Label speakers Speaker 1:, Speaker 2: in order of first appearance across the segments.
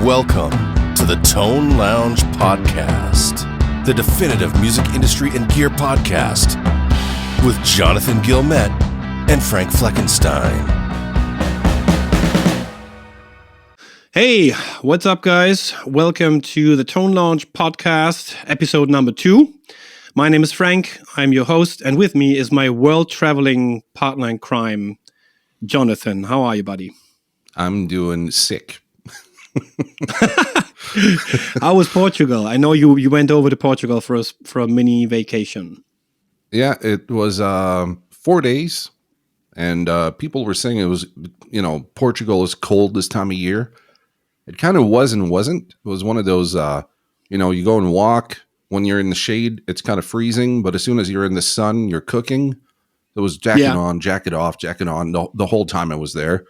Speaker 1: Welcome to the Tone Lounge Podcast, the definitive music industry and gear podcast with Jonathan Gilmet and Frank Fleckenstein.
Speaker 2: Hey, what's up, guys? Welcome to the Tone Lounge Podcast, episode number 2. My name is Frank. I'm your host, and with me is my world-traveling partner in crime, Jonathan. How are you, buddy?
Speaker 3: I'm doing sick.
Speaker 2: How was Portugal? I know you went over to Portugal for a mini vacation.
Speaker 3: Yeah, it was 4 days, and people were saying it was, Portugal is cold this time of year. It kind of was and wasn't. It was one of those, you go and walk. When you're in the shade, it's kind of freezing, but as soon as you're in the sun, you're cooking. It was jacket on, jacket off, jacket on the whole time I was there,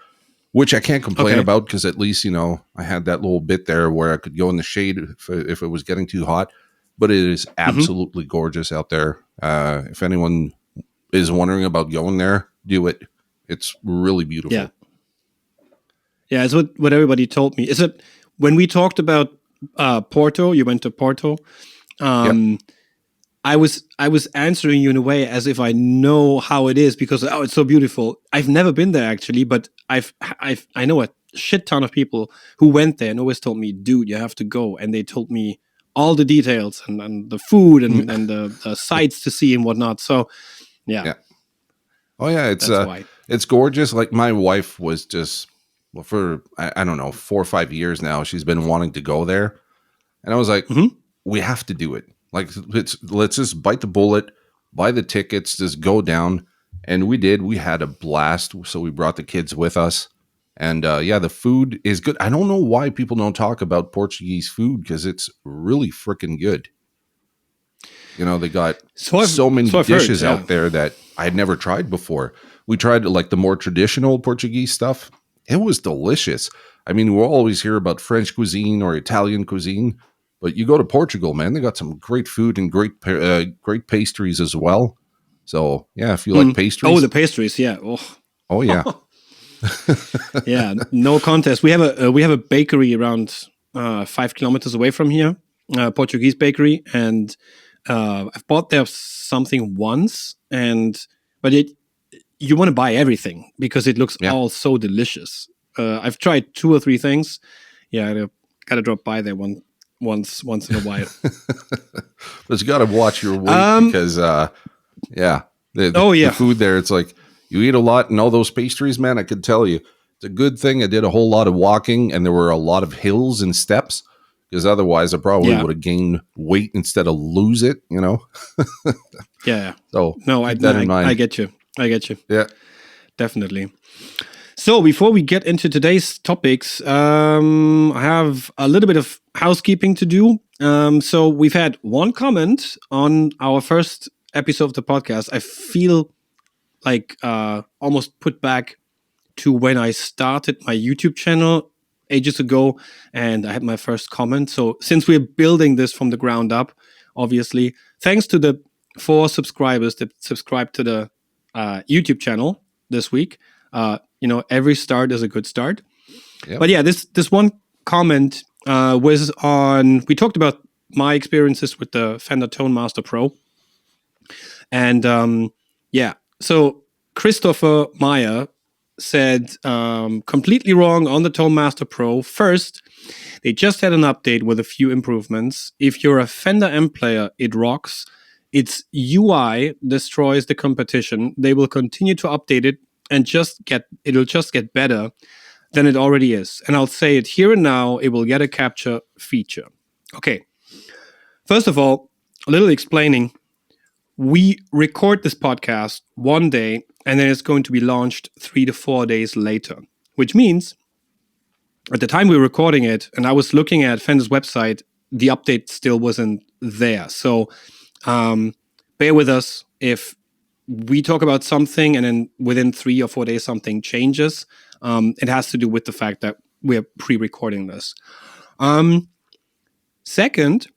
Speaker 3: which I can't complain about because at least, I had that little bit there where I could go in the shade if it was getting too hot. But it is absolutely gorgeous out there. If anyone is wondering about going there, do it. It's really beautiful.
Speaker 2: Yeah, it's what everybody told me. Is it when we talked about Porto, you went to Porto, I was answering you in a way as if I know how it is because it's so beautiful. I've never been there actually, but I know a shit ton of people who went there and always told me, dude, you have to go. And they told me all the details and the food and the sights to see and whatnot. So yeah.
Speaker 3: Oh yeah, it's gorgeous. Like my wife was just for I don't know 4 or 5 years now. She's been wanting to go there, and I was like, we have to do it. Like, let's just bite the bullet, buy the tickets, just go down. And we did. We had a blast. So we brought the kids with us. And the food is good. I don't know why people don't talk about Portuguese food because it's really freaking good. They got so many dishes out there that I'd never tried before. We tried like the more traditional Portuguese stuff. It was delicious. I mean, we'll always hear about French cuisine or Italian cuisine. But you go to Portugal, man, they got some great food and great pastries as well. So, yeah, if you like pastries.
Speaker 2: Oh, the pastries, yeah.
Speaker 3: Oh yeah.
Speaker 2: Yeah, no contest. We have a bakery around 5 kilometers away from here, Portuguese bakery. And I've bought there something once. But you want to buy everything because it looks all so delicious. I've tried 2 or 3 things. Yeah, I got to drop by there once in a while.
Speaker 3: But you got to watch your weight because the food there, it's like you eat a lot and all those pastries, man, I could tell you it's a good thing I did a whole lot of walking and there were a lot of hills and steps because otherwise I probably would have gained weight instead of lose it,
Speaker 2: Yeah.
Speaker 3: So
Speaker 2: no, I get you.
Speaker 3: Yeah,
Speaker 2: definitely. So before we get into today's topics, I have a little bit of housekeeping to do. So we've had one comment on our first episode of the podcast. I feel like almost put back to when I started my YouTube channel ages ago, and I had my first comment. So since we're building this from the ground up, obviously, thanks to the 4 subscribers that subscribed to the YouTube channel this week. Every start is a good start. Yep. But yeah, this one comment was on, we talked about my experiences with the Fender Tone Master Pro. And so Christopher Meyer said, completely wrong on the Tone Master Pro. First, they just had an update with a few improvements. If you're a Fender amp player, it rocks. Its UI destroys the competition. They will continue to update it and it'll just get better than it already is. And I'll say it here and now, it will get a capture feature. Okay. First of all, a little explaining. We record this podcast one day and then it's going to be launched 3 to 4 days later, which means at the time we were recording it and I was looking at Fender's website, the update still wasn't there. So bear with us if we talk about something and then within 3 or 4 days something changes. It has to do with the fact that we're pre-recording this. Second,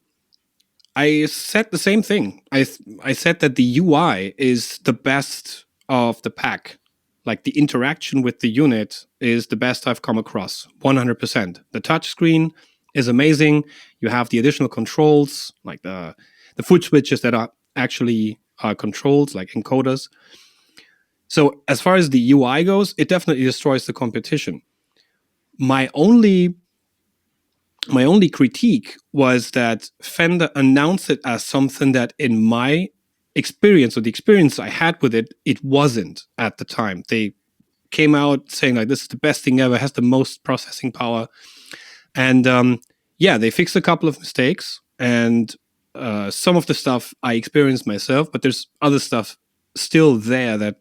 Speaker 2: I said the same thing. I said that the UI is the best of the pack. like the interaction with the unit is the best I've come across, 100%. The touchscreen is amazing. You have the additional controls, like the foot switches that are actually controls, like encoders. So as far as the UI goes, it definitely destroys the competition. My only critique was that Fender announced it as something that, in my experience, or the experience I had with it, it wasn't at the time. They came out saying like, this is the best thing ever, has the most processing power. And they fixed a couple of mistakes, and some of the stuff I experienced myself, but there's other stuff still there that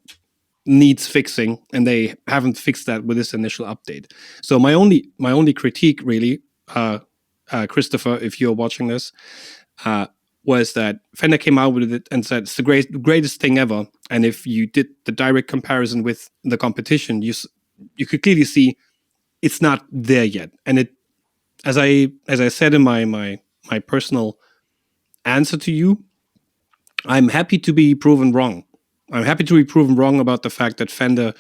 Speaker 2: needs fixing, and they haven't fixed that with this initial update. So my only critique, really, Christopher, if you're watching this, was that Fender came out with it and said it's the greatest thing ever. And if you did the direct comparison with the competition, you could clearly see it's not there yet. And it, as I said in my personal answer to you, I'm happy to be proven wrong. I'm happy to be proven wrong about the fact that Fender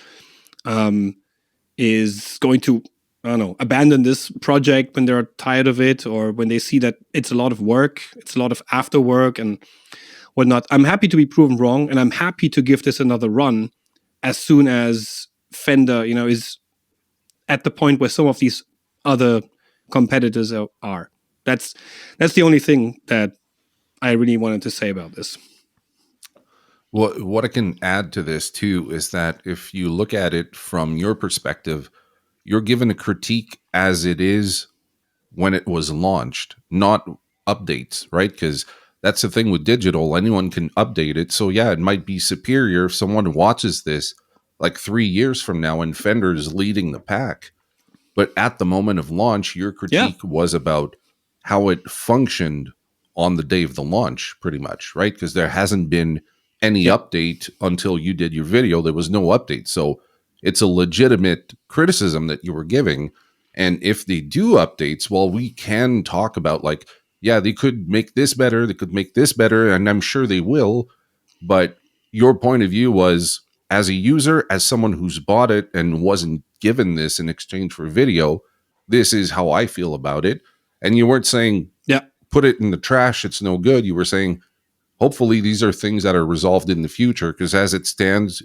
Speaker 2: is going to, I don't know, abandon this project when they're tired of it, or when they see that it's a lot of work, it's a lot of after work and whatnot. I'm happy to be proven wrong, and I'm happy to give this another run as soon as Fender, is at the point where some of these other competitors are. That's the only thing that I really wanted to say about this.
Speaker 3: What I can add to this too is that if you look at it from your perspective, you're given a critique as it is when it was launched, not updates, right? Because that's the thing with digital. Anyone can update it. So yeah, it might be superior if someone watches this like 3 years from now and Fender is leading the pack. But at the moment of launch, your critique was about how it functioned on the day of the launch, pretty much, right? Because there hasn't been any update until you did your video. There was no update. So it's a legitimate criticism that you were giving. And if they do updates, well, we can talk about like, yeah, they could make this better. They could make this better. And I'm sure they will. But your point of view was, as a user, as someone who's bought it and wasn't given this in exchange for video, this is how I feel about it. And you weren't saying, put it in the trash, it's no good. You were saying, hopefully these are things that are resolved in the future, because as it stands,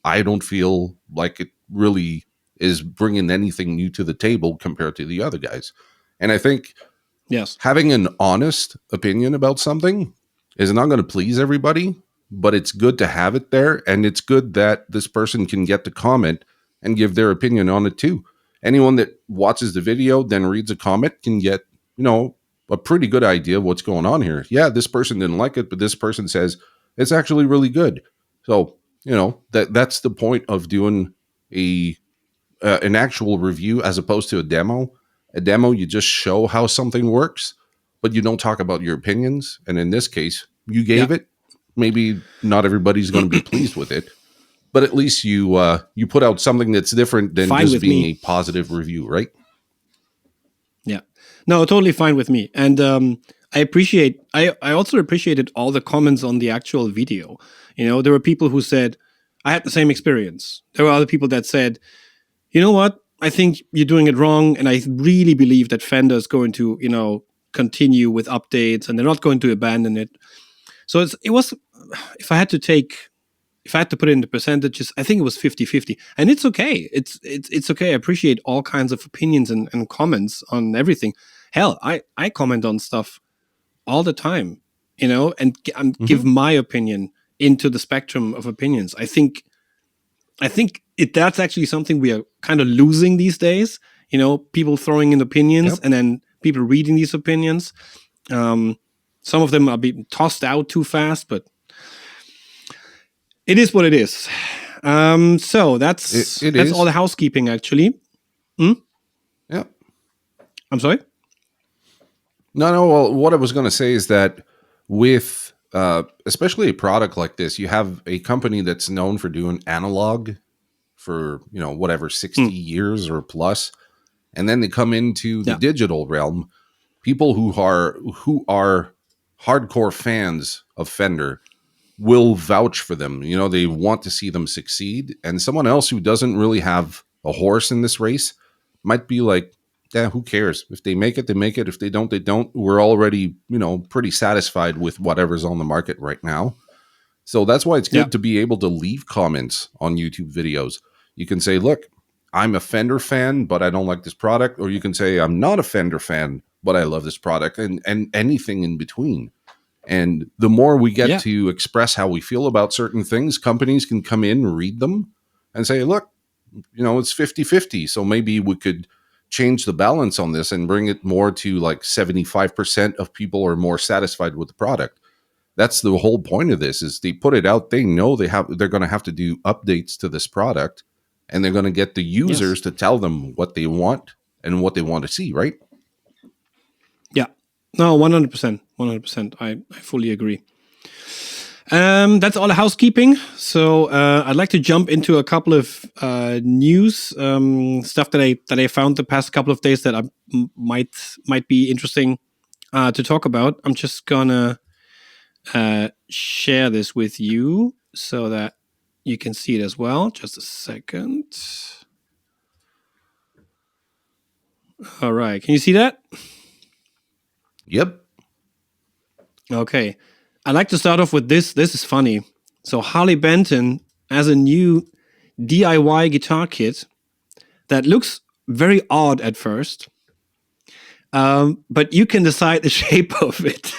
Speaker 3: I don't feel like it really is bringing anything new to the table compared to the other guys. And I think having an honest opinion about something is not going to please everybody, but it's good to have it there. And it's good that this person can get to comment and give their opinion on it too. Anyone that watches the video, then reads a comment, can get, a pretty good idea of what's going on here. Yeah, this person didn't like it, but this person says it's actually really good. So, that's the point of doing an actual review as opposed to a demo. A demo, you just show how something works, but you don't talk about your opinions. And in this case, you gave it. Maybe not everybody's going to be pleased with it, but at least you put out something that's different than just being a positive review, right?
Speaker 2: Yeah. No, totally fine with me. And I also appreciated all the comments on the actual video. There were people who said, I had the same experience. There were other people that said, you know what? I think you're doing it wrong. And I really believe that Fender is going to, continue with updates and they're not going to abandon it. So it was, if I had to put it into percentages, I think it was 50-50. And it's okay. It's okay. I appreciate all kinds of opinions and comments on everything. Hell, I comment on stuff all the time, and give my opinion into the spectrum of opinions. I think that's actually something we are kind of losing these days. People throwing in opinions and then people reading these opinions. Some of them are being tossed out too fast, but it is what it is. So that's all the housekeeping, actually.
Speaker 3: Yeah.
Speaker 2: I'm sorry?
Speaker 3: No. Well, what I was going to say is that with especially a product like this, you have a company that's known for doing analog for, 60 years or plus. And then they come into the digital realm. People who are hardcore fans of Fender will vouch for them. You know, they want to see them succeed. And someone else who doesn't really have a horse in this race might be like, yeah, who cares? If they make it, they make it. If they don't, they don't. We're already, you know, pretty satisfied with whatever's on the market right now. So that's why it's good to be able to leave comments on YouTube videos. You can say, look, I'm a Fender fan, but I don't like this product. Or you can say, I'm not a Fender fan, but I love this product, and anything in between. And the more we get to express how we feel about certain things, companies can come in, read them, and say, look, you know, it's 50-50. So maybe we could change the balance on this and bring it more to like 75% of people are more satisfied with the product. That's the whole point of this, is they put it out. They know they're going to have to do updates to this product, and they're going to get the users to tell them what they want and what they want to see, right?
Speaker 2: Yeah. No, 100%. 100%. I fully agree. That's all the housekeeping. So I'd like to jump into a couple of news stuff that I found the past couple of days that might be interesting to talk about. I'm just gonna share this with you so that you can see it as well. Just a second. All right. Can you see that?
Speaker 3: Yep.
Speaker 2: Okay. I'd like to start off with this. This is funny. So Harley Benton has a new DIY guitar kit that looks very odd at first, but you can decide the shape of it.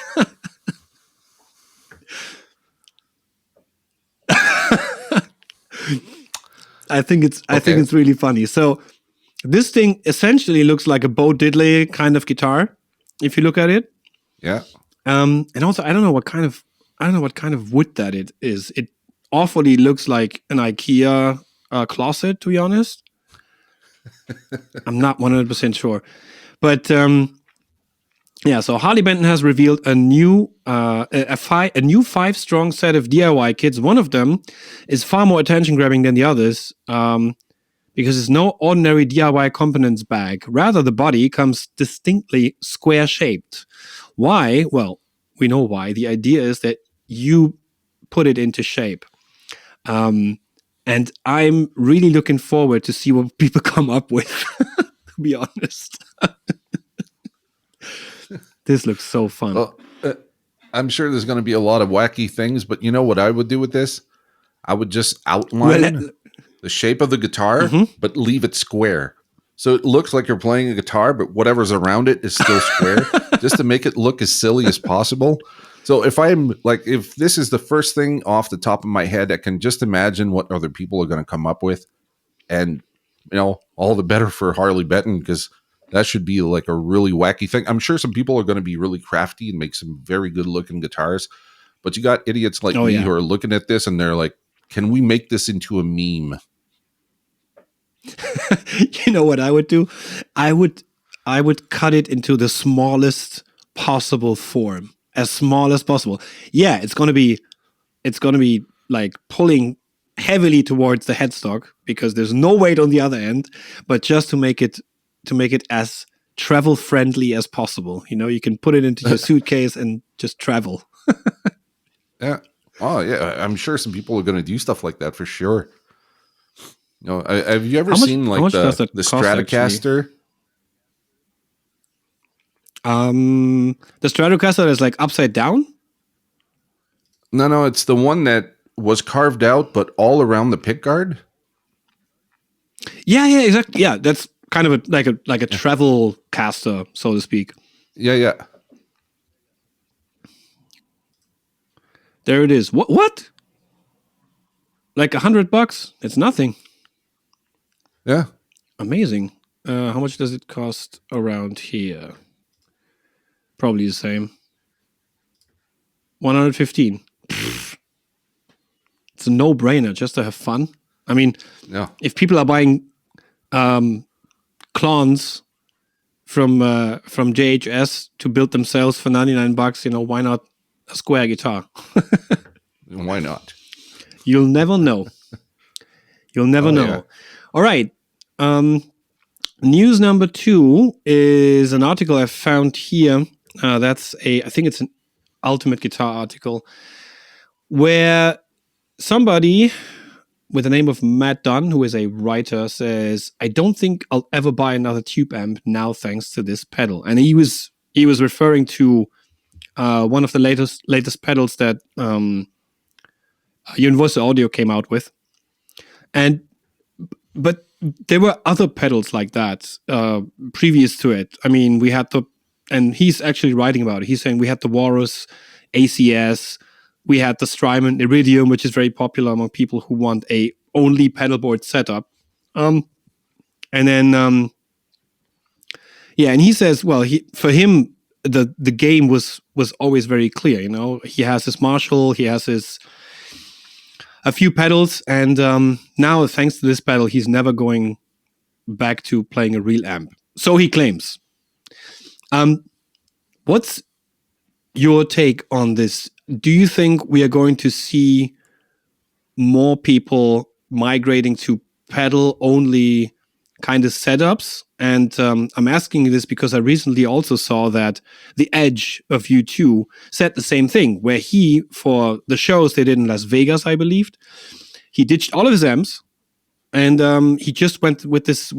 Speaker 2: I think it's really funny. So this thing essentially looks like a Bo Diddley kind of guitar, if you look at it.
Speaker 3: Yeah.
Speaker 2: And also, I don't know what kind of wood that it is. It awfully looks like an IKEA closet, to be honest. I'm not 100% sure, but so Harley Benton has revealed a new 5-strong set of DIY kits. One of them is far more attention grabbing than the others, because it's no ordinary DIY components bag. Rather, the body comes distinctly square shaped. Why? Well, we know why. The idea is that you put it into shape. And I'm really looking forward to see what people come up with, to be honest. This looks so fun.
Speaker 3: Well, I'm sure there's going to be a lot of wacky things, but you know what I would do with this? I would just outline the shape of the guitar, but leave it square. So it looks like you're playing a guitar, but whatever's around it is still square, just to make it look as silly as possible. So if this is the first thing off the top of my head, I can just imagine what other people are going to come up with. And, you know, all the better for Harley Benton, because that should be like a really wacky thing. I'm sure some people are going to be really crafty and make some very good looking guitars, but you got idiots like me who are looking at this and they're like, can we make this into a meme?
Speaker 2: You know what I would do? I would cut it into the smallest possible form, as small as possible. Yeah, it's gonna be like pulling heavily towards the headstock because there's no weight on the other end. But just to make it as travel friendly as possible, you know, you can put it into your suitcase and just travel.
Speaker 3: Yeah. Oh yeah, I'm sure some people are going to do stuff like that for sure. You know, have you ever seen like the Stratocaster?
Speaker 2: The Stratocaster is like upside down?
Speaker 3: No, it's the one that was carved out, but all around the pickguard.
Speaker 2: Yeah, exactly. Yeah, that's kind of like a travel caster, so to speak.
Speaker 3: Yeah.
Speaker 2: There it is. What? Like $100? It's nothing.
Speaker 3: Yeah.
Speaker 2: Amazing. How much does it cost around here? Probably the same. 115. It's a no-brainer just to have fun. I mean, if people are buying clones from JHS to build themselves for $99, you know, why not a square guitar?
Speaker 3: Why not?
Speaker 2: You'll never know. You'll never know. Yeah. All right. News number 2 is an article I found here. I think it's an Ultimate Guitar article. where somebody with the name of Matt Dunn, who is a writer, says, "I don't think I'll ever buy another tube amp now, thanks to this pedal." And he was referring to one of the latest pedals that Universal Audio came out with, but there were other pedals like that previous to it. I mean, we had and he's actually writing about it. He's saying we had the Walrus ACS, we had the Strymon Iridium, which is very popular among people who want a only pedalboard setup. And then, and he says, well, for him, the game was always very clear. You know, he has his Marshall, he has a few pedals, and now thanks to this pedal, he's never going back to playing a real amp. So he claims. What's your take on this? Do you think we are going to see more people migrating to pedal-only kind of setups? And I'm asking you this because I recently also saw that the Edge of U2 said the same thing, where he, for the shows they did in Las Vegas, I believed, he ditched all of his amps, and he just went with this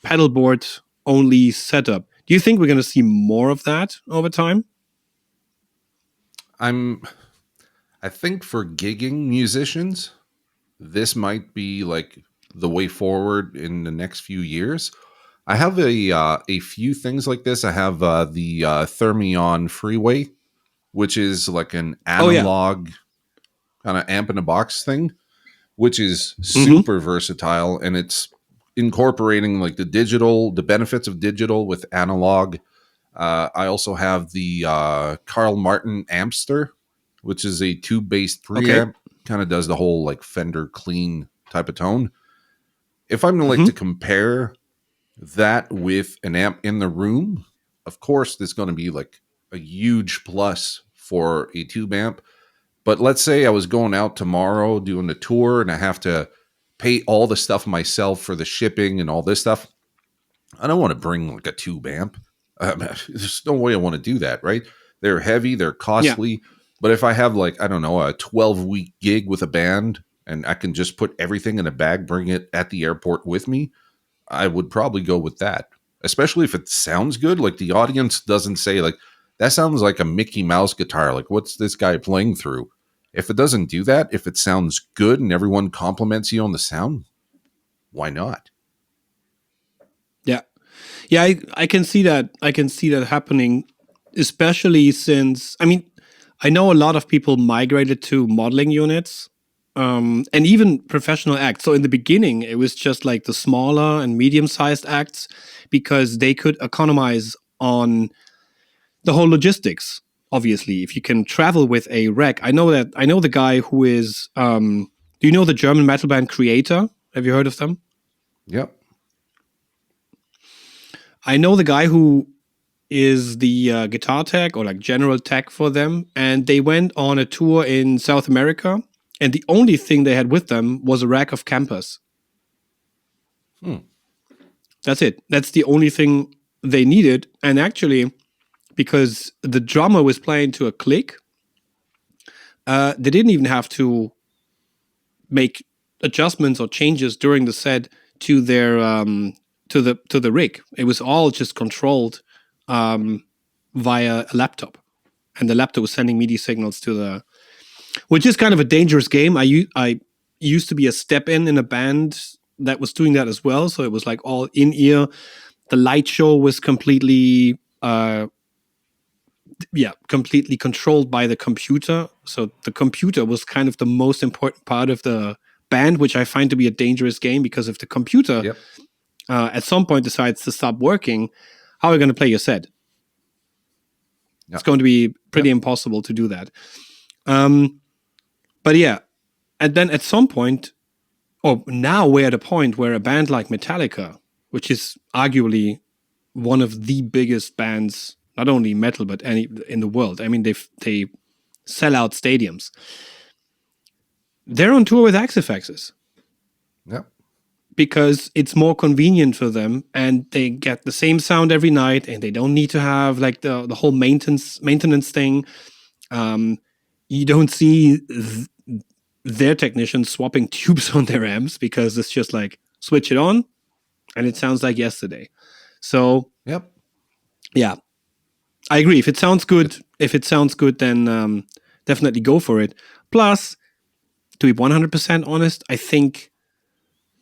Speaker 2: pedalboard-only setup. Do you think we're going to see more of that over time?
Speaker 3: I think for gigging musicians, this might be like the way forward in the next few years. I have a few things like this. I have the Thermion Freeway, which is like an analog kind of amp in a box thing, which is super versatile, and it's incorporating like the benefits of digital with analog. I also have the Carl Martin Ampster, which is a tube-based preamp. Kind of does the whole like Fender clean type of tone. If I'm like to compare that with an amp in the room, of course, there's going to be like a huge plus for a tube amp. But let's say I was going out tomorrow doing a tour and I have to pay all the stuff myself for the shipping and all this stuff. I don't want to bring like a tube amp. There's no way I want to do that, right? They're heavy, they're costly. Yeah. But if I have like, I don't know, a 12-week gig with a band and I can just put everything in a bag, bring it at the airport with me, I would probably go with that. Especially if it sounds good. Like the audience doesn't say like, that sounds like a Mickey Mouse guitar. Like, what's this guy playing through? If it doesn't do that, if it sounds good and everyone compliments you on the sound, why not?
Speaker 2: Yeah, I can see that. I can see that happening, especially since, I mean, I know a lot of people migrated to modeling units, and even professional acts. So in the beginning, it was just like the smaller and medium-sized acts because they could economize on the whole logistics. Obviously, if you can travel with a rack, I know the guy who is. Do you know the German metal band Creator? Have you heard of them?
Speaker 3: Yep.
Speaker 2: I know the guy who is the guitar tech or like general tech for them, and they went on a tour in South America, and the only thing they had with them was a rack of campers. That's it. That's the only thing they needed, and actually, because the drummer was playing to a click, they didn't even have to make adjustments or changes during the set to their to the rig. It was all just controlled via a laptop, and the laptop was sending MIDI signals to the, which is kind of a dangerous game. I used to be a step-in a band that was doing that as well, so it was like all in ear. The light show was completely completely controlled by the computer. So the computer was kind of the most important part of the band, which I find to be a dangerous game, because if the computer at some point decides to stop working, how are you going to play your set? It's going to be pretty impossible to do that. But yeah, and then at some point, now we're at a point where a band like Metallica, which is arguably one of the biggest bands, not only metal, but in the world. I mean, they sell out stadiums. They're on tour with Axe-Fx's.
Speaker 3: Yep.
Speaker 2: Because it's more convenient for them, and they get the same sound every you don't need to have like the whole maintenance thing. you don't see their technicians swapping tubes on their amps, because it's just like switch it on and it sounds like yesterday. So
Speaker 3: Yep.
Speaker 2: Yeah, I agree. If it sounds good, then definitely go for it. Plus, to be 100% honest, I think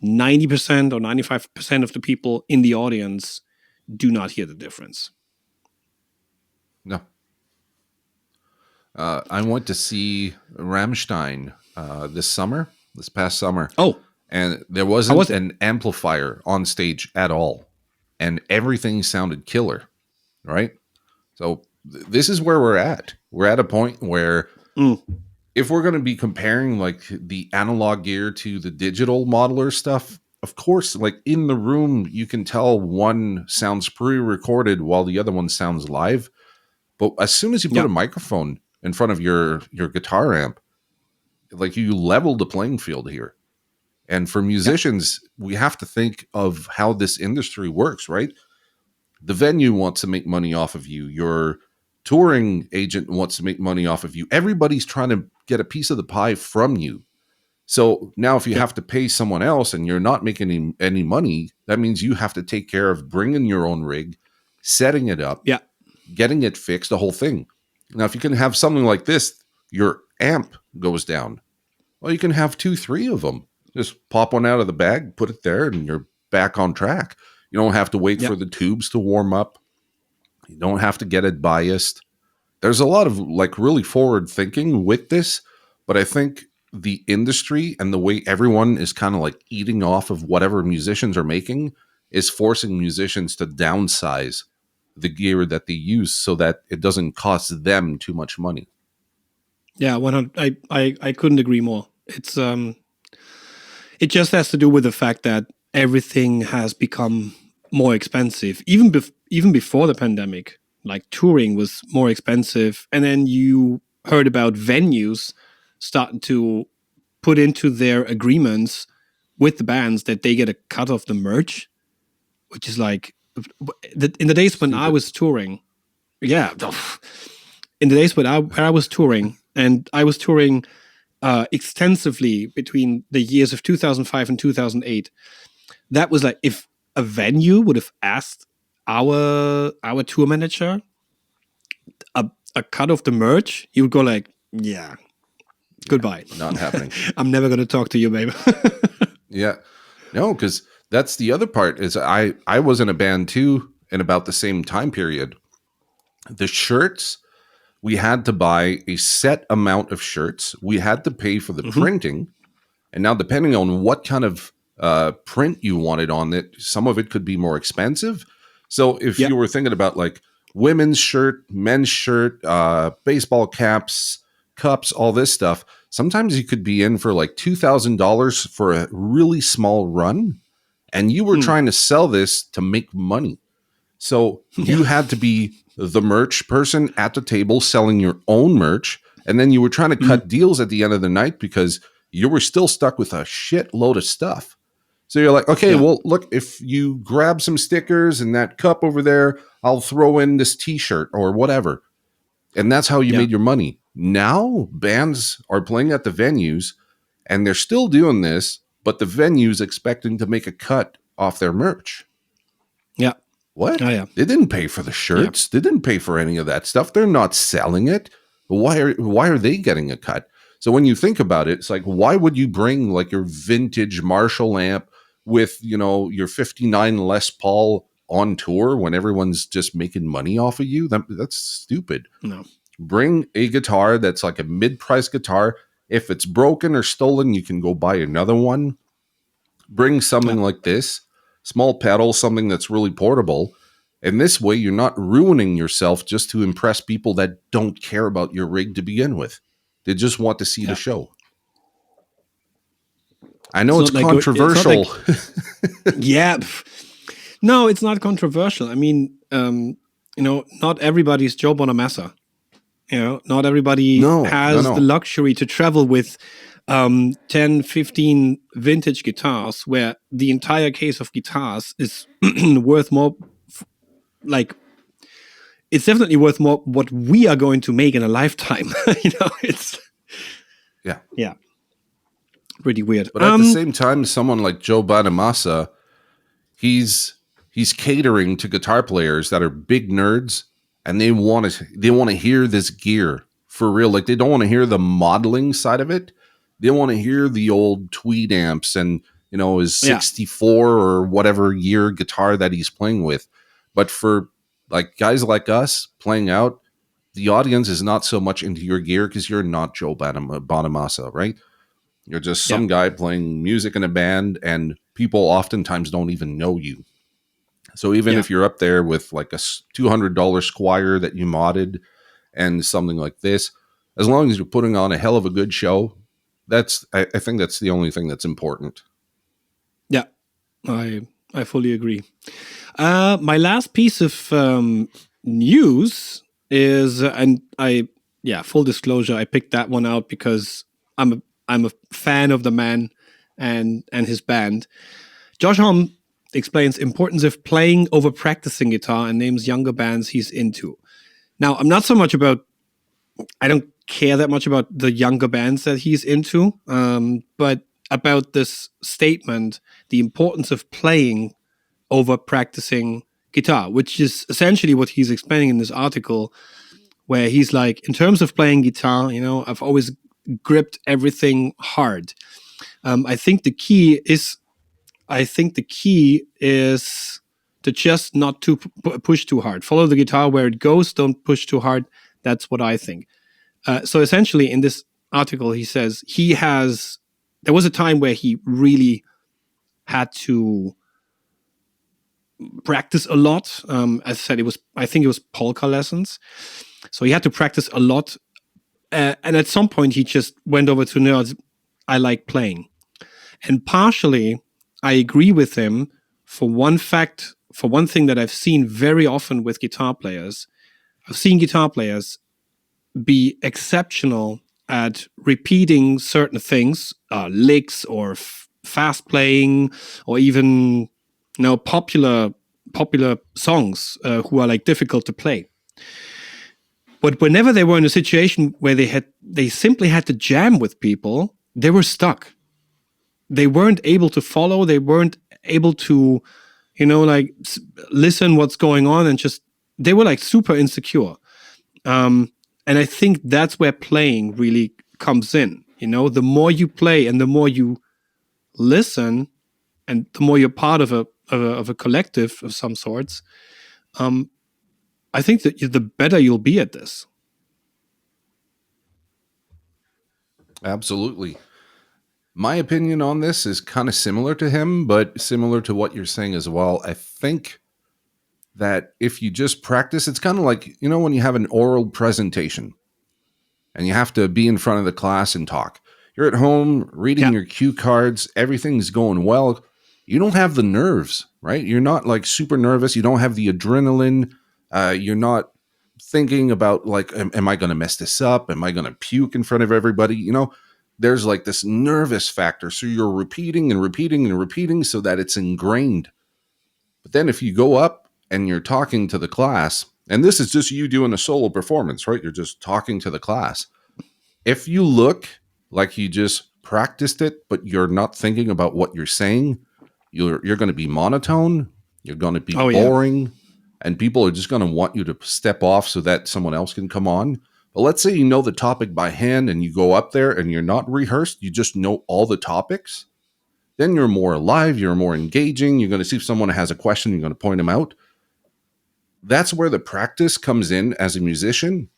Speaker 2: 90% or 95% of the people in the audience do not hear the difference.
Speaker 3: No. I went to see Rammstein this past summer.
Speaker 2: Oh.
Speaker 3: And there wasn't an amplifier on stage at all. And everything sounded killer, right? So this is where we're at. We're at a point where if we're going to be comparing like the analog gear to the digital modeler stuff, of course, like in the room, you can tell one sounds pre-recorded while the other one sounds live. But as soon as you put a microphone in front of your guitar amp, like you level the playing field here. And for musicians, we have to think of how this industry works, right? The venue wants to make money off of you. Your touring agent wants to make money off of you. Everybody's trying to get a piece of the pie from you. So now if you have to pay someone else and you're not making any money, that means you have to take care of bringing your own rig, setting it up, getting it fixed, the whole thing. Now, if you can have something like this, your amp goes down. Well, you can have 2, 3 of them. Just pop one out of the bag, put it there, and you're back on track. You don't have to wait for the tubes to warm up. You don't have to get it biased. There's a lot of like really forward thinking with this, but I think the industry and the way everyone is kind of like eating off of whatever musicians are making is forcing musicians to downsize the gear that they use so that it doesn't cost them too much money.
Speaker 2: Yeah, 100. I couldn't agree more. It's it just has to do with the fact that everything has become more expensive. Even before the pandemic, like touring was more expensive, and then you heard about venues starting to put into their agreements with the bands that they get a cut of the merch, which is like in the days when I was touring. Yeah, in the days when I was touring, and I was touring extensively between the years of 2005 and 2008. That was like, if a venue would have asked our tour manager a cut of the merch, he would go like, yeah, goodbye.
Speaker 3: Not happening.
Speaker 2: I'm never going to talk to you, babe.
Speaker 3: Yeah. No, because that's the other part is I was in a band too in about the same time period. The shirts, we had to buy a set amount of shirts. We had to pay for the printing. And now depending on what kind of print you wanted on it, some of it could be more expensive. So if you were thinking about like women's shirt, men's shirt, baseball caps, cups, all this stuff, sometimes you could be in for like $2,000 for a really small run. And you were trying to sell this to make money. So you had to be the merch person at the table selling your own merch. And then you were trying to cut deals at the end of the night because you were still stuck with a shitload of stuff. So you're like, okay, well, look, if you grab some stickers and that cup over there, I'll throw in this t-shirt or whatever. And that's how you made your money. Now bands are playing at the venues and they're still doing this, but the venue's expecting to make a cut off their merch.
Speaker 2: Yeah.
Speaker 3: What?
Speaker 2: Oh, yeah.
Speaker 3: They didn't pay for the shirts. They didn't pay for any of that stuff. They're not selling it. Why are they getting a cut? So when you think about it, it's like, why would you bring like your vintage Marshall amp with, you know, your 59 Les Paul on tour when everyone's just making money off of you? That's stupid.
Speaker 2: No.
Speaker 3: Bring a guitar that's like a mid-price guitar. If it's broken or stolen, you can go buy another one. Bring something like this, small pedal, something that's really portable. And this way, you're not ruining yourself just to impress people that don't care about your rig to begin with. They just want to see the show. I know it's controversial.
Speaker 2: No, it's not controversial. I mean, you know, not everybody's Joe Bonamassa. You know, not everybody has the luxury to travel with 10, 15 vintage guitars where the entire case of guitars is worth more. Like, it's definitely worth more what we are going to make in a lifetime. It's pretty weird.
Speaker 3: But at the same time, someone like Joe Bonamassa, he's catering to guitar players that are big nerds, and they want to hear this gear for real. Like, they don't want to hear the modeling side of it. They want to hear the old Tweed amps and his 64 or whatever year guitar that he's playing with. But for like guys like us playing out, the audience is not so much into your gear because you're not Joe Bonamassa, right? You're just some guy playing music in a band, and people oftentimes don't even know you. So even if you're up there with like a $200 Squire that you modded and something like this, as long as you're putting on a hell of a good show, I think that's the only thing that's important.
Speaker 2: Yeah, I fully agree. My last piece of news is, full disclosure, I picked that one out because I'm a fan of the man and his band. Josh Homme explains importance of playing over practicing guitar and names younger bands he's into. Now, I'm not so much I don't care that much about the younger bands that he's into, but about this statement, the importance of playing over practicing guitar, which is essentially what he's explaining in this article, where he's like, in terms of playing guitar, I've always gripped everything hard. I think the key is to just not to push too hard. Follow the guitar where it goes. Don't push too hard. That's what I think. So essentially, in this article, he says there was a time where he really had to practice a lot. As I said, I think it was polka lessons. So he had to practice a lot. And at some point, he just went over to nerds. I like playing. And partially, I agree with him for one thing that I've seen very often with guitar players. I've seen guitar players be exceptional at repeating certain things, licks or fast playing, or even popular songs who are like difficult to play. But whenever they were in a situation where they simply had to jam with people, they were stuck. They weren't able to follow. They weren't able to, listen what's going on, and they were like super insecure. And I think that's where playing really comes in. The more you play and the more you listen, and the more you're part of a collective of some sorts, I think that the better you'll be at this.
Speaker 3: Absolutely. My opinion on this is kind of similar to him, but similar to what you're saying as well. I think that if you just practice, it's kind of like, when you have an oral presentation and you have to be in front of the class and talk. You're at home reading your cue cards. Everything's going well. You don't have the nerves, right? You're not like super nervous. You don't have the adrenaline. You're not thinking about like, am I going to mess this up? Am I going to puke in front of everybody? There's like this nervous factor. So you're repeating and repeating and repeating so that it's ingrained. But then if you go up and you're talking to the class, and this is just you doing a solo performance, right? You're just talking to the class. If you look like you just practiced it, but you're not thinking about what you're saying, you're going to be monotone. You're going to be boring. And people are just going to want you to step off so that someone else can come on. But let's say you know the topic by hand and you go up there and you're not rehearsed. You just know all the topics. Then you're more alive. You're more engaging. You're going to see if someone has a question. You're going to point them out. That's where the practice comes in as a musician.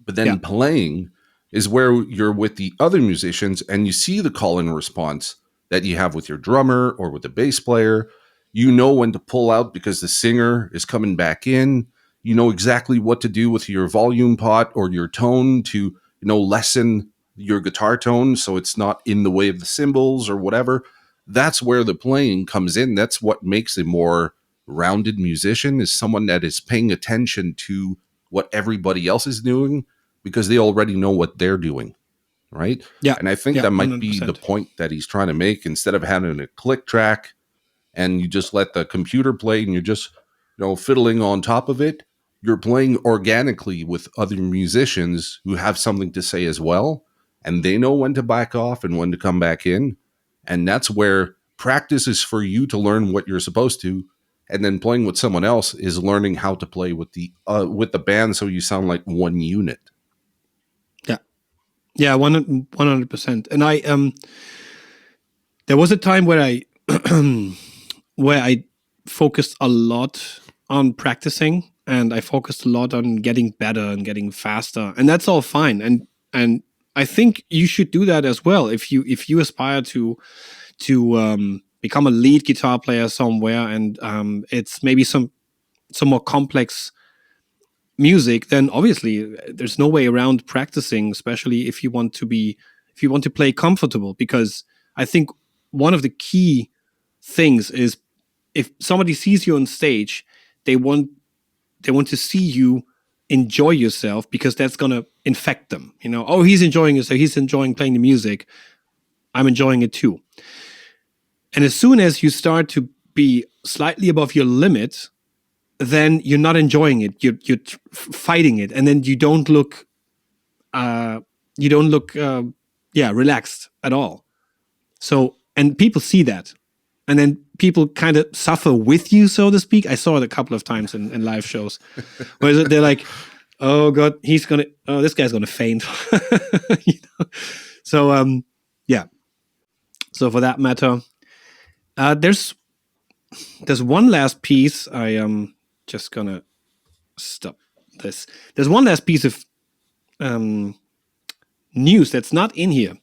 Speaker 3: But then playing is where you're with the other musicians and you see the call and response that you have with your drummer or with the bass player. You know when to pull out because the singer is coming back in. You know exactly what to do with your volume pot or your tone to, lessen your guitar tone so it's not in the way of the cymbals or whatever. That's where the playing comes in. That's what makes a more rounded musician, is someone that is paying attention to what everybody else is doing because they already know what they're doing, right?
Speaker 2: Yeah.
Speaker 3: And I think that might
Speaker 2: 100%.
Speaker 3: be the point that he's trying to make. Instead of having a click track and you just let the computer play and you're just, fiddling on top of it, you're playing organically with other musicians who have something to say as well, and they know when to back off and when to come back in. And that's where practice is for you to learn what you're supposed to, and then playing with someone else is learning how to play with the band so you sound like one unit.
Speaker 2: Yeah, 100%. And I there was a time where I where I focused a lot on practicing, and I focused a lot on getting better and getting faster, and that's all fine. And I think you should do that as well if you aspire to become a lead guitar player somewhere, and it's maybe some more complex music. Then obviously there's no way around practicing, especially if you want to play comfortable, because I think one of the key things is if somebody sees you on stage, they want to see you enjoy yourself, because that's going to infect them. Oh, he's enjoying it, so he's enjoying playing the music, I'm enjoying it too. And as soon as you start to be slightly above your limit, then you're not enjoying it. You're fighting it, and then you don't look relaxed at all. So, and people see that, and then people kind of suffer with you, so to speak. I saw it a couple of times in live shows, where they're like, "Oh God, this guy's gonna faint." So, So for that matter, there's one last piece. I am just gonna stop this. There's one last piece of news that's not in here,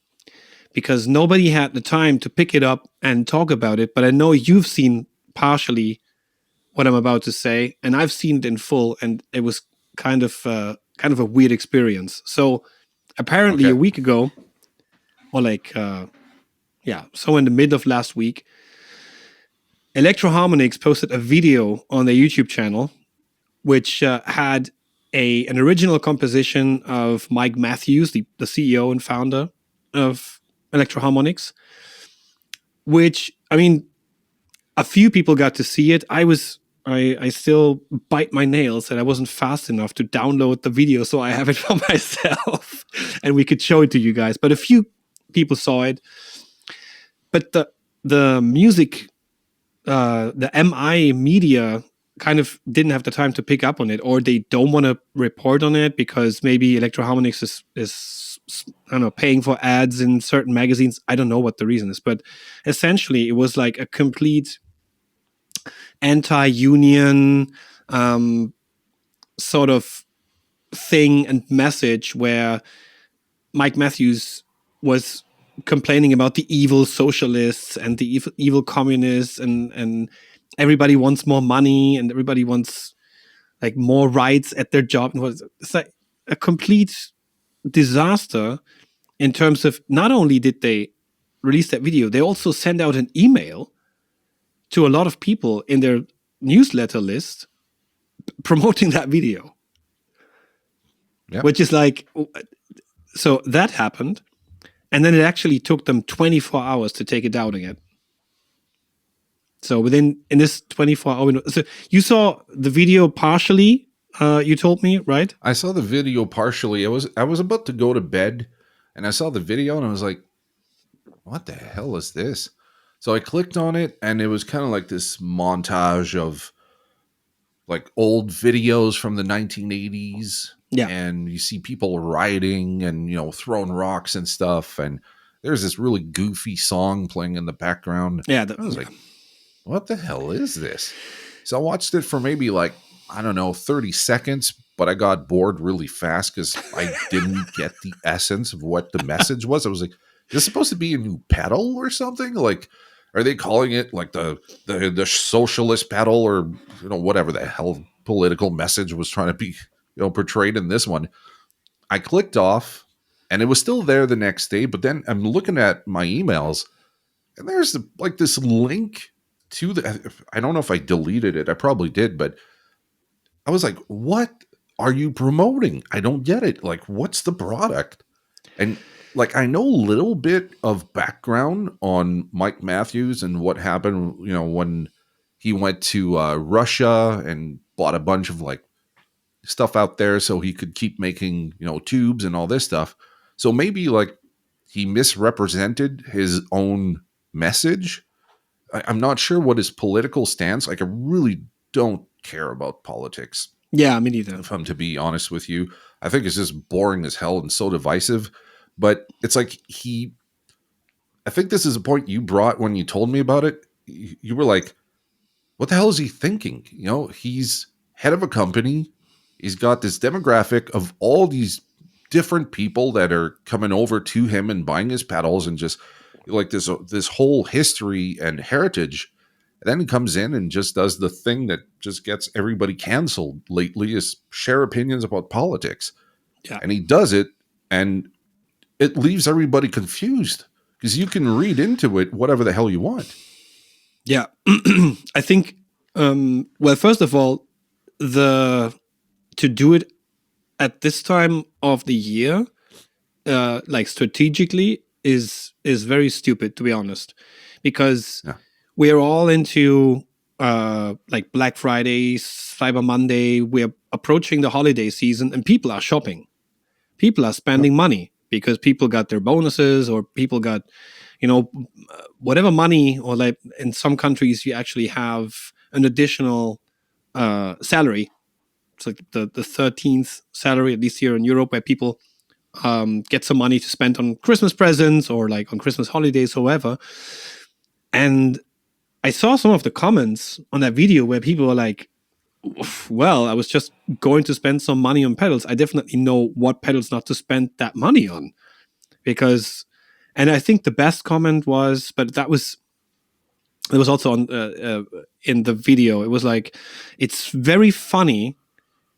Speaker 2: because nobody had the time to pick it up and talk about it. But I know you've seen partially what I'm about to say, and I've seen it in full, and it was kind of a weird experience. So apparently a week ago, or so in the middle of last week, Electro-Harmonix posted a video on their YouTube channel, which had an original composition of Mike Matthews, the CEO and founder of Electro-Harmonix, which, I mean, a few people got to see it. I still bite my nails that I wasn't fast enough to download the video, so I have it for myself and we could show it to you guys. But a few people saw it. But the music, the MI media kind of didn't have the time to pick up on it, or they don't want to report on it because maybe Electro-Harmonix is I don't know, paying for ads in certain magazines. I don't know what the reason is, but essentially it was like a complete anti-union sort of thing and message, where Mike Matthews was complaining about the evil socialists and the evil communists, and everybody wants more money and everybody wants like more rights at their job. And it's like a complete disaster in terms of, not only did they release that video, they also sent out an email to a lot of people in their newsletter list promoting that video. Yep. Which is like, so that happened. And then it actually took them 24 hours to take it down again. So in this 24 hour window, so you saw the video partially, you told me, right?
Speaker 3: I saw the video partially. I was about to go to bed and I saw the video and I was like, what the hell is this? So I clicked on it and it was kind of like this montage of like old videos from the 1980s.
Speaker 2: Yeah.
Speaker 3: And you see people rioting and, throwing rocks and stuff. And there's this really goofy song playing in the background.
Speaker 2: Yeah.
Speaker 3: I was like, what the hell is this? So I watched it for maybe 30 seconds, but I got bored really fast because I didn't get the essence of what the message was. I was like, is this supposed to be a new pedal or something? Like, are they calling it like the socialist pedal or, whatever the hell political message was trying to be portrayed in this one? I clicked off and it was still there the next day, but then I'm looking at my emails and there's this link to I don't know if I deleted it. I probably did, but I was like, what are you promoting? I don't get it. Like, what's the product? And I know a little bit of background on Mike Matthews and what happened, when he went to Russia and bought a bunch of stuff out there so he could keep making, tubes and all this stuff. So maybe like he misrepresented his own message. I'm not sure what his political stance. Like, I really don't care about politics.
Speaker 2: Yeah, me neither.
Speaker 3: If I'm to be honest with you, I think it's just boring as hell and so divisive. But it's like I think this is a point you brought when you told me about it. You were like, what the hell is he thinking? He's head of a company. He's got this demographic of all these different people that are coming over to him and buying his pedals, and just like this whole history and heritage. And then he comes in and just does the thing that just gets everybody canceled lately, is share opinions about politics.
Speaker 2: Yeah.
Speaker 3: And he does it, and it leaves everybody confused because you can read into it whatever the hell you want.
Speaker 2: Yeah. I think, well, first of all, to do it at this time of the year, like strategically, is very stupid, to be honest, because we're all into like Black Friday, Cyber Monday. We're approaching the holiday season, and people are shopping. People are spending money because people got their bonuses, or people got, whatever money, or like in some countries you actually have an additional salary. It's like the 13th salary, at least here in Europe, where people get some money to spend on Christmas presents or like on Christmas holidays, however. And I saw some of the comments on that video where people were like, well, I was just going to spend some money on pedals. I definitely know what pedals not to spend that money on. And I think the best comment was, but it was also on in the video. It was like, it's very funny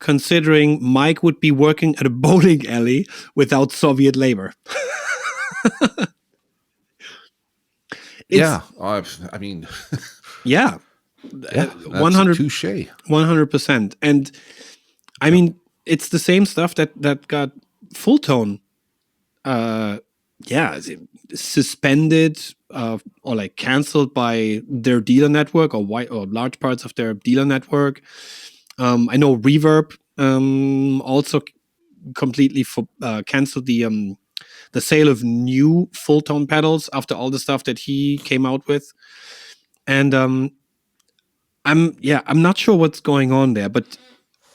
Speaker 2: considering Mike would be working at a bowling alley without Soviet labor.
Speaker 3: Yeah, I mean,
Speaker 2: yeah,
Speaker 3: 100 touche,
Speaker 2: 100%. And I mean, it's the same stuff that got Full Tone, suspended or like canceled by their dealer network, or large parts of their dealer network. I know Reverb also completely canceled the sale of new Full Tone pedals after all the stuff that he came out with. And I'm not sure what's going on there, but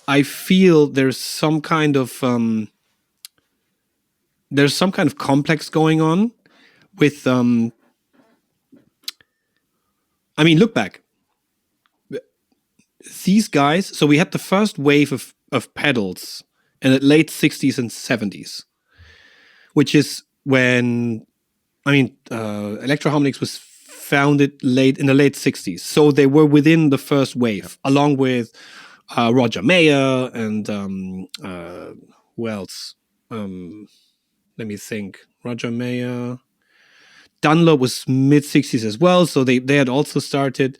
Speaker 2: I feel there's some kind of complex going on with I mean, look back. These guys, so we had the first wave of pedals in the late 60s and 70s, which is when, Electro-Harmonix was founded in the late 60s. So they were within the first wave, along with Roger Mayer and who else? Let me think. Roger Mayer. Dunlop was mid-60s as well, so they had also started.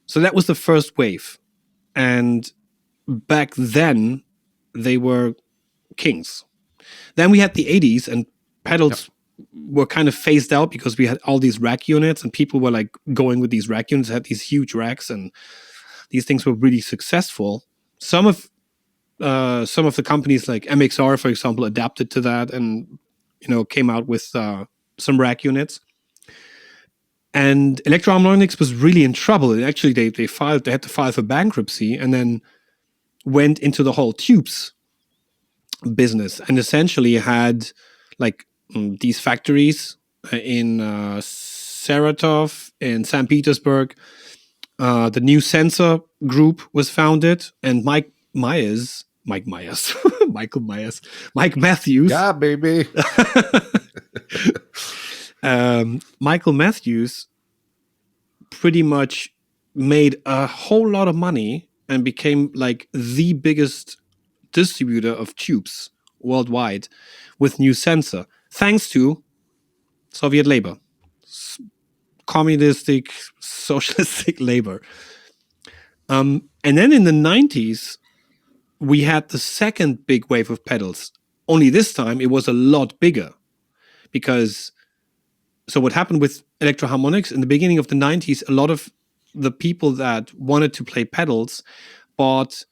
Speaker 2: So that was the first wave. And back then, they were kings. Then we had the 80s, and pedals were kind of phased out because we had all these rack units, and people were like going with these rack units, had these huge racks, and these things were really successful. Some of the companies like MXR, for example, adapted to that and came out with some rack units. And Electro-Harmonix was really in trouble. And actually, they had to file for bankruptcy, and then went into the whole tubes business, and essentially had like these factories in Saratov, in St. Petersburg. The new Sensor Group was founded, and Mike Matthews.
Speaker 3: Yeah, baby.
Speaker 2: Michael Matthews pretty much made a whole lot of money and became like the biggest distributor of tubes worldwide with new Sensor, thanks to Soviet labor, communistic, socialistic labor. And then in the 90s, we had the second big wave of pedals. Only this time it was a lot bigger, because so what happened with Electro-Harmonix in the beginning of the 90s, a lot of the people that wanted to play pedals bought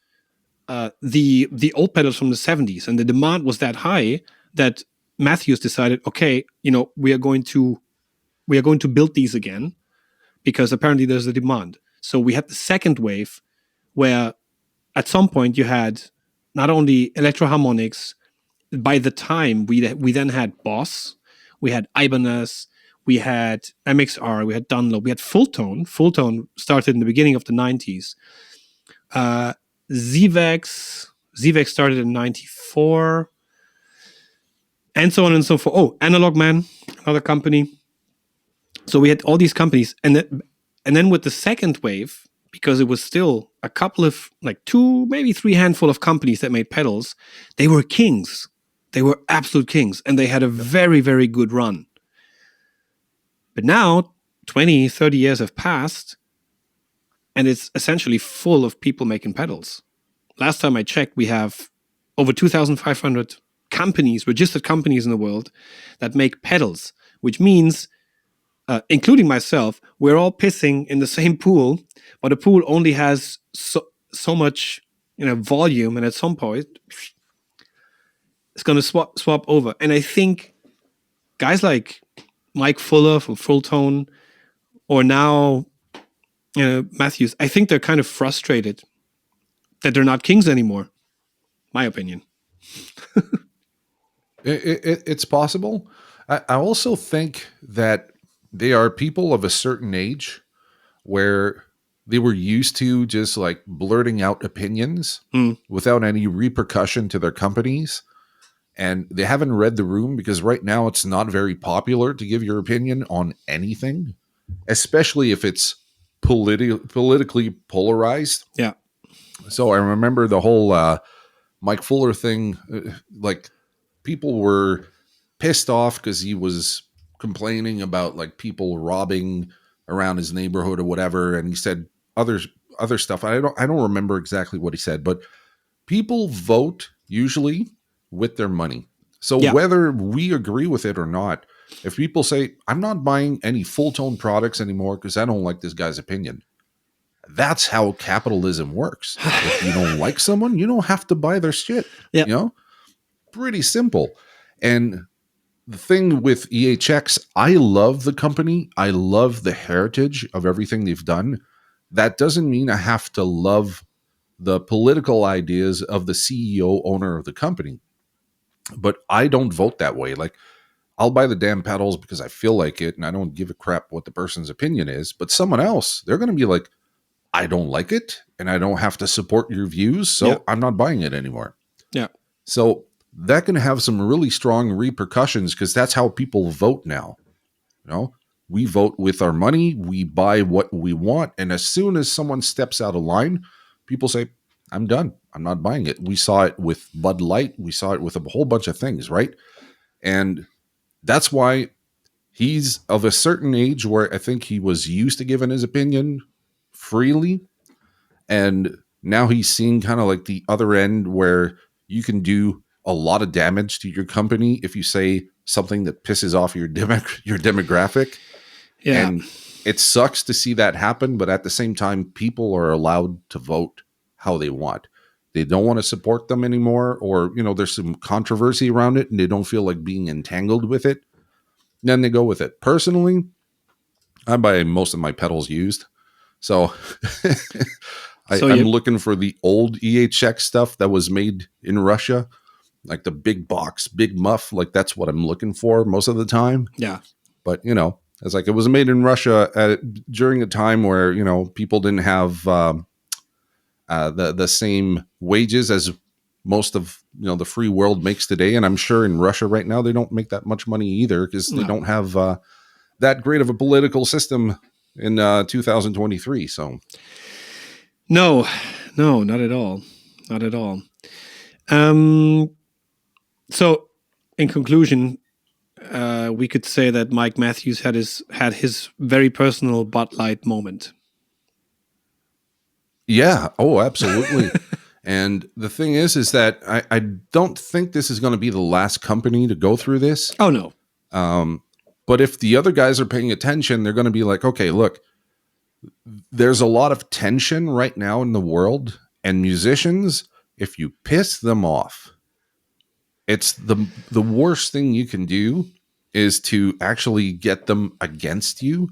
Speaker 2: the old pedals from the 70s, and the demand was that high that Matthews decided, okay, we are going to build these again because apparently there's a demand. So we had the second wave where at some point you had not only Electro-Harmonics, by the time we then had Boss, we had Ibanez, we had MXR, we had Dunlop, we had Fulltone. Fulltone started in the beginning of the 90s. Zvex started in 94, and so on and so forth. Oh, Analog Man, another company. So we had all these companies, and then with the second wave, because it was still a couple of, like 2, maybe 3 handful of companies that made pedals, they were kings. They were absolute kings, and they had a very, very good run. But now, 20, 30 years have passed, and it's essentially full of people making pedals. Last time I checked, we have over 2,500 companies, registered companies in the world that make pedals, which means, including myself, we're all pissing in the same pool, but the pool only has so much volume, and at some point, it's going to swap over. And I think guys like Mike Fuller from Fulltone, or now Matthews, I think they're kind of frustrated that they're not kings anymore. My opinion.
Speaker 3: It's possible. I also think that they are people of a certain age where they were used to just like blurting out opinions without any repercussion to their companies. And they haven't read the room, because right now it's not very popular to give your opinion on anything, especially if it's politically polarized.
Speaker 2: Yeah.
Speaker 3: So I remember the whole Mike Fuller thing, like people were pissed off because he was complaining about like people robbing around his neighborhood or whatever. And he said other stuff. I don't remember exactly what he said, but people vote usually with their money. So whether we agree with it or not, if people say, I'm not buying any Fulltone products anymore because I don't like this guy's opinion, that's how capitalism works. If you don't like someone, you don't have to buy their shit.
Speaker 2: Yeah.
Speaker 3: Pretty simple. And the thing with EHX, I love the company. I love the heritage of everything they've done. That doesn't mean I have to love the political ideas of the CEO owner of the company. But I don't vote that way. Like, I'll buy the damn pedals because I feel like it, and I don't give a crap what the person's opinion is. But someone else, they're going to be like, I don't like it, and I don't have to support your views, so I'm not buying it anymore.
Speaker 2: Yeah.
Speaker 3: So that can have some really strong repercussions, because that's how people vote now. We vote with our money, we buy what we want, and as soon as someone steps out of line, people say, I'm done. I'm not buying it. We saw it with Bud Light. We saw it with a whole bunch of things, right? And that's why he's of a certain age where I think he was used to giving his opinion freely. And now he's seeing kind of like the other end where you can do a lot of damage to your company if you say something that pisses off your demographic.
Speaker 2: Yeah.
Speaker 3: And it sucks to see that happen. But at the same time, people are allowed to vote how they want. They don't want to support them anymore, or, there's some controversy around it and they don't feel like being entangled with it. Then they go with it. Personally, I buy most of my pedals used. So I'm looking for the old EHX stuff that was made in Russia, like the big box, big muff. Like that's what I'm looking for most of the time.
Speaker 2: Yeah.
Speaker 3: But, it's like it was made in Russia during a time where, people didn't have the same wages as most of the free world makes today. And I'm sure in Russia right now, they don't make that much money either, because they don't have that great of a political system in 2023. So
Speaker 2: no, not at all. Not at all. So in conclusion, we could say that Mike Matthews had his very personal Bud Light moment.
Speaker 3: Yeah. Oh, absolutely. And the thing is that I don't think this is going to be the last company to go through this.
Speaker 2: Oh, no.
Speaker 3: But if the other guys are paying attention, they're going to be like, okay, look, there's a lot of tension right now in the world, and musicians, if you piss them off, it's the worst thing you can do is to actually get them against you.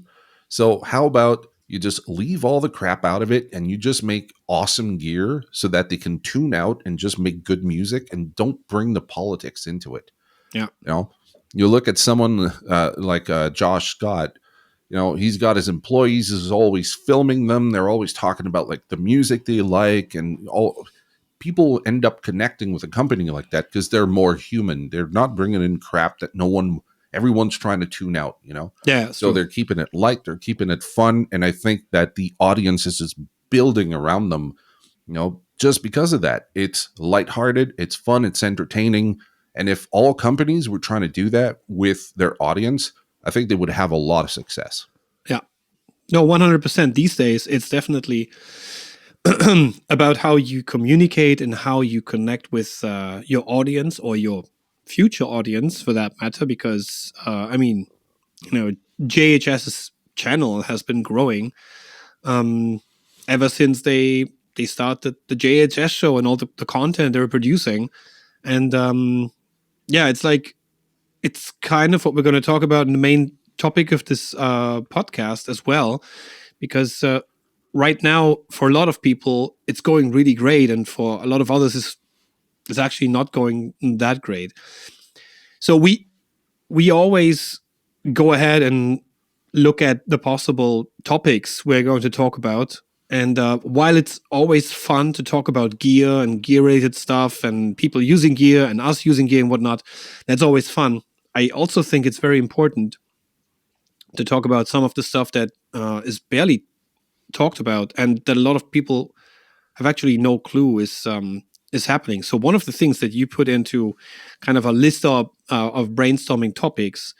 Speaker 3: So how about you just leave all the crap out of it and you just make awesome gear so that they can tune out and just make good music and don't bring the politics into it.
Speaker 2: Yeah.
Speaker 3: You look at someone like Josh Scott, he's got his employees, is always filming them. They're always talking about like the music they like, and all people end up connecting with a company like that because they're more human. They're not bringing in crap that everyone's trying to tune out,
Speaker 2: Yeah.
Speaker 3: So they're keeping it light, they're keeping it fun. And I think that the audience is just building around them, just because of that. It's lighthearted, it's fun, it's entertaining. And if all companies were trying to do that with their audience, I think they would have a lot of success.
Speaker 2: Yeah. No, 100%. These days, it's definitely about how you communicate and how you connect with your audience or your future audience, for that matter. Because, JHS's channel has been growing ever since they started the JHS show and all the content they were producing. And it's kind of what we're going to talk about in the main topic of this podcast as well, because right now for a lot of people it's going really great, and for a lot of others it's actually not going that great. So we always go ahead and look at the possible topics we're going to talk about. And while it's always fun to talk about gear and gear-related stuff and people using gear and us using gear and whatnot, that's always fun. I also think it's very important to talk about some of the stuff that is barely talked about and that a lot of people have actually no clue is happening. So one of the things that you put into kind of a list of brainstorming topics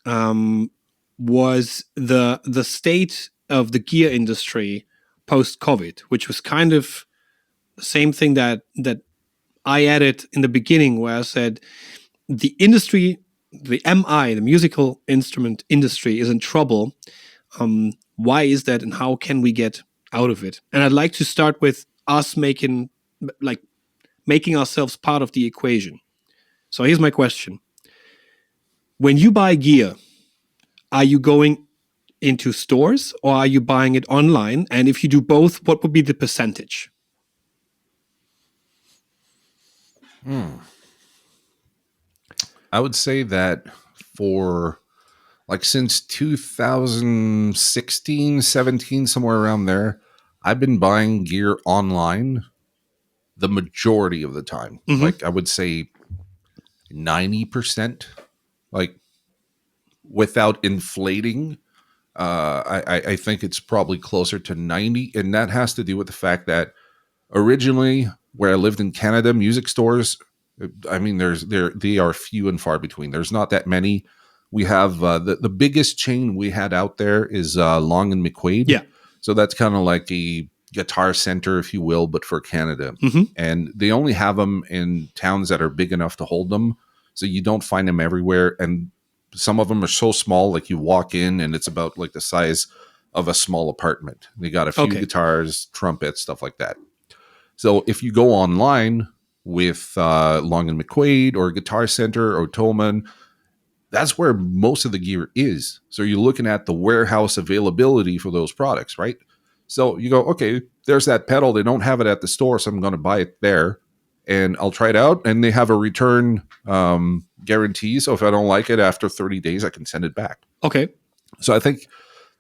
Speaker 2: was the state of the gear industry post-COVID, which was kind of the same thing that I added in the beginning, where I said the industry, the musical instrument industry, is in trouble. Why is that, and how can we get out of it? And I'd like to start with us making ourselves part of the equation. So here's my question. When you buy gear, are you going into stores or are you buying it online? And if you do both, what would be the percentage?
Speaker 3: I would say that for since 2016, 17, somewhere around there, I've been buying gear online the majority of the time. Mm-hmm. I would say 90%, without inflating. I think it's probably closer to 90. And that has to do with the fact that originally where I lived in Canada, music stores, they are few and far between. There's not that many. We have the biggest chain we had out there is Long and McQuaid.
Speaker 2: Yeah.
Speaker 3: So that's kind of like a guitar center, if you will, but for Canada. Mm-hmm. And they only have them in towns that are big enough to hold them. So you don't find them everywhere. And some of them are so small, like you walk in and it's about like the size of a small apartment. They got a few guitars, trumpets, stuff like that. So if you go online with Long and McQuaid or Guitar Center or Tolman, that's where most of the gear is. So you're looking at the warehouse availability for those products, right? So you go, okay, there's that pedal. They don't have it at the store, so I'm going to buy it there. And I'll try it out. And they have a return guarantee. So if I don't like it after 30 days, I can send it back.
Speaker 2: Okay.
Speaker 3: So I think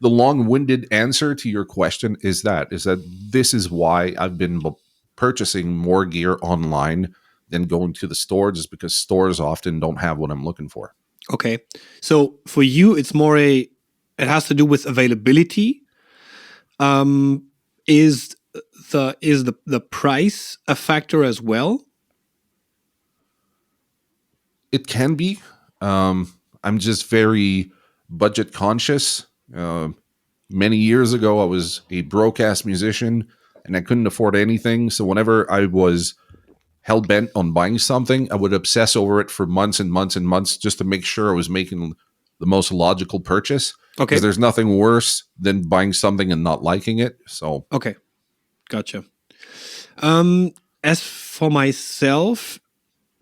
Speaker 3: the long-winded answer to your question is that this is why I've been purchasing more gear online than going to the store, just because stores often don't have what I'm looking for.
Speaker 2: Okay. So for you, it's more it has to do with availability. Is the price a factor as well?
Speaker 3: It can be. I'm just very budget conscious. Many years ago, I was a broke-ass musician and I couldn't afford anything. So whenever I was hell-bent on buying something, I would obsess over it for months and months and months just to make sure I was making the most logical purchase. Okay. Because there's nothing worse than buying something and not liking it. So
Speaker 2: okay. Gotcha. And as for myself,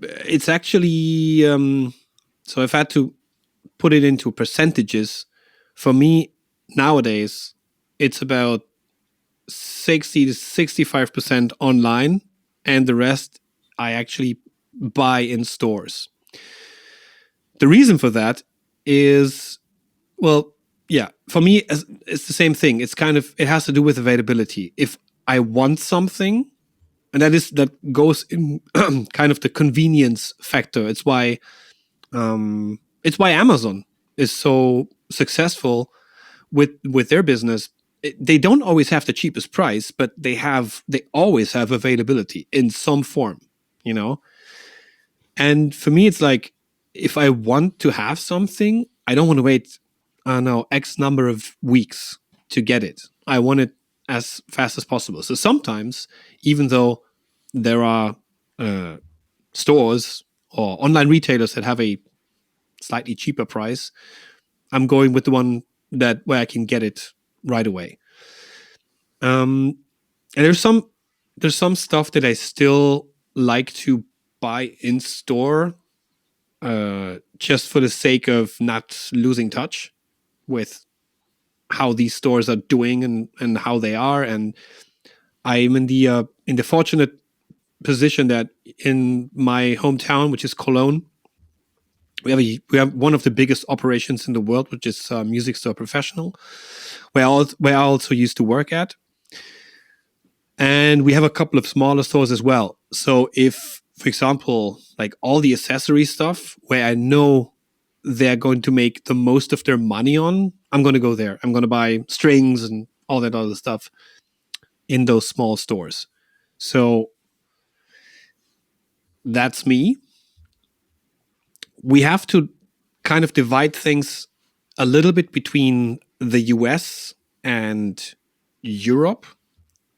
Speaker 2: it's actually so if I had to put it into percentages, for me nowadays it's about 60 to 65% online, and the rest I actually buy in stores. The reason for that is, well, yeah, for me it's the same thing. It's kind of, it has to do with availability. If I want something, and that goes in kind of the convenience factor. It's why Amazon is so successful with their business. They don't always have the cheapest price, but they always have availability in some form, you know. And for me, it's like, if I want to have something, I don't want to wait, I don't know, X number of weeks to get it. I want it as fast as possible. So sometimes, even though there are stores or online retailers that have a slightly cheaper price, I'm going with the one where I can get it right away. And there's some stuff that I still like to buy in store, just for the sake of not losing touch with how these stores are doing and how they are. And I'm in the fortunate position that in my hometown, which is Cologne, we have one of the biggest operations in the world, which is Music Store Professional, where I also used to work at. And we have a couple of smaller stores as well. So if, for example, like all the accessory stuff where I know they're going to make the most of their money on, I'm going to go there. I'm going to buy strings and all that other stuff in those small stores. So that's me. We have to kind of divide things a little bit between the US and Europe,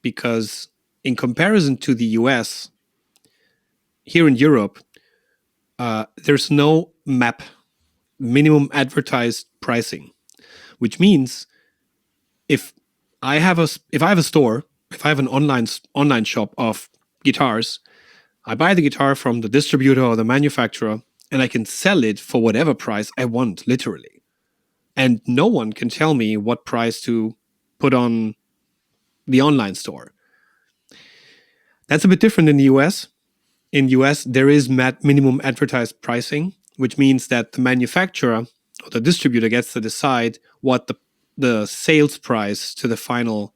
Speaker 2: because in comparison to the US, here in Europe, there's no MAP, minimum advertised pricing, which means if I have a store, if I have an online shop of guitars, I buy the guitar from the distributor or the manufacturer, and I can sell it for whatever price I want, literally. And no one can tell me what price to put on the online store. That's a bit different in the US. In US, there is minimum advertised pricing, which means that the manufacturer or the distributor gets to decide what the sales price to the final,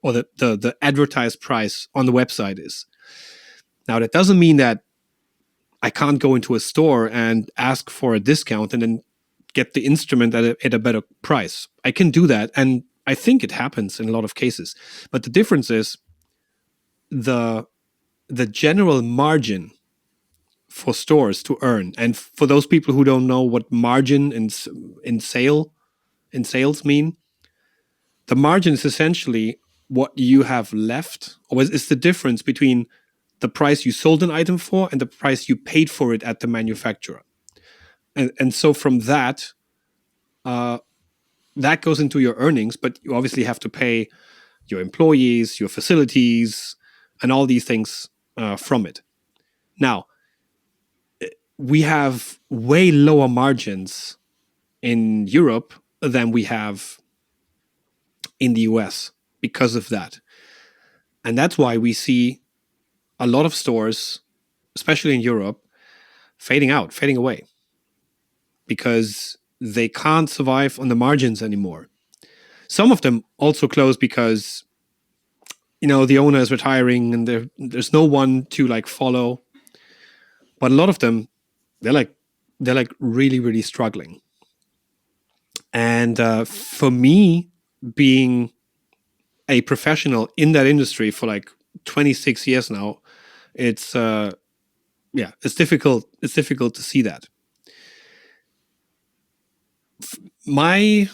Speaker 2: or the advertised price on the website is. Now, that doesn't mean that I can't go into a store and ask for a discount and then get the instrument at a better price. I can do that, and I think it happens in a lot of cases. But the difference is the general margin for stores to earn. And for those people who don't know what margin in sales mean, the margin is essentially what you have left, or is the difference between the price you sold an item for and the price you paid for it at the manufacturer. And so from that goes into your earnings, but you obviously have to pay your employees, your facilities, and all these things from it. Now, we have way lower margins in Europe than we have in the US because of that. And that's why we see a lot of stores, especially in Europe, fading away, because they can't survive on the margins anymore. Some of them also close because, the owner is retiring and there's no one to like follow. But a lot of them, they're like really, really struggling. And for me, being a professional in that industry for like 26 years now, it's difficult. It's difficult to see that. We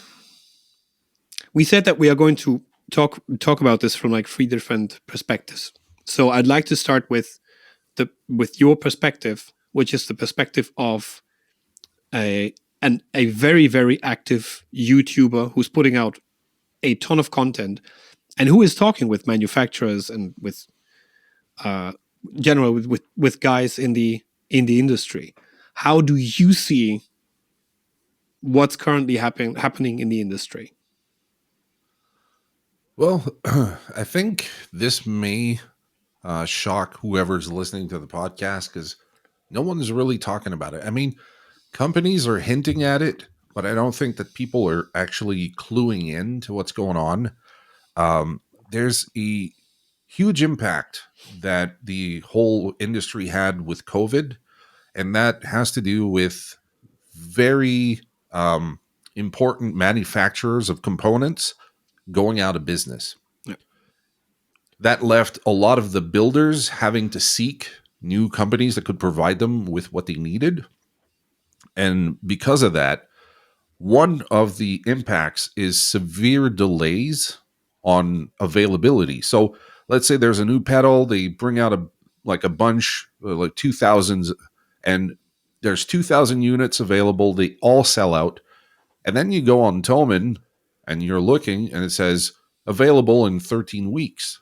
Speaker 2: said that we are going to talk about this from like 3 different perspectives. So I'd like to start with your perspective, which is the perspective of a very, very active YouTuber who's putting out a ton of content and who is talking with manufacturers and with general with guys in the industry. How do you see what's currently happening in the industry?
Speaker 3: Well, I think this may shock whoever's listening to the podcast because no one's really talking about it. I mean, companies are hinting at it, but I don't think that people are actually cluing in to what's going on. There's a huge impact that the whole industry had with COVID, and that has to do with very important manufacturers of components going out of business.
Speaker 2: Yeah.
Speaker 3: That left a lot of the builders having to seek new companies that could provide them with what they needed. And because of that, one of the impacts is severe delays on availability. So let's say there's a new pedal, they bring out a bunch, like 2,000s, and there's 2,000 units available. They all sell out. And then you go on Thomann and you're looking and it says available in 13 weeks.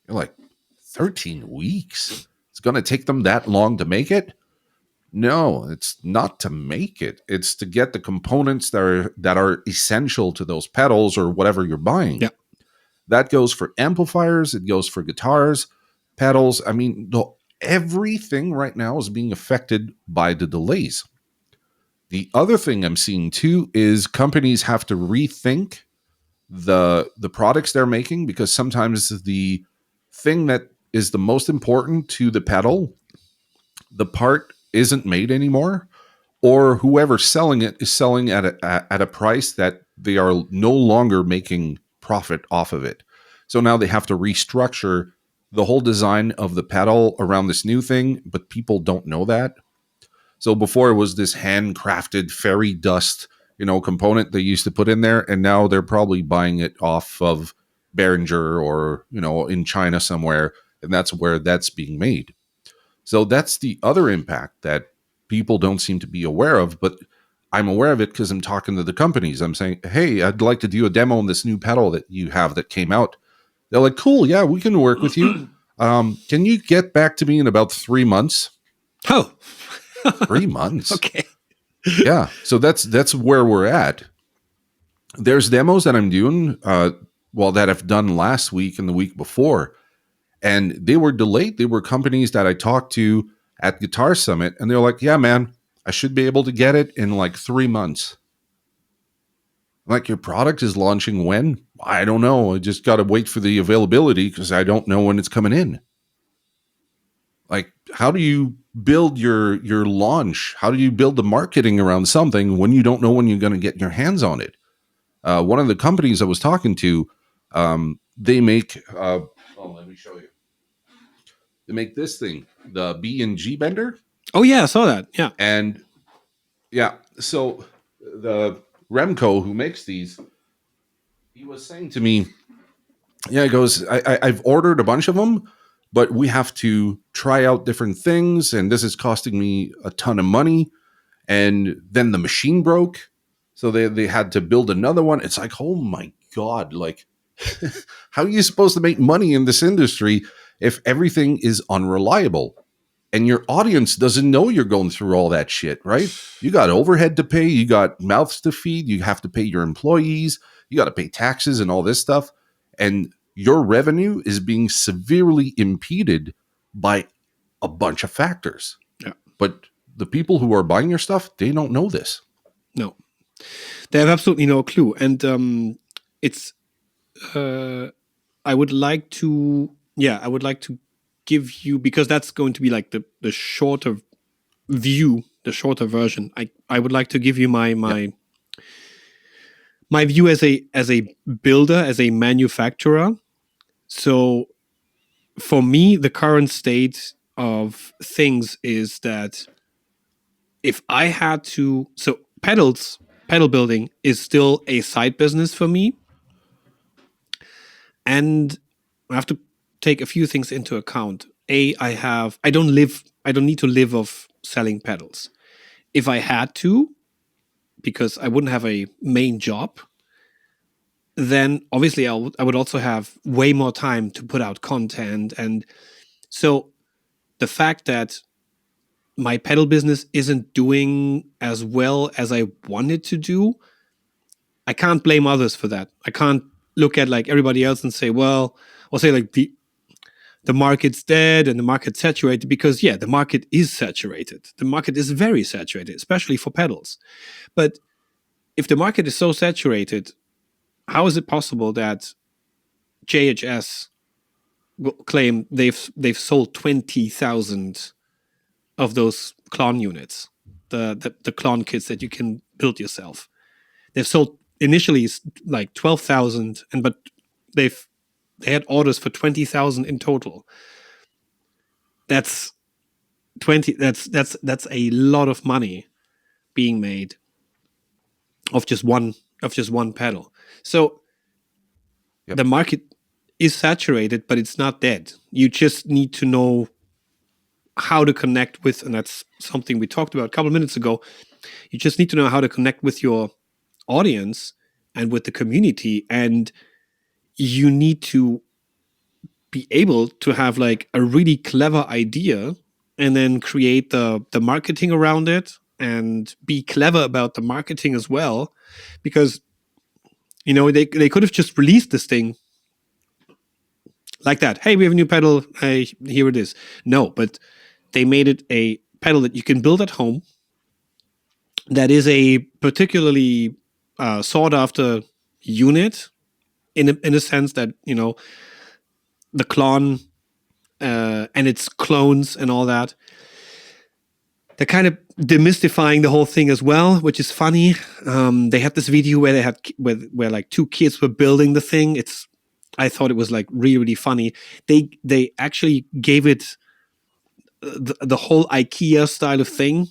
Speaker 3: You're like, 13 weeks? It's going to take them that long to make it? No, it's not to make it. It's to get the components that are essential to those pedals or whatever you're buying.
Speaker 2: Yeah.
Speaker 3: That goes for amplifiers. It goes for guitars, pedals. I mean, everything right now is being affected by the delays. The other thing I'm seeing too is companies have to rethink the products they're making, because sometimes the thing that is the most important to the pedal, the part isn't made anymore, or whoever's selling it is selling at a price that they are no longer making profit off of it. So now they have to restructure the whole design of the pedal around this new thing, but people don't know that. So before it was this handcrafted fairy dust, component they used to put in there, and now they're probably buying it off of Behringer or, in China somewhere, and that's where that's being made. So that's the other impact that people don't seem to be aware of, but I'm aware of it because I'm talking to the companies. I'm saying, hey, I'd like to do a demo on this new pedal that you have that came out. They're like, cool, yeah, we can work with you. Can you get back to me in about 3 months?
Speaker 2: Oh,
Speaker 3: 3 months.
Speaker 2: Okay.
Speaker 3: Yeah. So that's where we're at. There's demos that I'm doing, that I've done last week and the week before, and they were delayed. They were companies that I talked to at Guitar Summit, and they're like, yeah, man, I should be able to get it in like 3 months. Like, your product is launching when? I don't know. I just got to wait for the availability because I don't know when it's coming in. Like, how do you build your launch? How do you build the marketing around something when you don't know when you're going to get your hands on it? One of the companies I was talking to, they make, let me show you. They make this thing, the B&G bender.
Speaker 2: Oh yeah, I saw that. Yeah.
Speaker 3: And yeah, so the Remco who makes these, he was saying to me, yeah, he goes, I've ordered a bunch of them, but we have to try out different things, and this is costing me a ton of money. And then the machine broke, so they had to build another one. It's like, oh my God, like, how are you supposed to make money in this industry if everything is unreliable? And your audience doesn't know you're going through all that shit, right? You got overhead to pay, you got mouths to feed, you have to pay your employees, you got to pay taxes and all this stuff. And your revenue is being severely impeded by a bunch of factors.
Speaker 2: Yeah.
Speaker 3: But the people who are buying your stuff, they don't know this.
Speaker 2: No, they have absolutely no clue. And it's, I would like to give you, because that's going to be like the shorter view, the shorter version. I would like to give you my view as a builder, as a manufacturer. So for me, the current state of things is that if I had to, so pedal building is still a side business for me. And I have to take a few things into account. I don't need to live off selling pedals. If I had to, because I wouldn't have a main job, then obviously I would also have way more time to put out content. And so the fact that my pedal business isn't doing as well as I wanted to do, I can't blame others for that. I can't look at like everybody else and say, well, or say like the market's dead and the market's saturated, because yeah, the market is saturated. The market is very saturated, especially for pedals. But if the market is so saturated, how is it possible that JHS will claim they've sold 20,000 of those Klon units, the Klon kits that you can build yourself? They've sold initially like 12,000, but they had orders for 20,000 in total. That's 20. That's a lot of money being made of just one pedal. So the market is saturated, but it's not dead. You just need to know how to connect with, and that's something we talked about a couple of minutes ago. You just need to know how to connect with your audience and with the community, and you need to be able to have like a really clever idea and then create the marketing around it and be clever about the marketing as well, because they could have just released this thing like that. Hey, we have a new pedal. Hey, here it is. No, but they made it a pedal that you can build at home, that is a particularly sought after unit in a sense that the Klon and its clones and all that. They're kind of demystifying the whole thing as well, which is funny. They had this video where they had where like two kids were building the thing. I thought it was like really, really funny. They actually gave it the whole IKEA style of thing.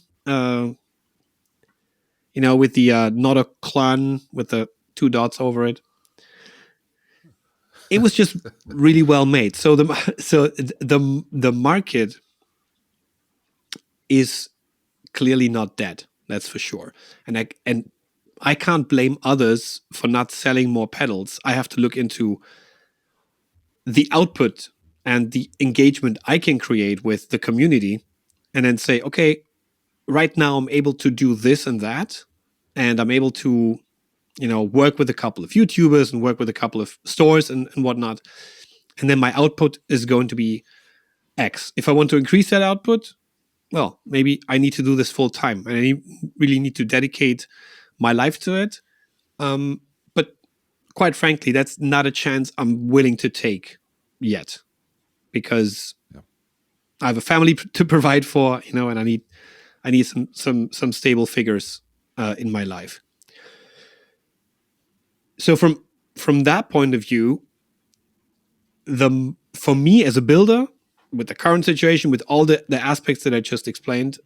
Speaker 2: With the not a clan with the two dots over it. It was just really well made. So the market is clearly not dead. That's for sure. And I can't blame others for not selling more pedals. I have to look into the output and the engagement I can create with the community, and then say, okay, right now I'm able to do this and that, and I'm able to, work with a couple of YouTubers and work with a couple of stores and whatnot. And then my output is going to be X. If I want to increase that output, well, maybe I need to do this full time, and I really need to dedicate my life to it. But quite frankly, that's not a chance I'm willing to take yet, because I have a family to provide for, and I need some stable figures in my life. So from that point of view, for me as a builder, with the current situation, with all the aspects that I just explained,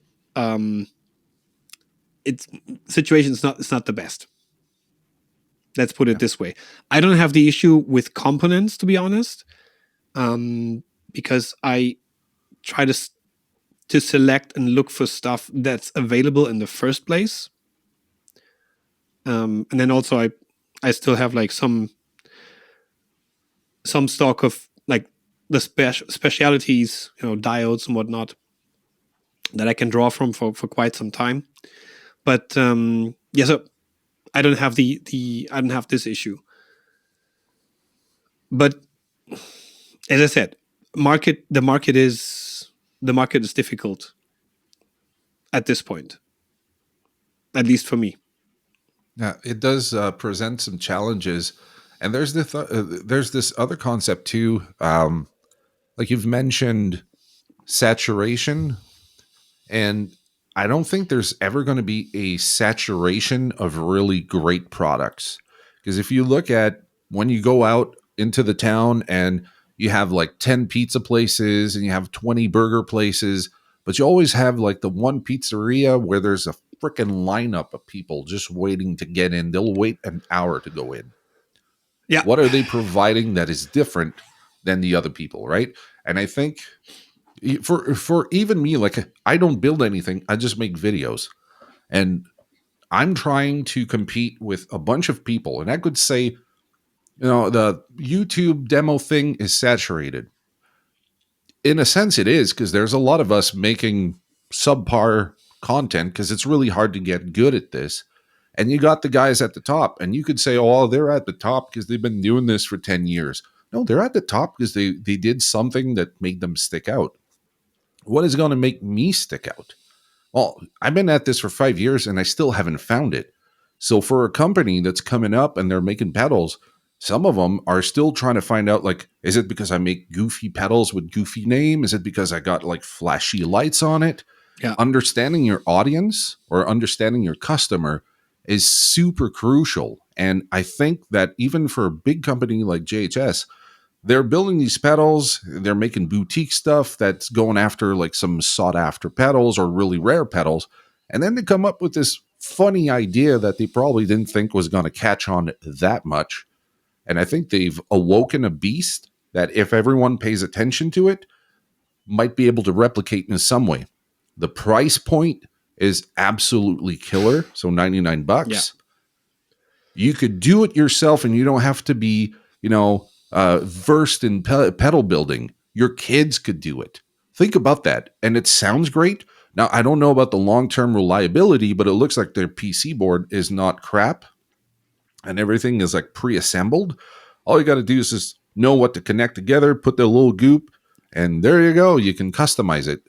Speaker 2: it's not the best. Let's put it this way. I don't have the issue with components, to be honest, because I try to select and look for stuff that's available in the first place. And then also I still have like some stock of like the specialities, diodes and whatnot, that I can draw from for quite some time. But so I don't have I don't have this issue. But as I said, the market is difficult at this point, at least for me.
Speaker 3: Yeah, it does present some challenges, and there's this other concept too. Like you've mentioned, saturation, and I don't think there's ever going to be a saturation of really great products, because if you look at when you go out into the town and you have like 10 pizza places and you have 20 burger places, but you always have like the one pizzeria where there's a freaking lineup of people just waiting to get in. They'll wait an hour to go in.
Speaker 2: Yeah.
Speaker 3: What are they providing that is different than the other people, right? And I think for even me, like I don't build anything. I just make videos. And I'm trying to compete with a bunch of people. And I could say, the YouTube demo thing is saturated. in a sense, it is, because there's a lot of us making subpar content because it's really hard to get good at this. And you got the guys at the top, and you could say, oh, they're at the top because they've been doing this for 10 years. No, they're at the top because they did something that made them stick out. What is going to make me stick out? Well, I've been at this for 5 years and I still haven't found it. So for a company that's coming up and they're making pedals, some of them are still trying to find out, like, is it because I make goofy pedals with goofy name? Is it because I got like flashy lights on it?
Speaker 2: Yeah.
Speaker 3: Understanding your audience or understanding your customer is super crucial. And I think that even for a big company like JHS, they're building these pedals, they're making boutique stuff that's going after like some sought after pedals or really rare pedals. And then they come up with this funny idea that they probably didn't think was going to catch on that much. And I think they've awoken a beast that if everyone pays attention to it, might be able to replicate in some way. The price point is absolutely killer. So $99. Yeah. You could do it yourself and you don't have to be, versed in pedal building. Your kids could do it. Think about that. And it sounds great. Now, I don't know about the long-term reliability, but it looks like their PC board is not crap and everything is like pre-assembled. All you got to do is just know what to connect together, put the little goop, and there you go. You can customize it.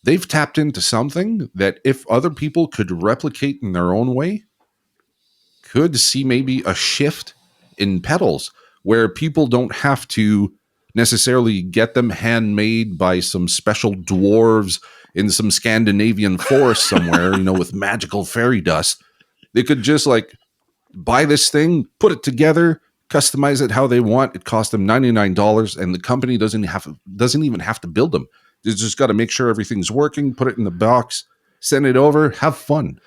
Speaker 3: They've tapped into something that if other people could replicate in their own way, could see maybe a shift in pedals where people don't have to necessarily get them handmade by some special dwarves in some Scandinavian forest somewhere, with magical fairy dust. They could just like buy this thing, put it together, customize it how they want. It cost them $99 and the company doesn't even have to build them. They just got to make sure everything's working, put it in the box, send it over, have fun.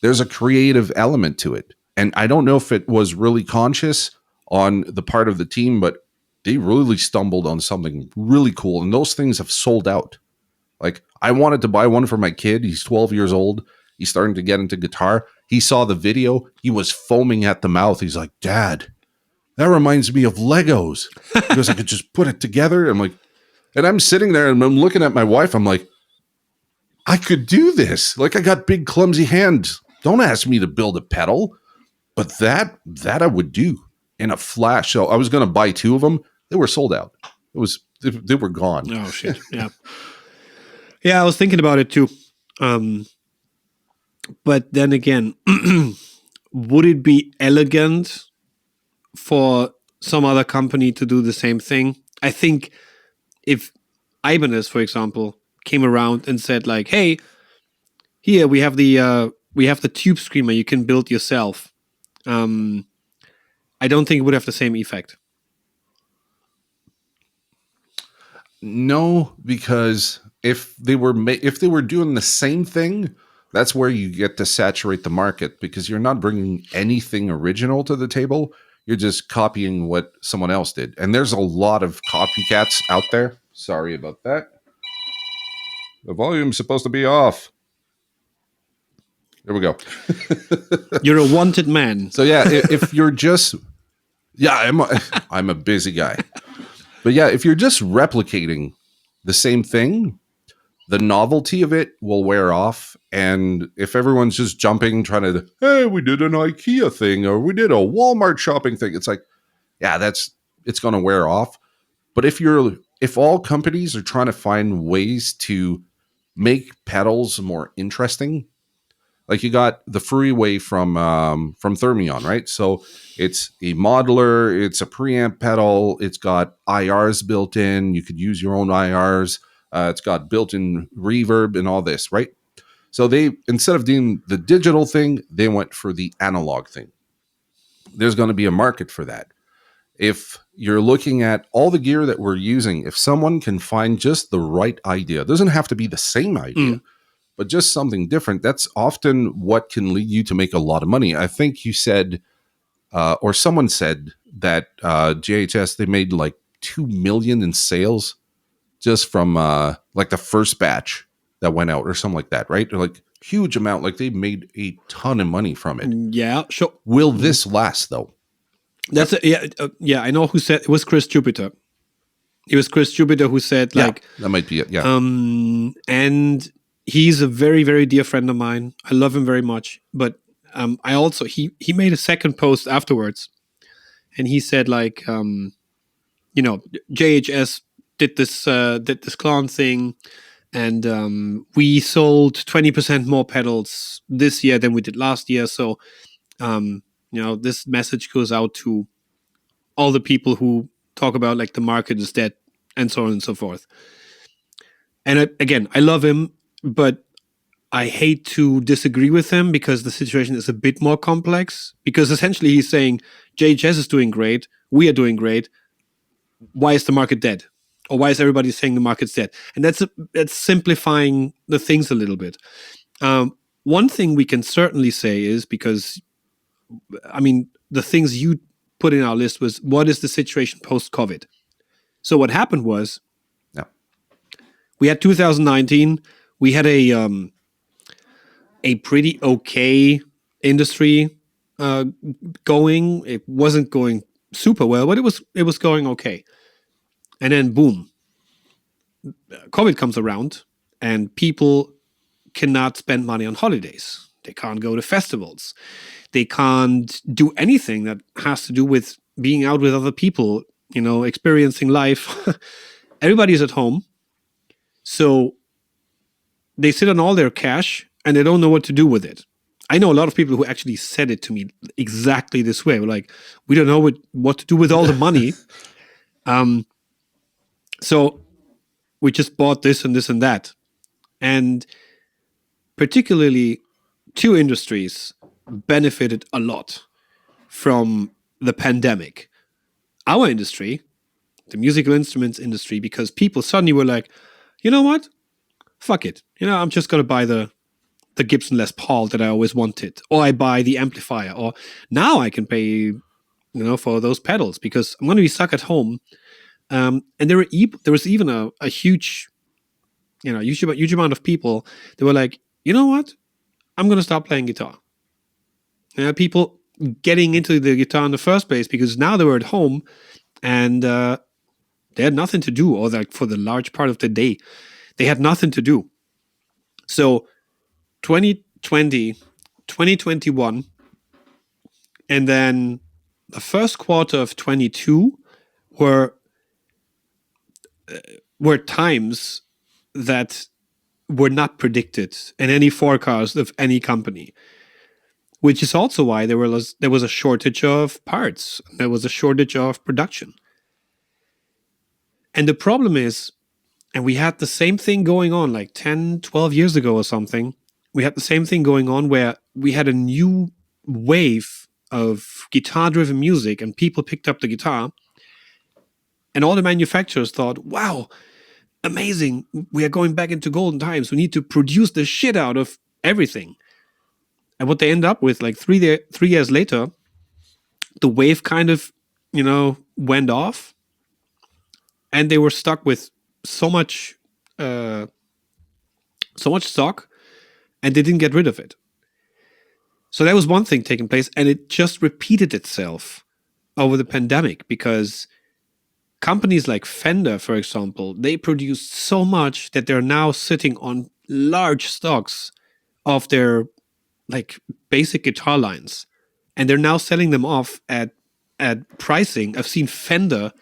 Speaker 3: There's a creative element to it. And I don't know if it was really conscious on the part of the team, but they really stumbled on something really cool. And those things have sold out. Like, I wanted to buy one for my kid. He's 12 years old. He's starting to get into guitar. He saw the video. He was foaming at the mouth. He's like, Dad, that reminds me of Legos. Because I could just put it together. And I'm sitting there and I'm looking at my wife. I'm like, I could do this. Like, I got big, clumsy hands. Don't ask me to build a pedal. But that I would do in a flash. So I was going to buy 2 of them. They were sold out. They were gone.
Speaker 2: Oh, shit. Yeah. Yeah, I was thinking about it too. But then again, would it be elegant for some other company to do the same thing? I think if Ibanez, for example, came around and said like, hey, here we have the tube screamer you can build yourself. I don't think it would have the same effect.
Speaker 3: No, because if they were doing the same thing, that's where you get to saturate the market, because you're not bringing anything original to the table. You're just copying what someone else did. And there's a lot of copycats out there. Sorry about that. The volume's supposed to be off. There we go.
Speaker 2: You're a wanted man.
Speaker 3: So yeah, if you're just, I'm a busy guy. But yeah, if you're just replicating the same thing, the novelty of it will wear off. And if everyone's just jumping, trying to, hey, we did an IKEA thing or we did a Walmart shopping thing, it's like, yeah, it's going to wear off. But if all companies are trying to find ways to make pedals more interesting, like you got the Freeway from Thermion, right? So it's a modular, it's a preamp pedal, it's got IRs built in. You could use your own IRs. It's got built-in reverb and all this, right? So they, instead of doing the digital thing, they went for the analog thing. There's going to be a market for that. If you're looking at all the gear that we're using, if someone can find just the right idea, it doesn't have to be the same idea, but just something different, that's often what can lead you to make a lot of money. I think you said, or someone said that JHS, they made like 2 million in sales just from like the first batch that went out or something like that, right? Or like huge amount, like they made a ton of money from it.
Speaker 2: Yeah, sure.
Speaker 3: Will this last though?
Speaker 2: That's I know who said it. Was Chris Jupiter. It was Chris Jupiter who said,
Speaker 3: that might be it. Yeah.
Speaker 2: And he's a very, very dear friend of mine. I love him very much. But I also, he made a second post afterwards, and he said like, JHS did this clown thing, and we sold 20% more pedals this year than we did last year. So, this message goes out to all the people who talk about like the market is dead and so on and so forth. And again, I love him, but I hate to disagree with him because the situation is a bit more complex. Because essentially he's saying JHS is doing great, we are doing great. Why is the market dead? Or why is everybody saying the market's dead? And that's simplifying the things a little bit. One thing we can certainly say is, because, I mean, the things you put in our list was, what is the situation post-COVID? So what happened was, we had 2019, we had a pretty okay industry going. It wasn't going super well, but it was going okay. And then boom, COVID comes around, and people cannot spend money on holidays. They can't go to festivals. They can't do anything that has to do with being out with other people, experiencing life. Everybody's at home. So they sit on all their cash and they don't know what to do with it. I know a lot of people who actually said it to me exactly this way. We're like, we don't know what to do with all the money. So we just bought this and this and that. And particularly 2 industries benefited a lot from the pandemic. Our industry, the musical instruments industry, because people suddenly were like, you know what? Fuck it. I'm just going to buy the Gibson Les Paul that I always wanted. Or I buy the amplifier. Or now I can pay, for those pedals because I'm going to be stuck at home. And there was even a huge, huge amount of people that were like, you know what? I'm going to stop playing guitar. People getting into the guitar in the first place because now they were at home and they had nothing to do, or like for the large part of the day, they had nothing to do. So 2020, 2021, and then the first quarter of 22 were times that were not predicted in any forecast of any company, which is also why there was a shortage of parts. There was a shortage of production. And the problem is, and we had the same thing going on like 10, 12 years ago or something. We had the same thing going on where we had a new wave of guitar-driven music and people picked up the guitar. And all the manufacturers thought, wow, amazing. We are going back into golden times. We need to produce the shit out of everything. And what they end up with, like 3 years later, the wave kind of, went off. And they were stuck with so much stock, and they didn't get rid of it. So that was one thing taking place, and it just repeated itself over the pandemic because companies like Fender, for example, they produced so much that they're now sitting on large stocks of their like basic guitar lines, and they're now selling them off at pricing. I've seen Fender.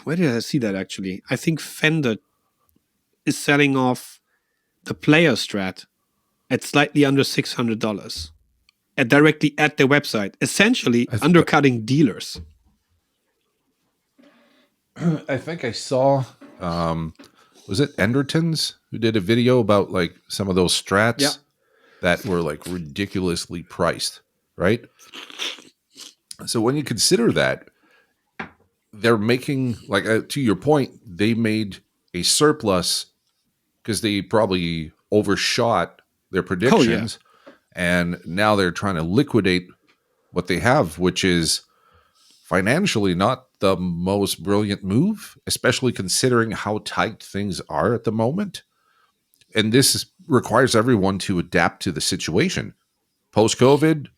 Speaker 2: Where did I see that actually? I think Fender is selling off the Player Strat at slightly under $600 directly at their website, essentially undercutting dealers.
Speaker 3: I think I saw, was it Enderton's who did a video about like some of those Strats that were like ridiculously priced, right? So when you consider that, they're making, like, to your point, they made a surplus because they probably overshot their predictions. Oh, yeah. And now they're trying to liquidate what they have, which is financially not the most brilliant move, especially considering how tight things are at the moment. And this requires everyone to adapt to the situation. Post-COVID,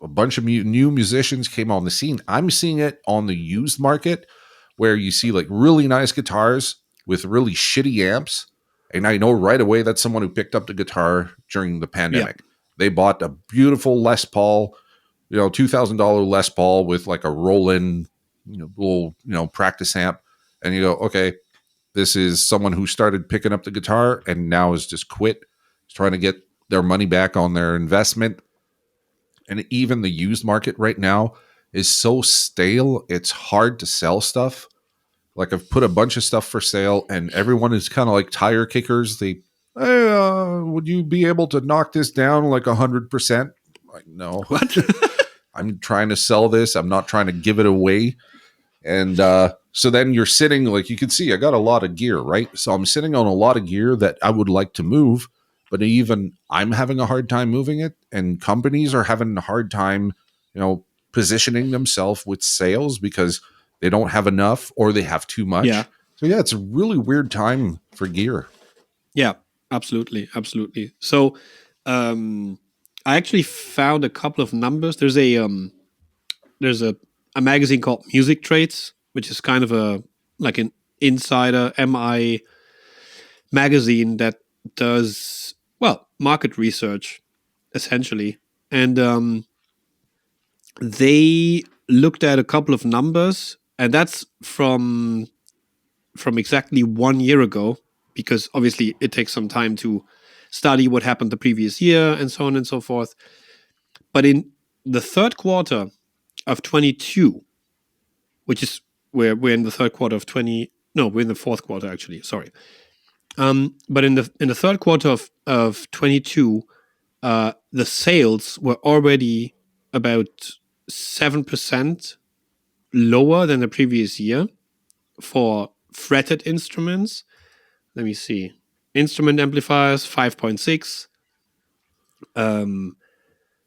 Speaker 3: a bunch of new musicians came on the scene. I'm seeing it on the used market where you see like really nice guitars with really shitty amps. And I know right away that's someone who picked up the guitar during the pandemic. Yeah. They bought a beautiful Les Paul, $2,000 Les Paul with like a roll-in, little, practice amp. And you go, okay, this is someone who started picking up the guitar and now has just quit. He's trying to get their money back on their investment. And even the used market right now is so stale, it's hard to sell stuff. Like I've put a bunch of stuff for sale and everyone is kind of like tire kickers. Hey, would you be able to knock this down like 100%? Like, no.
Speaker 2: What?
Speaker 3: I'm trying to sell this. I'm not trying to give it away. And so then you're sitting, like you can see, I got a lot of gear, right? So I'm sitting on a lot of gear that I would like to move, but even I'm having a hard time moving it. And companies are having a hard time, positioning themselves with sales because they don't have enough or they have too much.
Speaker 2: Yeah.
Speaker 3: So yeah, it's a really weird time for gear.
Speaker 2: Yeah, absolutely. Absolutely. So I actually found a couple of numbers. There's a magazine called Music Trades, which is kind of an insider MI magazine that does, market research essentially. And they looked at a couple of numbers, and that's from exactly 1 year ago, because obviously it takes some time to study what happened the previous year and so on and so forth. But in the third quarter of 22, which is where we're in the third quarter of we're in the fourth quarter actually, sorry. But in the third quarter of 22, the sales were already about 7% lower than the previous year for fretted instruments. Let me see. Instrument amplifiers, 5.6.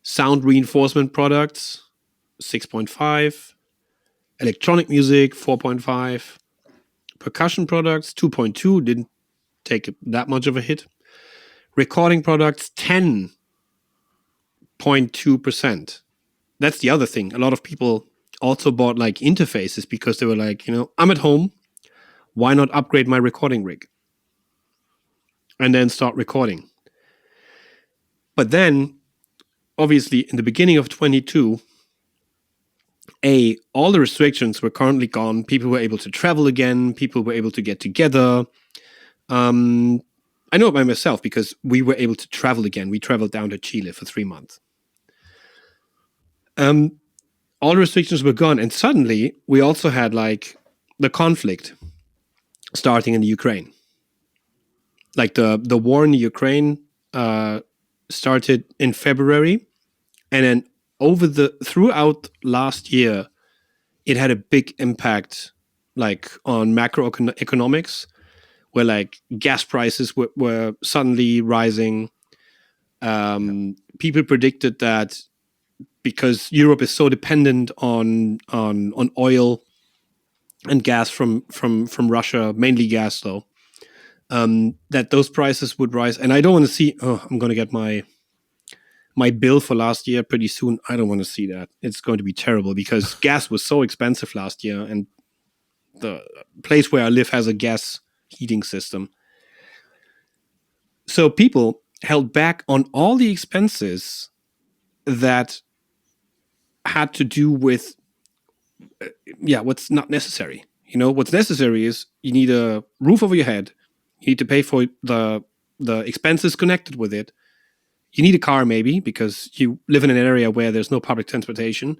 Speaker 2: Sound reinforcement products, 6.5. Electronic music, 4.5. Percussion products, 2.2. Didn't take that much of a hit. Recording products, 10.2%. That's the other thing. A lot of people also bought like interfaces because they were like, I'm at home. Why not upgrade my recording rig? And then start recording. But then, obviously, in the beginning of 22, all the restrictions were currently gone. People were able to travel again. People were able to get together. I know it by myself because we were able to travel again. We traveled down to Chile for 3 months. All restrictions were gone. And suddenly, we also had like the conflict starting in the Ukraine. Like the war in the Ukraine started in February, and then throughout last year, it had a big impact, like on macroeconomics, where like gas prices were suddenly rising. People predicted that because Europe is so dependent on oil and gas from Russia, mainly gas though. That those prices would rise. And I don't want to see, I'm going to get my bill for last year pretty soon. I don't want to see that. It's going to be terrible because gas was so expensive last year, and the place where I live has a gas heating system. So people held back on all the expenses that had to do with, what's not necessary. What's necessary is you need a roof over your head. You need to pay for the expenses connected with it. You need a car maybe because you live in an area where there's no public transportation.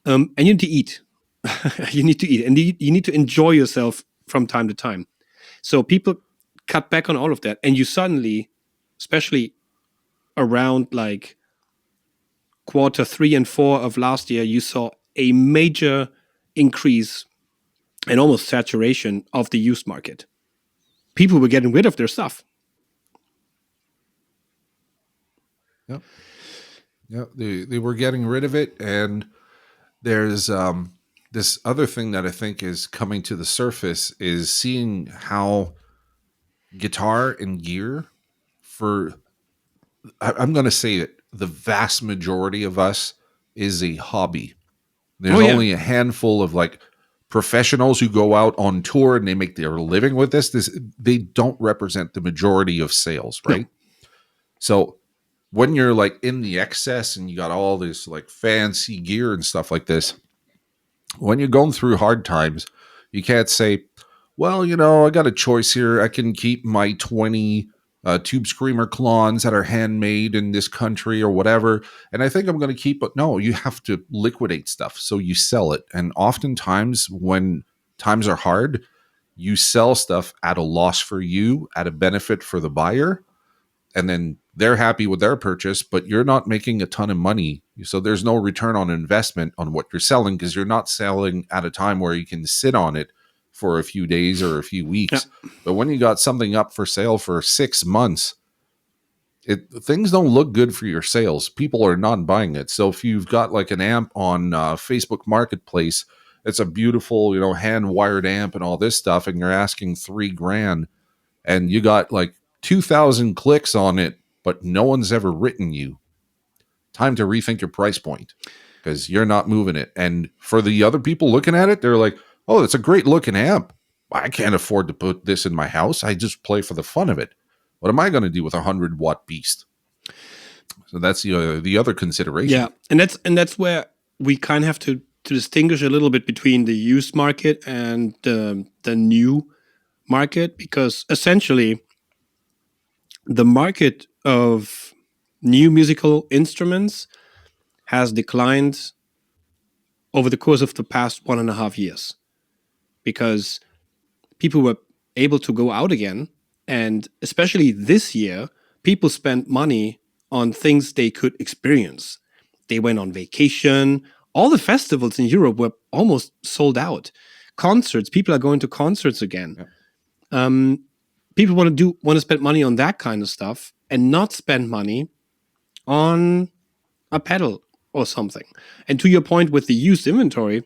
Speaker 2: And you need to eat. You need to eat. And you need to enjoy yourself from time to time. So people cut back on all of that. And you suddenly, especially around like quarter 3 and 4 of last year, you saw a major increase and almost saturation of the used market. People were getting rid of their stuff.
Speaker 3: Yeah, they were getting rid of it. And there's this other thing that I think is coming to the surface is seeing how guitar and gear I'm going to say it, the vast majority of us is a hobby. There's only a handful of like professionals who go out on tour and they make their living with this, they don't represent the majority of sales, right? No. So when you're like in the excess and you got all this like fancy gear and stuff like this, when you're going through hard times, you can't say, well, I got a choice here. I can keep my 20 Tube Screamer Klons that are handmade in this country or whatever, and I think I'm going to keep it. No, you have to liquidate stuff, so you sell it. And oftentimes when times are hard, you sell stuff at a loss for you, at a benefit for the buyer, and then they're happy with their purchase, but you're not making a ton of money. So there's no return on investment on what you're selling, because you're not selling at a time where you can sit on it for a few days or a few weeks. Yeah. But when you got something up for sale for 6 months, things don't look good for your sales. People are not buying it. So if you've got like an amp on Facebook Marketplace, it's a beautiful, hand wired amp and all this stuff, and you're asking $3,000, and you got like 2,000 clicks on it, but no one's ever written you. Time to rethink your price point, because you're not moving it. And for the other people looking at it, they're like, oh, that's a great looking amp. I can't afford to put this in my house. I just play for the fun of it. What am I going to do with a 100-watt beast? So that's the other consideration.
Speaker 2: Yeah, and that's where we kind of have to distinguish a little bit between the used market and the new market, because essentially the market of new musical instruments has declined over the course of the past 1.5 years, because people were able to go out again. And especially this year, people spent money on things they could experience. They went on vacation. All the festivals in Europe were almost sold out. Concerts, people are going to concerts again. Yeah. People want to spend money on that kind of stuff and not spend money on a pedal or something. And to your point with the used inventory,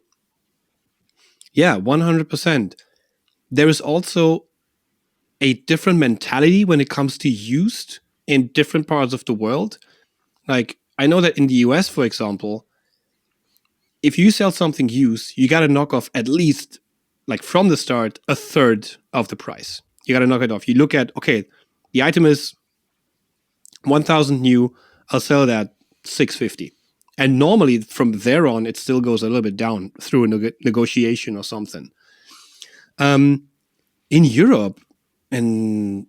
Speaker 2: yeah, 100%. There is also a different mentality when it comes to used in different parts of the world. Like, I know that in the US, for example, if you sell something used, you got to knock off at least, like from the start, a third of the price. You got to knock it off. You look at, okay, the item is 1,000 new, I'll sell it at 650. And normally from there on, it still goes a little bit down through a negotiation or something. In Europe, and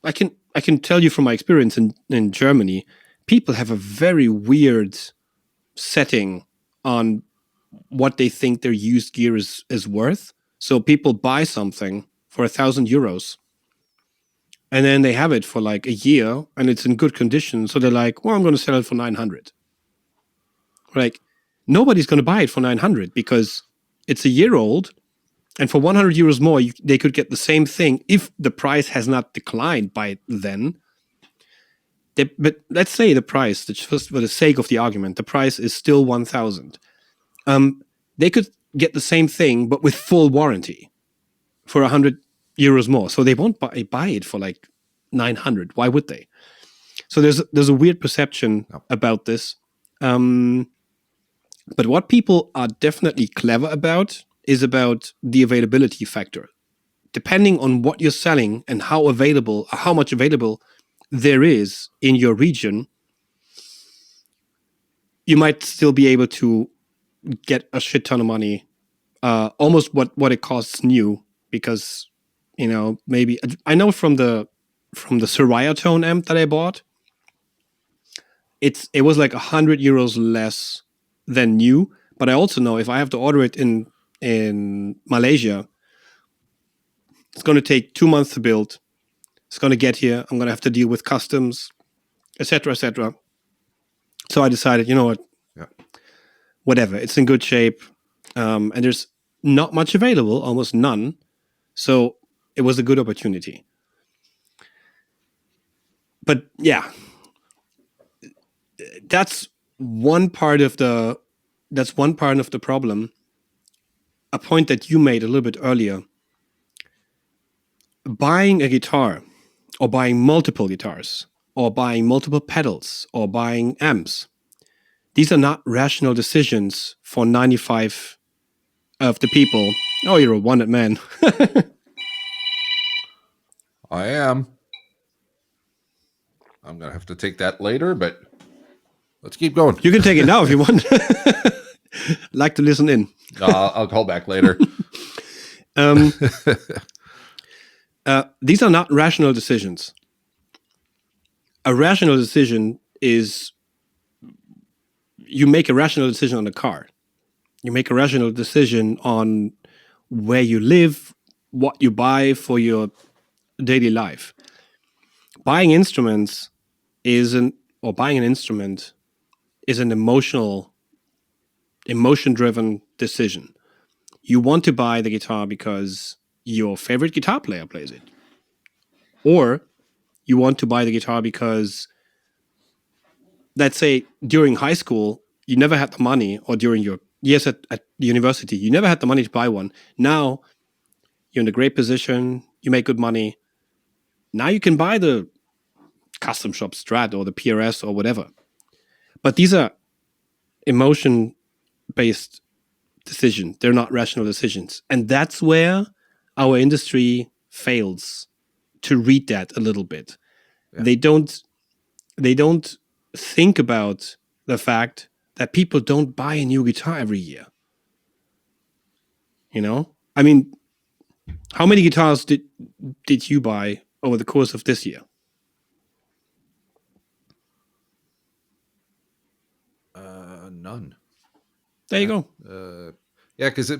Speaker 2: I can tell you from my experience in Germany, people have a very weird setting on what they think their used gear is worth. So people buy something for 1,000 euros, and then they have it for like a year, and it's in good condition. So they're like, well, I'm going to sell it for 900. Like, nobody's going to buy it for 900 because it's a year old. And for 100 euros more, they could get the same thing if the price has not declined by then. But let's say the price, just for the sake of the argument, the price is still 1,000. They could get the same thing, but with full warranty for 100 euros more. So they won't buy it for like 900. Why would they? So there's a weird perception about this. But what people are definitely clever about is about the availability factor. Depending on what you're selling and how much available there is in your region, you might still be able to get a shit ton of money, almost what it costs new, because maybe I know from the Soraya Tone amp that I bought, it was like 100 euros less than new. But I also know if I have to order it in Malaysia, it's going to take 2 months to build. It's going to get here. I'm going to have to deal with customs, etc., etc. So I decided, you know what? Yeah. Whatever. It's in good shape. And there's not much available, almost none. So it was a good opportunity. But yeah, that's one part of the problem. A point that you made a little bit earlier. Buying a guitar, or buying multiple guitars, or buying multiple pedals, or buying amps, these are not rational decisions for 95% of the people Oh, you're a wanted man.
Speaker 3: I am. I'm going to have to take that later, but let's keep going.
Speaker 2: You can take it now if you want. Like to listen in.
Speaker 3: I'll call back later.
Speaker 2: These are not rational decisions. A rational decision is you make a rational decision on a car. You make a rational decision on where you live, what you buy for your daily life. Buying an instrument is an emotion-driven decision. You want to buy the guitar because your favorite guitar player plays it. Or you want to buy the guitar because, let's say, during high school, you never had the money, or during your years at university, you never had the money to buy one. Now, you're in a great position, you make good money. Now you can buy the custom shop Strat or the PRS or whatever. But these are emotion-based decisions. They're not rational decisions. And that's where our industry fails to read that a little bit. Yeah. They don't think about the fact that people don't buy a new guitar every year. You know? I mean, how many guitars did you buy over the course of this year?
Speaker 3: None.
Speaker 2: There you go.
Speaker 3: Yeah, because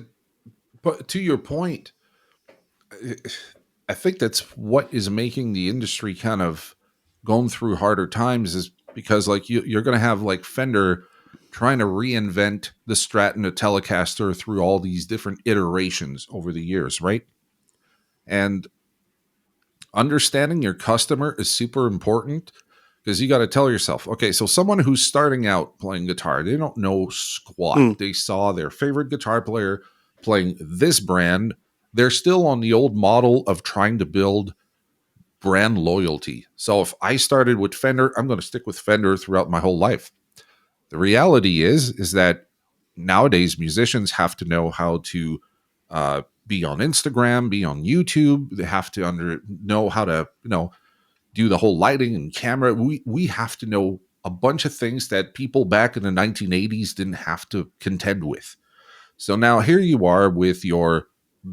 Speaker 3: to your point, I think that's what is making the industry kind of going through harder times, is because like you're going to have like Fender trying to reinvent the Strat and the Telecaster through all these different iterations over the years, right? And understanding your customer is super important, because you got to tell yourself, okay, so someone who's starting out playing guitar, they don't know squat. They saw their favorite guitar player playing this brand. They're still on the old model of trying to build brand loyalty. So if I started with Fender, I'm going to stick with Fender throughout my whole life. The reality is that nowadays musicians have to know how to be on Instagram, be on YouTube. They have to know how to, do the whole lighting and camera. We have to know a bunch of things that people back in the 1980s didn't have to contend with. So now here you are with your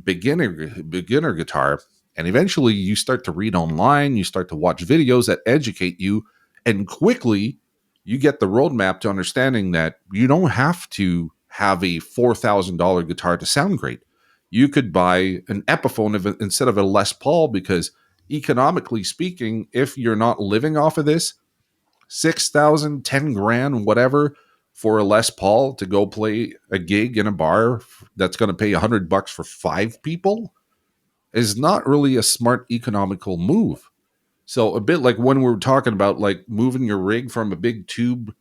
Speaker 3: beginner guitar, and eventually you start to read online, you start to watch videos that educate you, and quickly you get the roadmap to understanding that you don't have to have a $4,000 guitar to sound great. You could buy an Epiphone instead of a Les Paul, because economically speaking, if you're not living off of this, $6,000, $10,000, whatever, for a Les Paul to go play a gig in a bar that's going to pay $100 for 5 people is not really a smart economical move. So a bit like when we're talking about like moving your rig from a big tube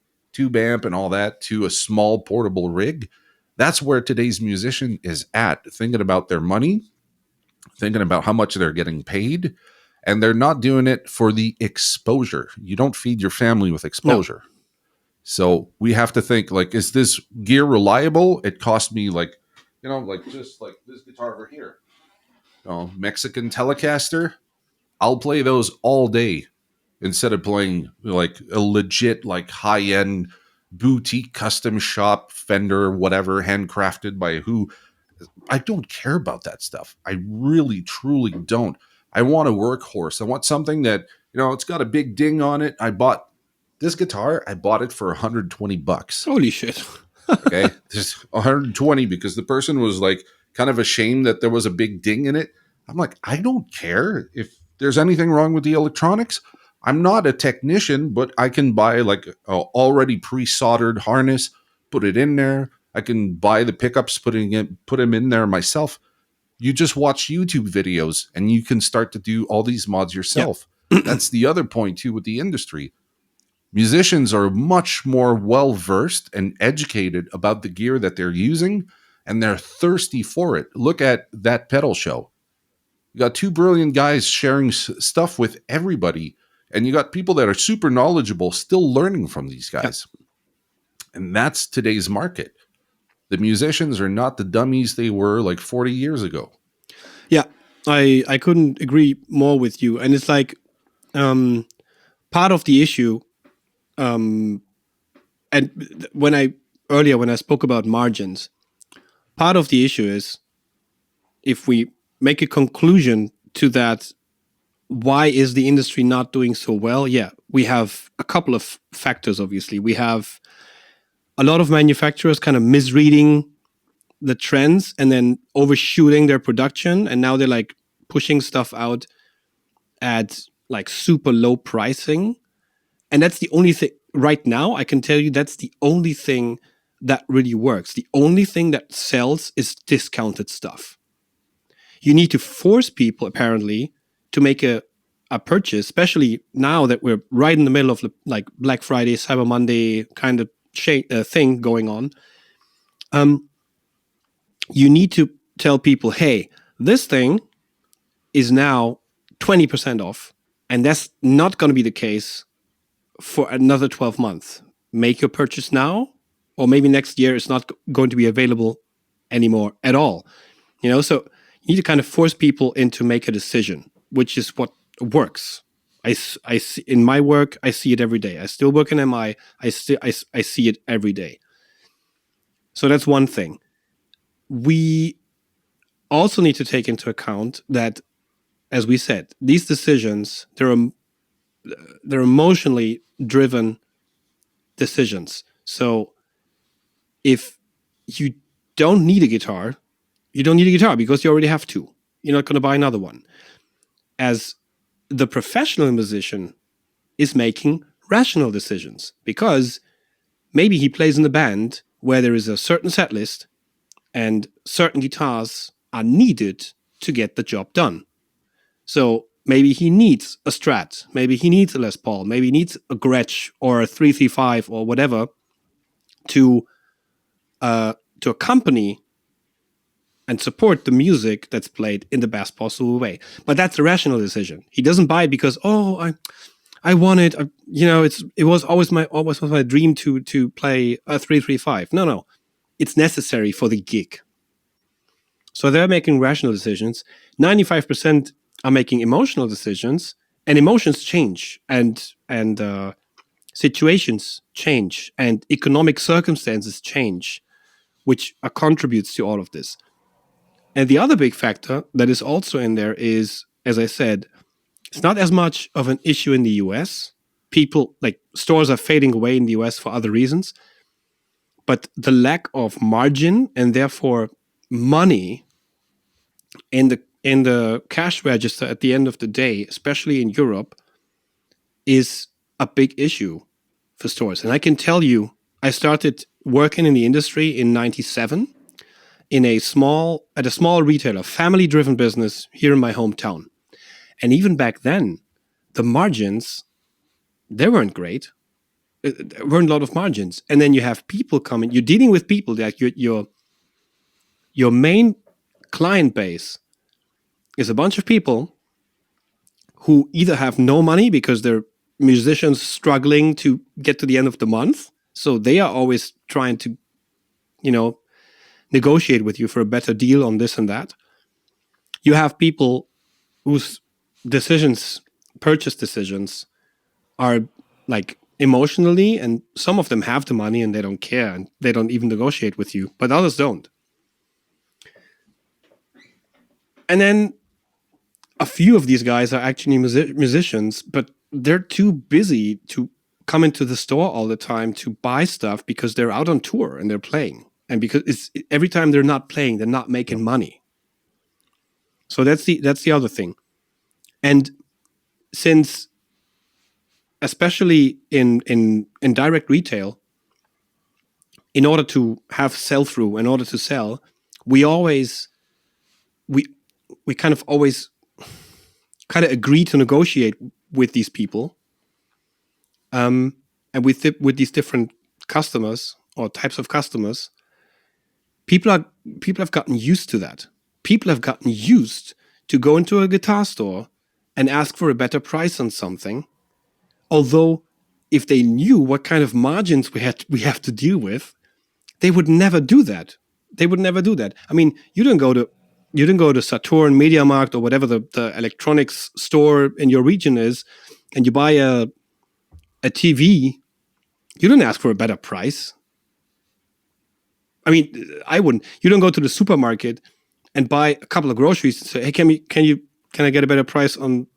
Speaker 3: amp and all that to a small portable rig, that's where today's musician is at, thinking about their money, thinking about how much they're getting paid, and they're not doing it for the exposure. You don't feed your family with exposure. No. So we have to think, like, is this gear reliable? It cost me like just like this guitar over here. Mexican Telecaster. I'll play those all day instead of playing like a legit, like high-end boutique custom shop Fender, whatever, handcrafted by who. I don't care about that stuff. I really, truly don't. I want a workhorse. I want something that, it's got a big ding on it. I bought this guitar. I bought it for $120.
Speaker 2: Holy shit.
Speaker 3: Okay. Just 120 because the person was like kind of ashamed that there was a big ding in it. I'm like, I don't care if there's anything wrong with the electronics. I'm not a technician, but I can buy like a already pre-soldered harness, put it in there. I can buy the pickups, put them in there myself. You just watch YouTube videos and you can start to do all these mods yourself. Yep. That's the other point too with the industry. Musicians are much more well-versed and educated about the gear that they're using, and they're thirsty for it. Look at that pedal show. You got 2 brilliant guys sharing stuff with everybody, and you got people that are super knowledgeable still learning from these guys. Yep. And that's today's market. the musicians are not the dummies they were like 40 years ago.
Speaker 2: Yeah, I couldn't agree more with you. And it's like part of the issue, and when I spoke about margins, part of the issue is if we make a conclusion to that, why is the industry not doing so well? Yeah, we have a couple of factors, obviously. We have a lot of manufacturers kind of misreading the trends and then overshooting their production. And now they're like pushing stuff out at like super low pricing. And that's the only thing right now. I can tell you that's the only thing that really works. The only thing that sells is discounted stuff. You need to force people, apparently, to make a purchase, especially now that we're right in the middle of like Black Friday, Cyber Monday kind of thing going on. You need to tell people, hey, this thing is now 20% off, and that's not going to be the case for another 12 months. Make your purchase now, or maybe next year it's not going to be available anymore at all. So you need to kind of force people into make a decision, which is what works. I see in my work, I see it every day. I still work in MI. I see it every day. So that's one thing. We also need to take into account that, as we said, these decisions, they're emotionally driven decisions. So if you don't need a guitar, you don't need a guitar because you already have two. You're not going to buy another one. As the professional musician is making rational decisions because maybe he plays in a band where there is a certain set list and certain guitars are needed to get the job done. So maybe he needs a Strat, maybe he needs a Les Paul, maybe he needs a Gretsch or a 335 or whatever to accompany and support the music that's played in the best possible way. But that's a rational decision. He doesn't buy it because, I want it. It was always my dream to play a 335. No, it's necessary for the gig. So they're making rational decisions. 95% are making emotional decisions, and emotions change, and situations change, and economic circumstances change, which contributes to all of this. And the other big factor that is also in there is, as I said, it's not as much of an issue in the US. People, like stores are fading away in the US for other reasons. But the lack of margin and therefore money in the cash register at the end of the day, especially in Europe, is a big issue for stores. And I can tell you, I started working in the industry in 97. At a small retailer, family-driven business here in my hometown. And even back then, the margins, they weren't great. There weren't a lot of margins. And then you have people coming, you're dealing with people that your main client base is a bunch of people who either have no money because they're musicians struggling to get to the end of the month. So they are always trying to, negotiate with you for a better deal on this and that. You have people whose purchase decisions are like emotionally, and some of them have the money and they don't care and they don't even negotiate with you, but others don't. And then a few of these guys are actually musicians, but they're too busy to come into the store all the time to buy stuff because they're out on tour and they're playing. And because every time they're not playing, they're not making money. So that's the other thing. And since, especially in direct retail, in order to have sell-through, in order to sell, we kind of always kind of agree to negotiate with these people, and with these different customers or types of customers. People have gotten used to that. People have gotten used to go into a guitar store and ask for a better price on something. Although, if they knew what kind of margins we have to deal with, they would never do that they would never do that. I mean, you didn't go to Saturn, MediaMarkt, or whatever the electronics store in your region is, and you buy a TV. You don't ask for a better price. I mean, I wouldn't. You don't go to the supermarket and buy a couple of groceries and say, "Hey, can I get a better price on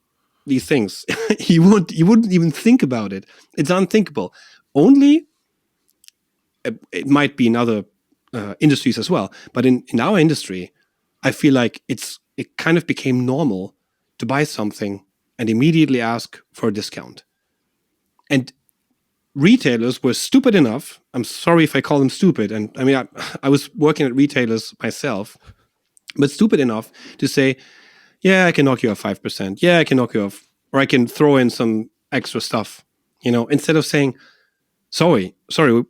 Speaker 2: these things?" You wouldn't even think about it. It's unthinkable. Only it might be in other industries as well, but in our industry, I feel like it kind of became normal to buy something and immediately ask for a discount. And retailers were stupid enough. I'm sorry if I call them stupid. And I mean, I was working at retailers myself, but stupid enough to say, yeah, I can knock you off 5%. Yeah, I can knock you off, or I can throw in some extra stuff, instead of saying, sorry,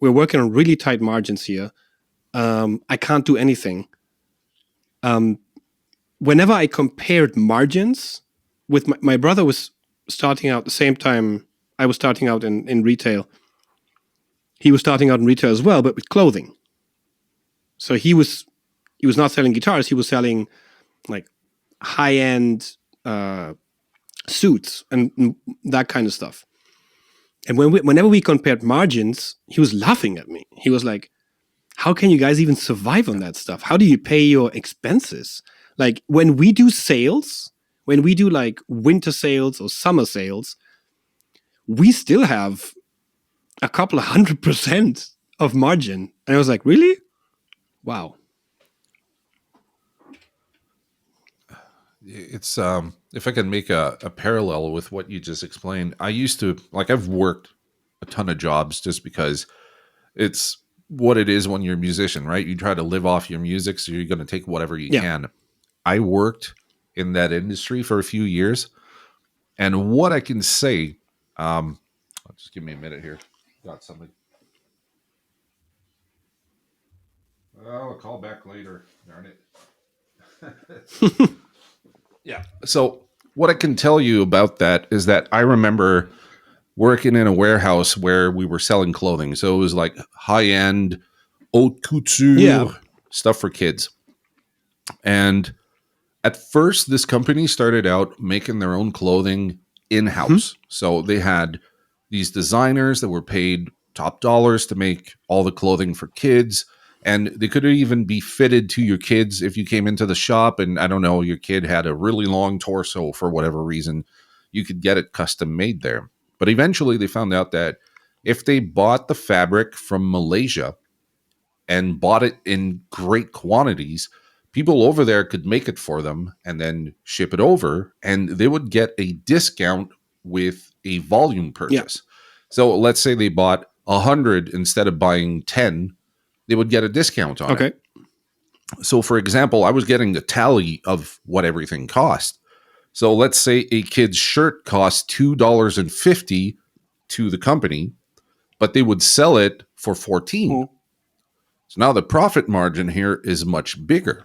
Speaker 2: we're working on really tight margins here. I can't do anything. Whenever I compared margins with my brother was starting out the same time I was starting out in retail. He was starting out in retail as well, but with clothing. So he was not selling guitars. He was selling like high-end suits and that kind of stuff. And whenever we compared margins, he was laughing at me. He was like, how can you guys even survive on that stuff? How do you pay your expenses? Like when we do sales, when we do like winter sales or summer sales, we still have a couple of 100% of margin. And I was like, really? Wow.
Speaker 3: It's if I can make a parallel with what you just explained, I used to, like, I've worked a ton of jobs just because it's what it is when you're a musician, right? You try to live off your music, so you're going to take whatever you can. I worked in that industry for a few years, and what I can say, just give me a minute here. Got something. I'll call back later. Darn it. Yeah. So what I can tell you about that is that I remember working in a warehouse where we were selling clothing. So it was like high-end haute couture stuff for kids. And at first, this company started out making their own clothing in-house. Mm-hmm. So they had these designers that were paid top dollars to make all the clothing for kids. And they could even be fitted to your kids if you came into the shop and, I don't know, your kid had a really long torso for whatever reason, you could get it custom made there. But eventually they found out that if they bought the fabric from Malaysia and bought it in great quantities, people over there could make it for them and then ship it over, and they would get a discount with a volume purchase. Yeah. So let's say they bought 100 instead of buying 10, they would get a discount on it. So, for example, I was getting the tally of what everything cost. So let's say a kid's shirt cost $2.50 to the company, but they would sell it for $14. Mm-hmm. So now the profit margin here is much bigger.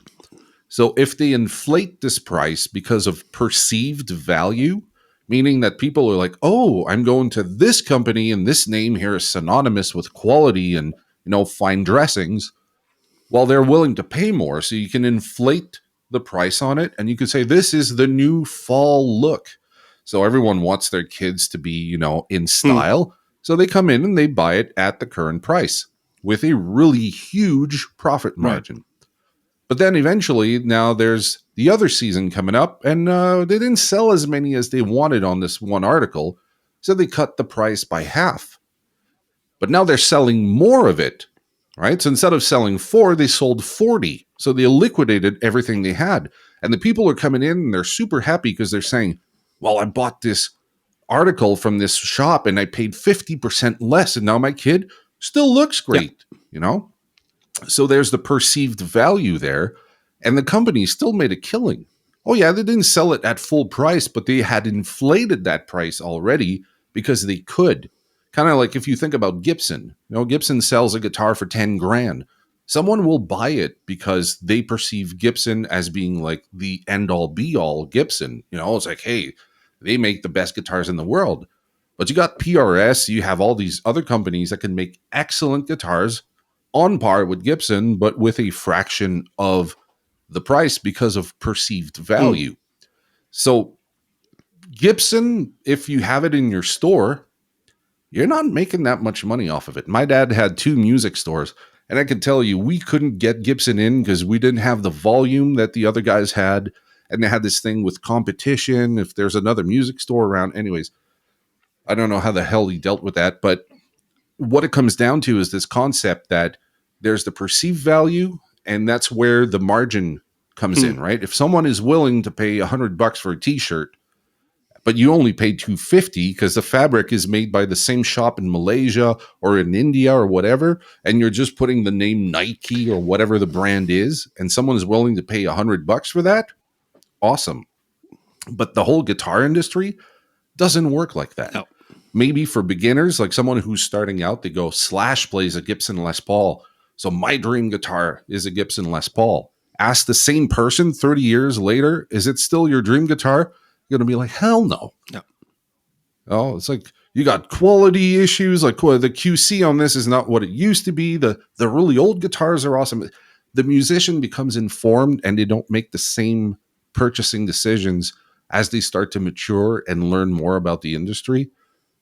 Speaker 3: So if they inflate this price because of perceived value, meaning that people are like, oh, I'm going to this company and this name here is synonymous with quality and, fine dressings, well, they're willing to pay more. So you can inflate the price on it, and you could say this is the new fall look. So everyone wants their kids to be, in style. So they come in and they buy it at the current price with a really huge profit margin. Right. But then eventually, now there's the other season coming up, and they didn't sell as many as they wanted on this one article. So they cut the price by half. But now they're selling more of it, right? So instead of selling 4, they sold 40. So they liquidated everything they had. And the people are coming in and they're super happy because they're saying, well, I bought this article from this shop and I paid 50% less. And now my kid still looks great, So there's the perceived value there. And the company still made a killing. Oh, yeah, they didn't sell it at full price, but they had inflated that price already because they could. Kind of like if you think about Gibson. Gibson sells a guitar for 10 grand. Someone will buy it because they perceive Gibson as being like the end-all be-all Gibson. It's like, hey, they make the best guitars in the world. But you got PRS, you have all these other companies that can make excellent guitars on par with Gibson, but with a fraction of the price because of perceived value. So Gibson, if you have it in your store, you're not making that much money off of it. My dad had 2 music stores, and I can tell you, we couldn't get Gibson in because we didn't have the volume that the other guys had. And they had this thing with competition. If there's another music store around, anyways, I don't know how the hell he dealt with that. But what it comes down to is this concept that there's the perceived value, and that's where the margin comes in, right? If someone is willing to pay $100 for a t-shirt, but you only paid $250 because the fabric is made by the same shop in Malaysia or in India or whatever, and you're just putting the name Nike or whatever the brand is, and someone is willing to pay $100 for that, awesome. But the whole guitar industry doesn't work like that.
Speaker 2: No.
Speaker 3: Maybe for beginners, like someone who's starting out, they go, Slash plays a Gibson Les Paul, so my dream guitar is a Gibson Les Paul. Ask the same person 30 years later, is it still your dream guitar? You're going to be like, hell no.
Speaker 2: No.
Speaker 3: Oh, it's like you got quality issues. Like the QC on this is not what it used to be. The really old guitars are awesome. The musician becomes informed, and they don't make the same purchasing decisions as they start to mature and learn more about the industry.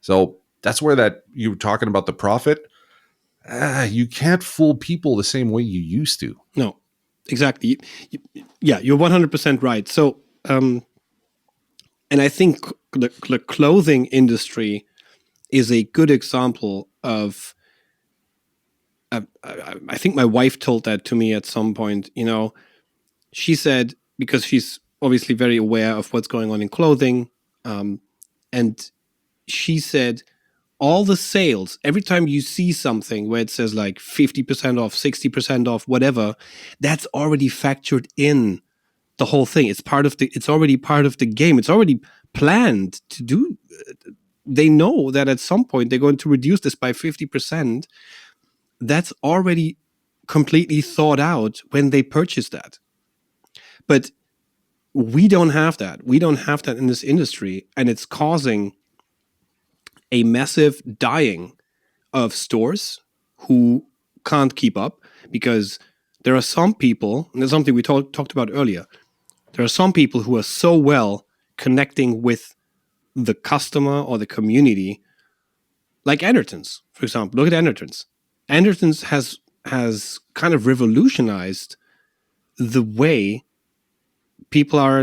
Speaker 3: So that's where that you were talking about the profit. You can't fool people the same way you used to.
Speaker 2: No, exactly. Yeah, you're 100% right. So, and I think the clothing industry is a good example of, I think my wife told that to me at some point. You know, she said, because she's obviously very aware of what's going on in clothing, and she said, all the sales, every time you see something where it says like 50% off, 60% off, whatever, that's already factored in the whole thing. It's already part of the game. It's already planned to do. They know that at some point they're going to reduce this by 50%. That's already completely thought out when they purchase that. But we don't have that. We don't have that in this industry, and it's causing a massive dying of stores who can't keep up, because there are some people, and there's something we talked about earlier, there are some people who are so well connecting with the customer or the community, like Andertons, for example. Look at Andertons. Andertons has kind of revolutionized the way people are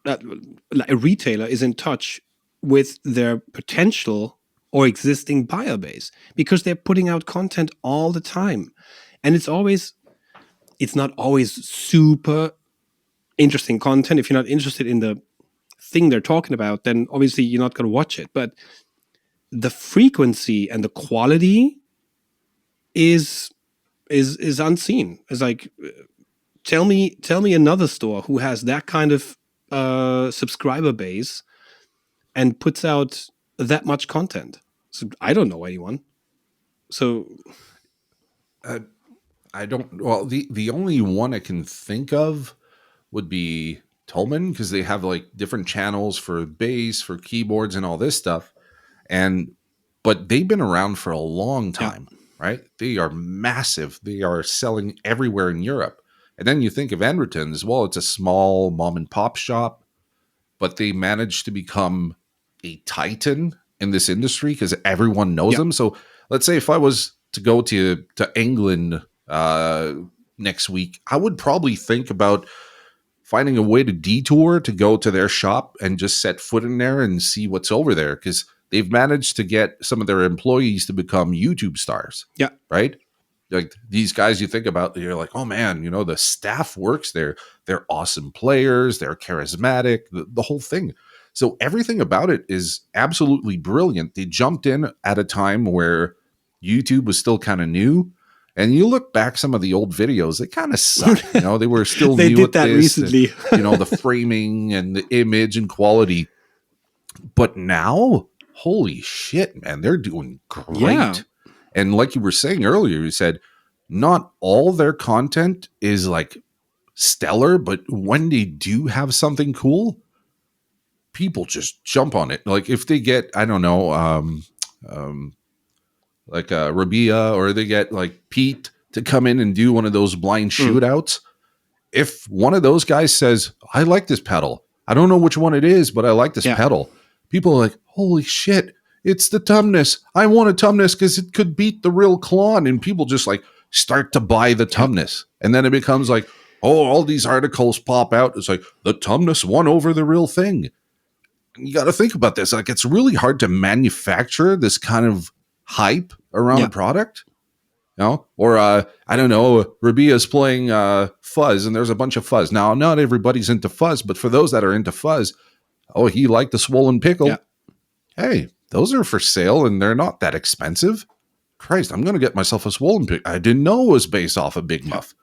Speaker 2: a retailer is in touch with their potential or existing buyer base, because they're putting out content all the time. And it's not always super interesting content. If you're not interested in the thing they're talking about, then obviously you're not going to watch it. But the frequency and the quality is unseen. It's like, tell me another store who has that kind of subscriber base and puts out that much content. So I don't know anyone. So
Speaker 3: I don't. Well, the only one I can think of would be Tolman, because they have like different channels for bass, for keyboards, and all this stuff. But they've been around for a long time, right? They are massive. They are selling everywhere in Europe. And then you think of Andertons. Well, it's a small mom and pop shop, but they managed to become a titan in this industry because everyone knows them. So let's say if I was to go to England next week, I would probably think about finding a way to detour to go to their shop and just set foot in there and see what's over there, because they've managed to get some of their employees to become YouTube stars.
Speaker 2: Yeah.
Speaker 3: Right? Like these guys you think about, you're like, oh man, the staff works there. They're awesome players. They're charismatic, the whole thing. So everything about it is absolutely brilliant. They jumped in at a time where YouTube was still kind of new. And you look back some of the old videos, they kind of suck. They were still
Speaker 2: they
Speaker 3: new
Speaker 2: did
Speaker 3: at
Speaker 2: that
Speaker 3: this,
Speaker 2: recently.
Speaker 3: and, the framing and the image and quality. But now, holy shit, man, they're doing great. Yeah. And like you were saying earlier, you said not all their content is like stellar, but when they do have something cool, people just jump on it. Like if they get, I don't know, like Rabia, or they get like Pete to come in and do one of those blind shootouts. If one of those guys says, I like this pedal, I don't know which one it is, but I like this pedal, people are like, holy shit, it's the Tumnus. I want a Tumnus because it could beat the real Klon. And people just like start to buy the Tumnus. And then it becomes like, oh, all these articles pop out. It's like the Tumnus won over the real thing. And you got to think about this. Like, it's really hard to manufacture this kind of hype around a product. Or I don't know, Rabia's playing fuzz and there's a bunch of fuzz. Now, not everybody's into fuzz, but for those that are into fuzz, oh, he liked the swollen pickle. Yeah. Hey, those are for sale and they're not that expensive. Christ, I'm going to get myself a swollen pickle. I didn't know it was based off a Big Muff.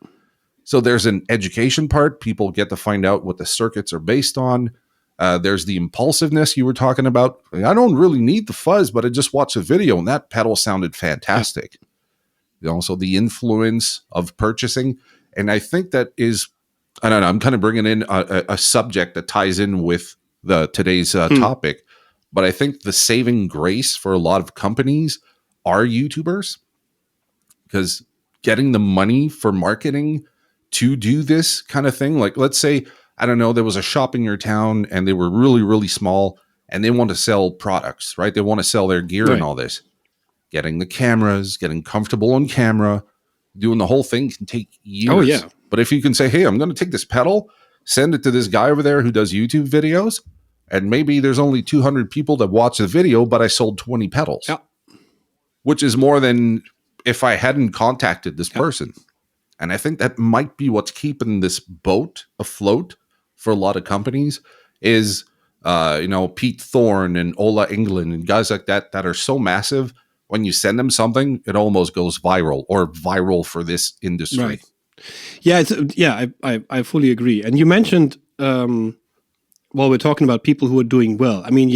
Speaker 3: So there's an education part. People get to find out what the circuits are based on. There's the impulsiveness you were talking about. I don't really need the fuzz, but I just watched a video and that pedal sounded fantastic. So the influence of purchasing. And I think that is, I don't know, I'm kind of bringing in a subject that ties in with today's topic. But I think the saving grace for a lot of companies are YouTubers. Because getting the money for marketing to do this kind of thing, like let's say, I don't know, there was a shop in your town and they were really, really small and they want to sell products, right? They want to sell their gear and all this. Getting the cameras, getting comfortable on camera, doing the whole thing can take years.
Speaker 2: Oh, yeah.
Speaker 3: But if you can say, hey, I'm going to take this pedal, send it to this guy over there who does YouTube videos, and maybe there's only 200 people that watch the video, but I sold 20 pedals, which is more than if I hadn't contacted this person. And I think that might be what's keeping this boat afloat for a lot of companies is, Pete Thorne and Ola England and guys like that are so massive. When you send them something, it almost goes viral or viral for this industry.
Speaker 2: Right. Yeah, I fully agree. And you mentioned, while we're talking about people who are doing well, I mean,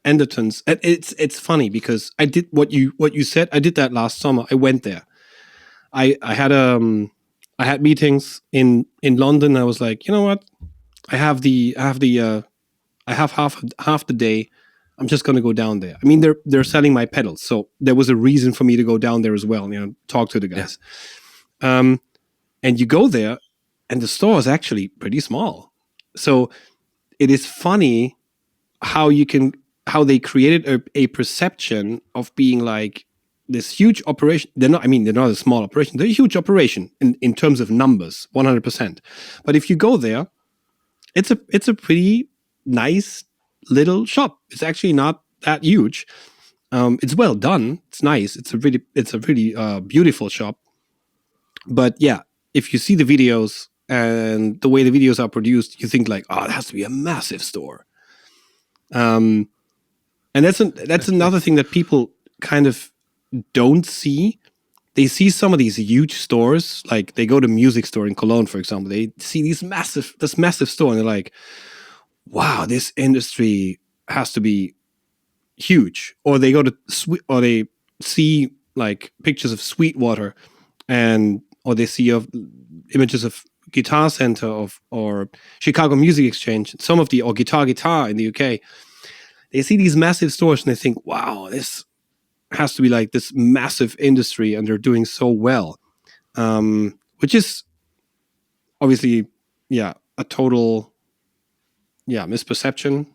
Speaker 2: Endertons. It's funny because I did what you said. I did that last summer. I went there. I had meetings in London. I was like, you know what? I have half the day. I'm just going to go down there. I mean, they're selling my pedals, so there was a reason for me to go down there as well. Talk to the guys. Yeah. And you go there, and the store is actually pretty small. So it is funny how they created a perception of being like this huge operation. They're not a small operation. They're a huge operation in terms of numbers, 100%. But if you go there, it's a pretty nice little shop. It's actually not that huge. It's well done. It's nice. It's a really beautiful shop. But yeah, if you see the videos and the way the videos are produced, you think like, oh, it has to be a massive store. And that's another thing that people kind of don't see. They see some of these huge stores, like they go to music store in Cologne, for example. They see this massive store, and they're like, wow, this industry has to be huge. Or they go to they see like pictures of Sweetwater, or they see images of Guitar Center or Chicago Music Exchange, or Guitar in the UK. They see these massive stores and they think, wow, this has to be like this massive industry, and they're doing so well. Which is obviously, a total misperception.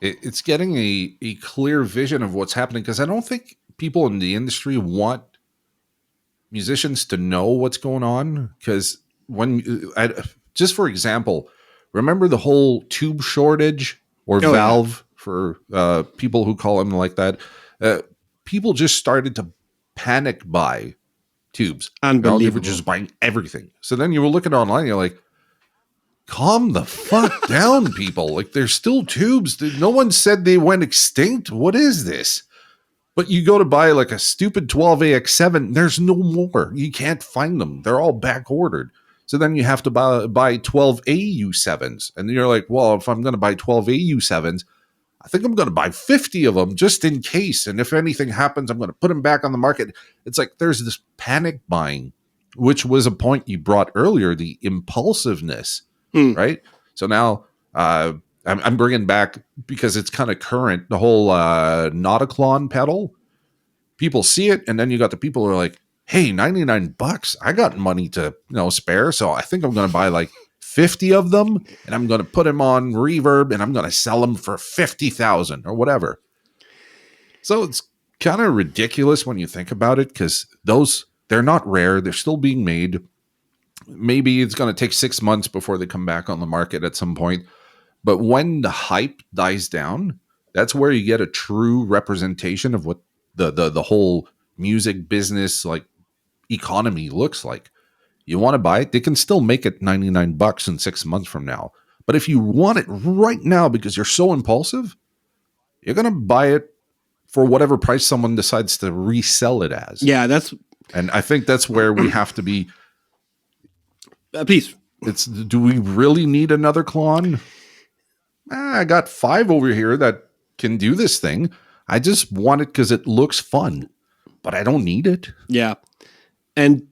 Speaker 3: It's getting a clear vision of what's happening, because I don't think people in the industry want musicians to know what's going on. Because just for example, remember the whole tube shortage or valve for people who call them like that? People just started to panic buy tubes.
Speaker 2: Unbelievable.
Speaker 3: They were just buying everything. So then you were looking online, you're like, calm the fuck down, people. Like, there's still tubes. No one said they went extinct. What is this? But you go to buy like a stupid 12AX7, there's no more. You can't find them. They're all back ordered. So then you have to buy 12AU7s. And you're like, well, if I'm going to buy 12AU7s, I think I'm going to buy 50 of them just in case. And if anything happens, I'm going to put them back on the market. It's like there's this panic buying, which was a point you brought earlier, the impulsiveness, right? So now I'm bringing back, because it's kind of current, the whole Nauticlon pedal. People see it, and then you got the people who are like, hey, $99, I got money to spare, so I think I'm going to buy like 50 of them, and I'm going to put them on reverb, and I'm going to sell them for 50,000 or whatever. So it's kind of ridiculous when you think about it, because they're not rare. They're still being made. Maybe it's going to take 6 months before they come back on the market at some point. But when the hype dies down, that's where you get a true representation of what the whole music business like economy looks like. You want to buy it, they can still make it $99 in 6 months from now. But if you want it right now because you're so impulsive, you're going to buy it for whatever price someone decides to resell it as.
Speaker 2: Yeah,
Speaker 3: and I think that's where we have to be.
Speaker 2: Please.
Speaker 3: Do we really need another Klon? I got 5 over here that can do this thing. I just want it because it looks fun, but I don't need it.
Speaker 2: Yeah. And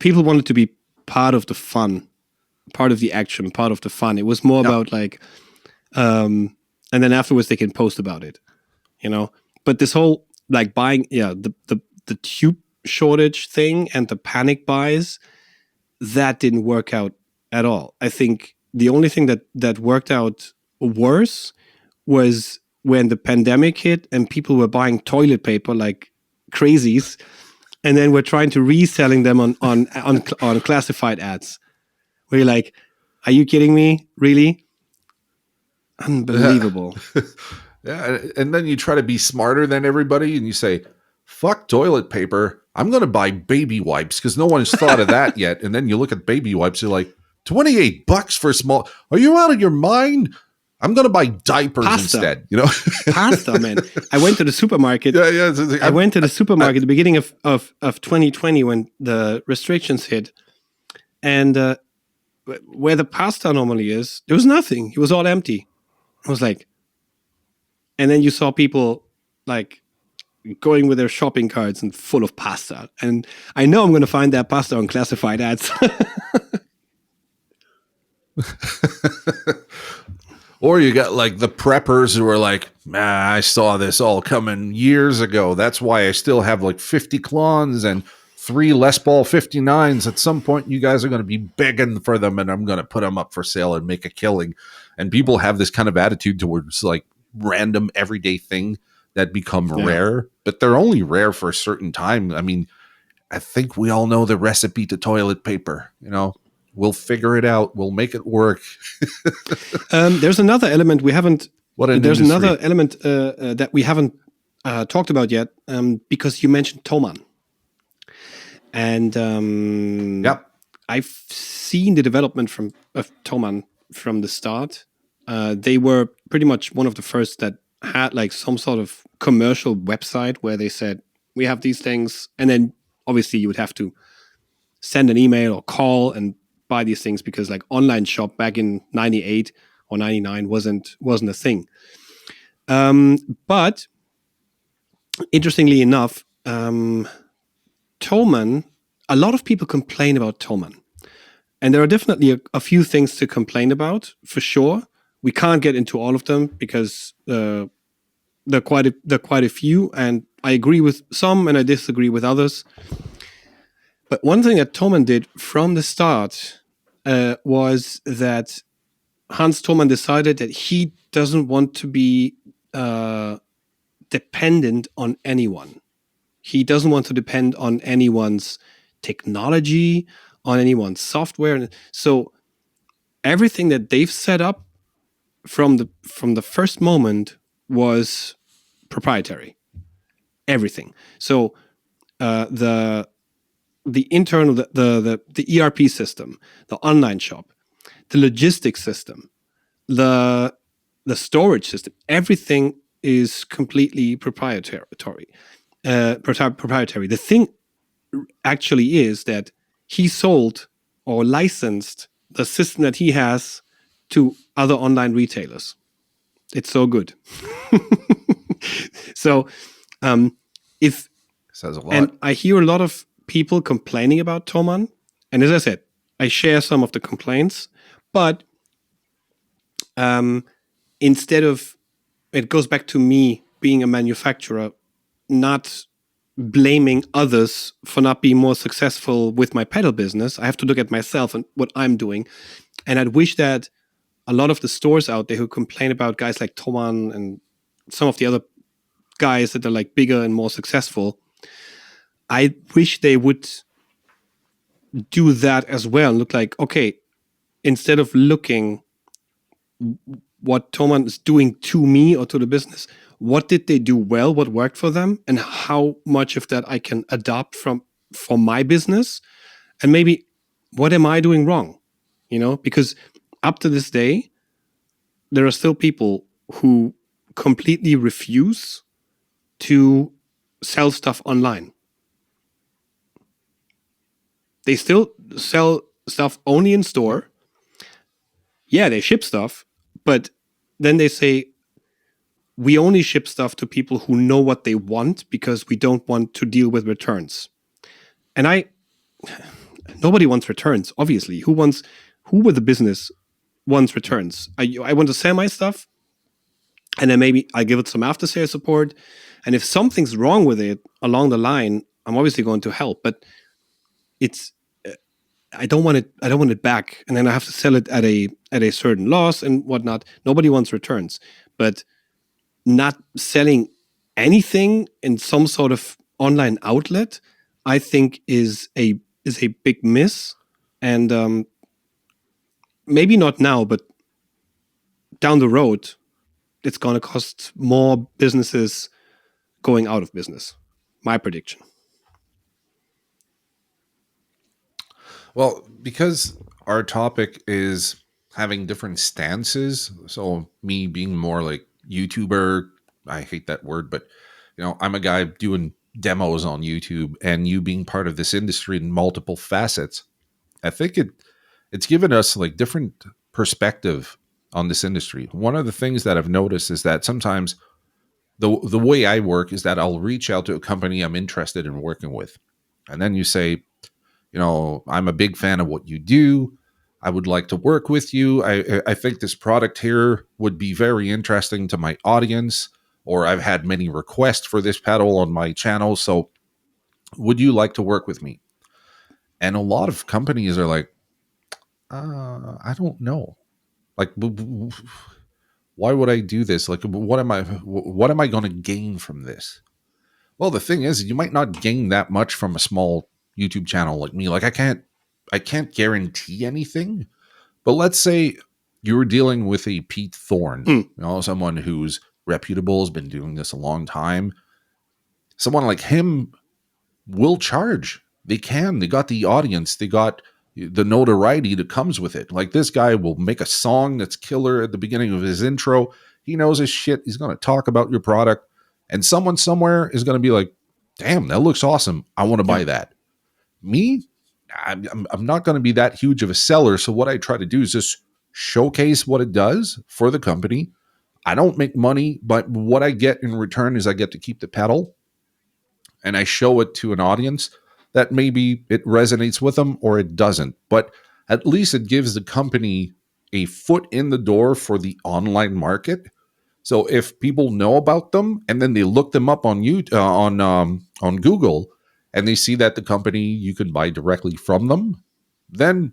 Speaker 2: people wanted to be part of the fun, part of the action, part of the fun. It was more about like, and then afterwards they can post about it, But this whole like buying, the tube shortage thing and the panic buys, that didn't work out at all. I think the only thing that worked out worse was when the pandemic hit and people were buying toilet paper like crazies, and then we're trying to reselling them on classified ads. Where you're like, are you kidding me? Really? Unbelievable.
Speaker 3: Yeah, and then you try to be smarter than everybody, and you say, fuck toilet paper. I'm going to buy baby wipes because no one's thought of that yet. And then you look at baby wipes, you're like, $28 for small. Are you out of your mind? I'm going to buy diapers instead.
Speaker 2: Pasta, man. I went to the supermarket. I went to the supermarket at the beginning of 2020 when the restrictions hit. And where the pasta normally is, there was nothing. It was all empty. I was like, and then you saw people like going with their shopping carts and full of pasta. And I know I'm going to find that pasta on classified ads.
Speaker 3: Or you got like the preppers who are like, I saw this all coming years ago. That's why I still have like 50 Klons and 3 Les Paul 59s. At some point, you guys are going to be begging for them, and I'm going to put them up for sale and make a killing. And people have this kind of attitude towards like random everyday thing that become rare, but they're only rare for a certain time. I mean, I think we all know the recipe to toilet paper, We'll figure it out. We'll make it work.
Speaker 2: There's another element we haven't.
Speaker 3: There's
Speaker 2: another element that we haven't talked about yet, because you mentioned Thomann, and I've seen the development of Thomann from the start. They were pretty much one of the first that had like some sort of commercial website where they said, we have these things, and then obviously you would have to send an email or call and buy these things, because like online shop back in 98 or 99 wasn't a thing. But interestingly enough, Thomann, a lot of people complain about Thomann, and there are definitely a few things to complain about for sure. We can't get into all of them because there are quite a few, and I agree with some and I disagree with others. But one thing that Thomann did from the start was that Hans Thomann decided that he doesn't want to be dependent on anyone. He doesn't want to depend on anyone's technology, on anyone's software. So everything that they've set up from the first moment was proprietary. Everything. So the internal, the ERP system, the online shop, the logistics system, the storage system, everything is completely proprietary. The thing actually is that he sold or licensed the system that he has to other online retailers. It's so good. So if
Speaker 3: says a lot.
Speaker 2: And I hear a lot of people complaining about Thomann, and as I said, I share some of the complaints, but instead of, it goes back to me being a manufacturer, not blaming others for not being more successful with my pedal business. I have to look at myself and what I'm doing. And I'd wish that a lot of the stores out there who complain about guys like Thomann and some of the other guys that are like bigger and more successful, I wish they would do that as well. Look like, okay, instead of looking what Thomann is doing to me or to the business, what did they do well, what worked for them, and how much of that I can adopt from my business, and maybe what am I doing wrong? Because up to this day, there are still people who completely refuse to sell stuff online. They still sell stuff only in store. Yeah, they ship stuff, but then they say, we only ship stuff to people who know what they want because we don't want to deal with returns. And nobody wants returns, obviously. Who with a business wants returns? I want to sell my stuff, and then maybe I give it some after sales support. And if something's wrong with it along the line, I'm obviously going to help. But I don't want it back, and then I have to sell it at a certain loss and whatnot. Nobody wants returns, but not selling anything in some sort of online outlet, I think is a big miss. And maybe not now, but down the road, it's going to cost more businesses going out of business. My prediction.
Speaker 3: Well, because our topic is having different stances, so me being more like YouTuber, I hate that word, but I'm a guy doing demos on YouTube, and you being part of this industry in multiple facets, I think it's given us like different perspective on this industry. One of the things that I've noticed is that sometimes the way I work is that I'll reach out to a company I'm interested in working with, and then you say, I'm a big fan of what you do. I would like to work with you. I think this product here would be very interesting to my audience, or I've had many requests for this pedal on my channel. So would you like to work with me? And a lot of companies are like, I don't know. Like, why would I do this? Like, what am I going to gain from this? Well, the thing is, you might not gain that much from a small YouTube channel like me. Like, I can't guarantee anything, but let's say you were dealing with a Pete Thorne, someone who's reputable, has been doing this a long time. Someone like him will charge. They got the audience, they got the notoriety that comes with it. Like, this guy will make a song that's killer at the beginning of his intro. He knows his shit. He's going to talk about your product, and someone somewhere is going to be like, damn, that looks awesome. I want to buy that. Me, I'm not going to be that huge of a seller. So what I try to do is just showcase what it does for the company. I don't make money, but what I get in return is I get to keep the pedal, and I show it to an audience that maybe it resonates with them or it doesn't. But at least it gives the company a foot in the door for the online market. So if people know about them and then they look them up on on Google, and they see that the company, you can buy directly from them, then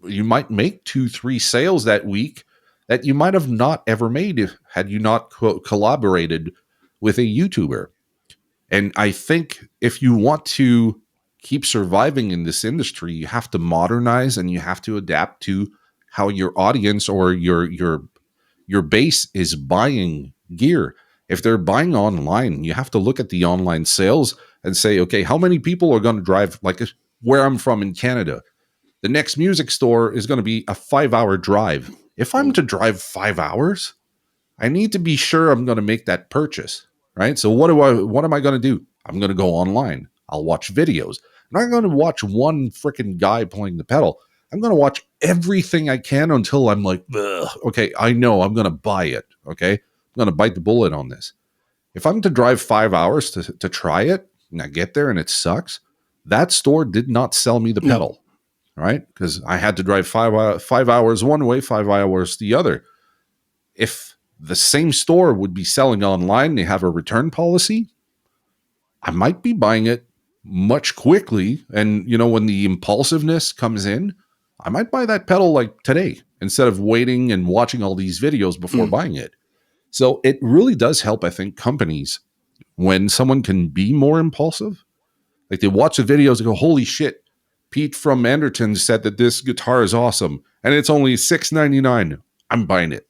Speaker 3: you might make 2-3 sales that week that you might have not ever made had you not collaborated with a YouTuber. And I think if you want to keep surviving in this industry, you have to modernize and you have to adapt to how your audience or your base is buying gear. If they're buying online, you have to look at the online sales and say, okay, how many people are going to drive, like where I'm from in Canada? The next music store is going to be a 5-hour drive. If I'm to drive 5 hours, I need to be sure I'm going to make that purchase, right? So what am I going to do? I'm going to go online. I'll watch videos. I'm not going to watch one freaking guy playing the pedal. I'm going to watch everything I can until I'm like, okay, I know I'm going to buy it. Okay. I'm going to bite the bullet on this. If I'm to drive 5 hours to try it and I get there and it sucks, that store did not sell me the pedal, right? Because I had to drive 5 hours one way, 5 hours the other. If the same store would be selling online, they have a return policy, I might be buying it much quickly. And, when the impulsiveness comes in, I might buy that pedal like today instead of waiting and watching all these videos before buying it. So it really does help, I think, companies when someone can be more impulsive. Like they watch the videos and go, holy shit, Pete from Anderton said that this guitar is awesome and it's only $6.99. I'm buying it.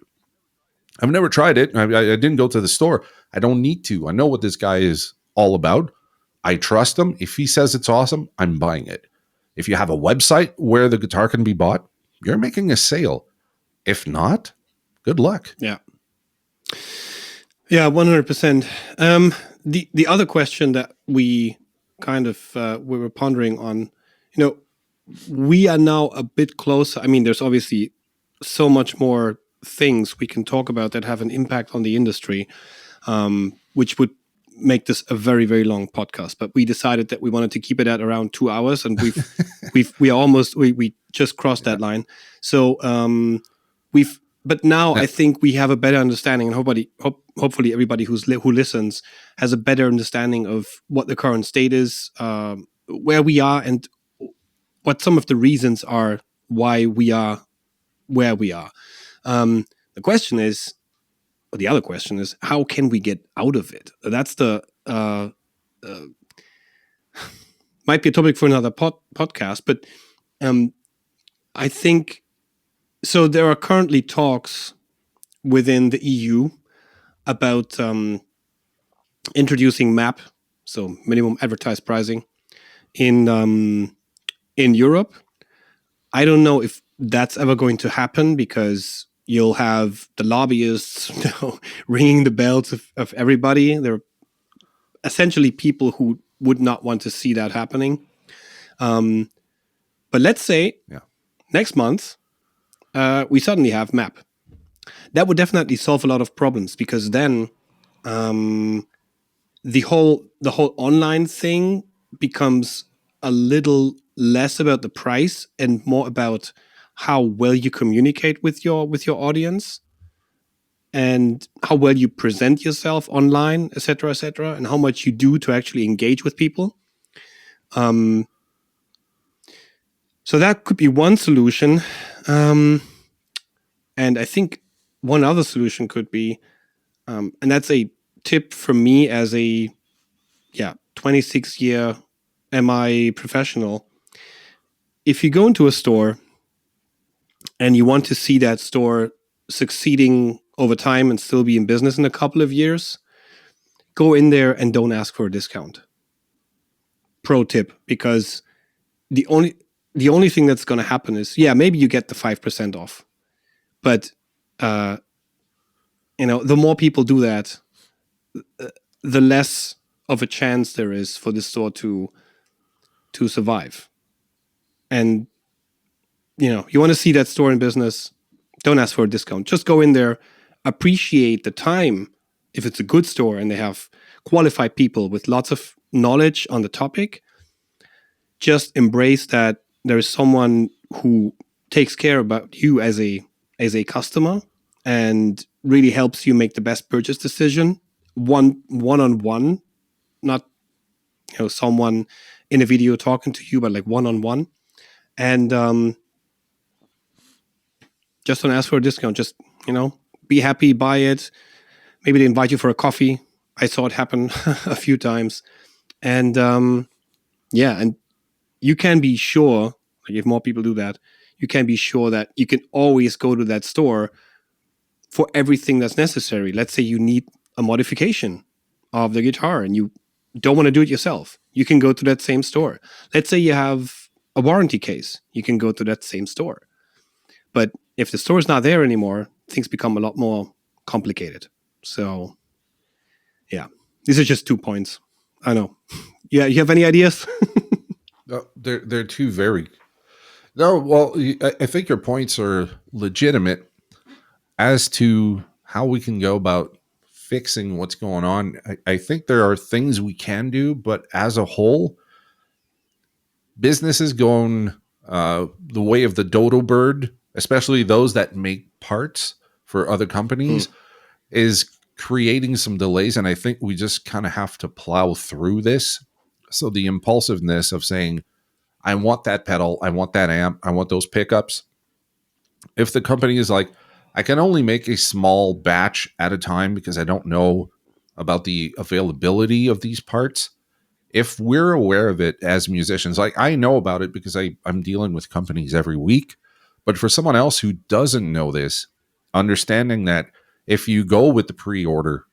Speaker 3: I've never tried it. I didn't go to the store. I don't need to. I know what this guy is all about. I trust him. If he says it's awesome, I'm buying it. If you have a website where the guitar can be bought, you're making a sale. If not, good luck.
Speaker 2: Yeah. Yeah, 100%. The other question that we kind of we were pondering on, we are now a bit closer. I mean, there's obviously so much more things we can talk about that have an impact on the industry, which would make this a very, very long podcast. But we decided that we wanted to keep it at around 2 hours, and we just crossed that line. So but now I think we have a better understanding, and hopefully everybody who listens has a better understanding of what the current state is, where we are, and what some of the reasons are why we are where we are. The other question is, how can we get out of it? That's the might be a topic for another podcast, but I think so. There are currently talks within the EU about introducing MAP, so minimum advertised pricing, in Europe. I don't know if that's ever going to happen because you'll have the lobbyists ringing the bells of everybody. They're essentially people who would not want to see that happening. But let's say next month we suddenly have MAP. That would definitely solve a lot of problems, because then the whole online thing becomes a little less about the price and more about how well you communicate with your audience and how well you present yourself online, et cetera, and how much you do to actually engage with people. So that could be one solution. And I think one other solution could be, and that's a tip from me as a 26-year MI professional. If you go into a store and you want to see that store succeeding over time and still be in business in a couple of years, go in there and don't ask for a discount. Pro tip, because the only thing that's going to happen is, maybe you get the 5% off, but the more people do that, the less of a chance there is for the store to survive. And you want to see that store in business, don't ask for a discount. Just go in there, appreciate the time. If it's a good store and they have qualified people with lots of knowledge on the topic, just embrace that there is someone who takes care about you as a customer and really helps you make the best purchase decision one-on-one, not someone in a video talking to you, but like one-on-one. And just don't ask for a discount. Just, be happy, buy it. Maybe they invite you for a coffee. I saw it happen a few times. And and you can be sure, like if more people do that, you can be sure that you can always go to that store for everything that's necessary. Let's say you need a modification of the guitar and you don't want to do it yourself. You can go to that same store. Let's say you have a warranty case. You can go to that same store. But if the store is not there anymore, things become a lot more complicated. So, these are just 2 points. I know. Yeah, you have any ideas?
Speaker 3: No, they're two very. No, well, I think your points are legitimate as to how we can go about fixing what's going on. I think there are things we can do, but as a whole, business is going the way of the dodo bird, especially those that make parts for other companies. is creating some delays. And I think we just kind of have to plow through this. So the impulsiveness of saying, I want that pedal, I want that amp, I want those pickups. If the company is like, I can only make a small batch at a time because I don't know about the availability of these parts. If we're aware of it as musicians, like I know about it because I'm dealing with companies every week. But for someone else who doesn't know this, understanding that if you go with the pre-order,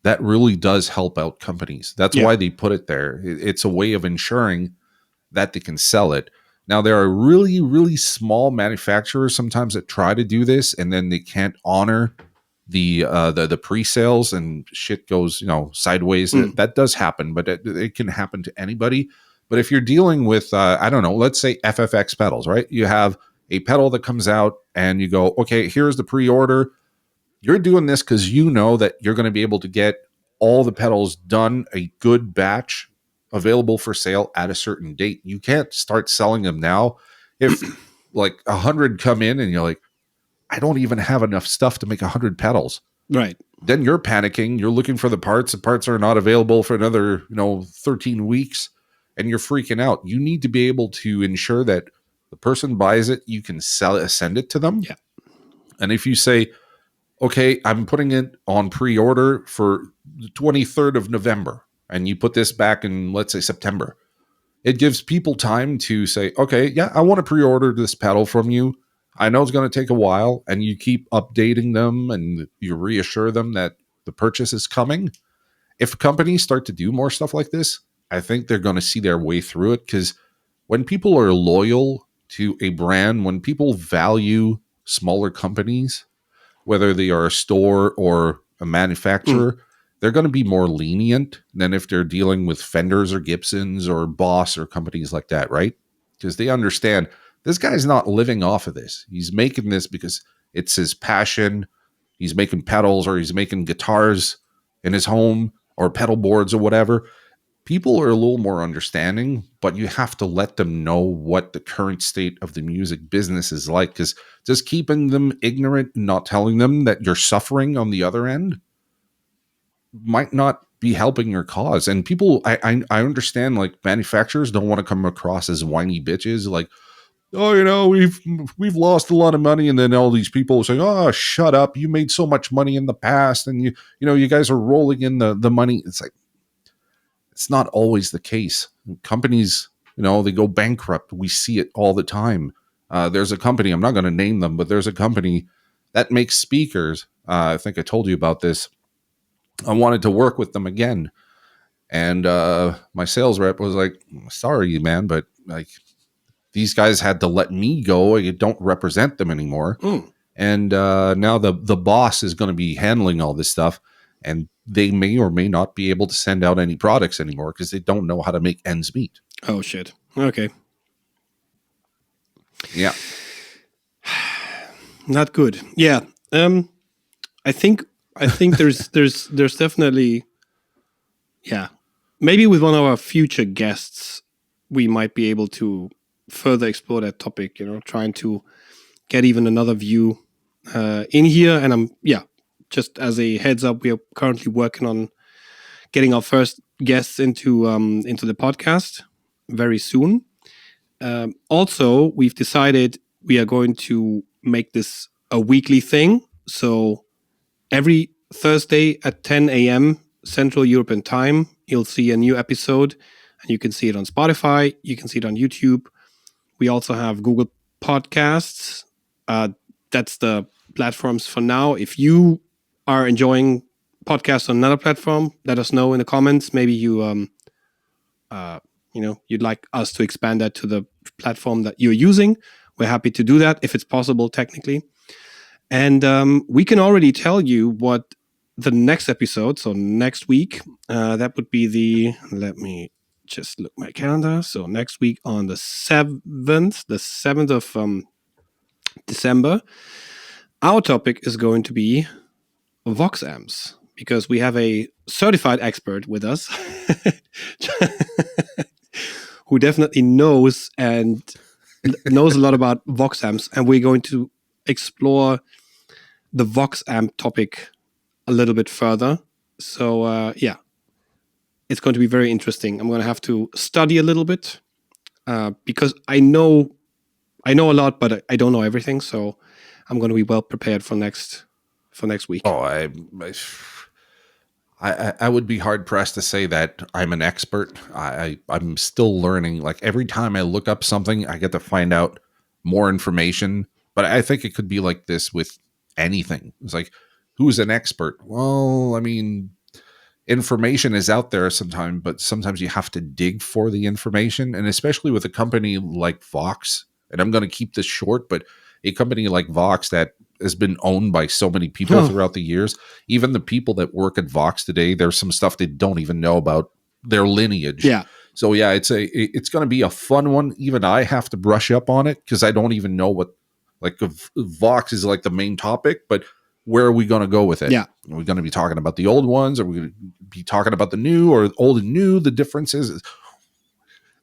Speaker 3: that really does help out companies. That's why they put it there. It's a way of ensuring that they can sell it. Now, there are really, really small manufacturers sometimes that try to do this, and then they can't honor the pre-sales, and shit goes sideways. That does happen, but it can happen to anybody. But if you're dealing with I don't know, let's say FFX pedals, right? You have a pedal that comes out, and you go, okay, here's the pre-order. You're doing this because you know that you're going to be able to get all the pedals done, a good batch available for sale at a certain date. You can't start selling them now. If like 100 come in and you're like, I don't even have enough stuff to make 100 pedals.
Speaker 2: Right.
Speaker 3: Then you're panicking. You're looking for the parts. The parts are not available for another 13 weeks, and you're freaking out. You need to be able to ensure that the person buys it, you can send it to them.
Speaker 2: Yeah.
Speaker 3: And if you say, okay, I'm putting it on pre-order for the 23rd of November, and you put this back in, let's say, September, it gives people time to say, okay, yeah, I want to pre-order this pedal from you. I know it's going to take a while, and you keep updating them and you reassure them that the purchase is coming. If companies start to do more stuff like this, I think they're going to see their way through it, because when people are loyal to a brand, when people value smaller companies, whether they are a store or a manufacturer, they're going to be more lenient than if they're dealing with Fenders or Gibsons or Boss or companies like that, right? Because they understand this guy's not living off of this. He's making this because it's his passion. He's making pedals, or he's making guitars in his home, or pedal boards or whatever. People are a little more understanding, but you have to let them know what the current state of the music business is like, because just keeping them ignorant and not telling them that you're suffering on the other end might not be helping your cause. And people, I understand, like, manufacturers don't want to come across as whiny bitches, like, oh, we've lost a lot of money, and then all these people saying, oh, shut up, you made so much money in the past, and you guys are rolling in the money. It's like, it's not always the case. Companies, they go bankrupt. We see it all the time. There's a company, I'm not going to name them, but there's a company that makes speakers. I think I told you about this. I wanted to work with them again. And my sales rep was like, sorry, man, but like, these guys had to let me go. I don't represent them anymore. And now the boss is going to be handling all this stuff. And they may or may not be able to send out any products anymore because they don't know how to make ends meet.
Speaker 2: Oh, shit. Okay.
Speaker 3: Yeah.
Speaker 2: Not good. Yeah. I think there's definitely, yeah. Maybe with one of our future guests, we might be able to further explore that topic, trying to get even another view in here. And just as a heads up, we are currently working on getting our first guests into the podcast very soon. Also, we've decided we are going to make this a weekly thing. So every Thursday at 10 a.m. Central European time, you'll see a new episode, and you can see it on Spotify. You can see it on YouTube. We also have Google Podcasts. That's the platforms for now. If you are enjoying podcasts on another platform, let us know in the comments. Maybe you, you'd like us to expand that to the platform that you're using. We're happy to do that if it's possible technically. And we can already tell you what the next episode, so next week, that would be let me just look my calendar. So next week on the 7th of December, our topic is going to be Vox amps, because we have a certified expert with us who definitely knows a lot about Vox amps, and we're going to explore the Vox amp topic a little bit further. So it's going to be very interesting. I'm going to have to study a little bit because I know a lot, but I don't know everything. So I'm going to be well prepared for next week.
Speaker 3: Oh, I would be hard pressed to say that I'm an expert. I'm still learning. Like every time I look up something, I get to find out more information. But I think it could be like this with anything. It's like, who's an expert? Well, I mean, information is out there sometimes, but sometimes you have to dig for the information. And especially with a company like Vox, and I'm going to keep this short, but a company like Vox that has been owned by so many people throughout the years, even the people that work at Vox today, there's some stuff they don't even know about their lineage.
Speaker 2: Yeah.
Speaker 3: So yeah, it's going to be a fun one. Even I have to brush up on it because I don't even know what, like, Vox is like the main topic, but where are we going to go with it?
Speaker 2: Yeah.
Speaker 3: Are we going to be talking about the old ones? Are we going to be talking about the new, or old and new? The differences.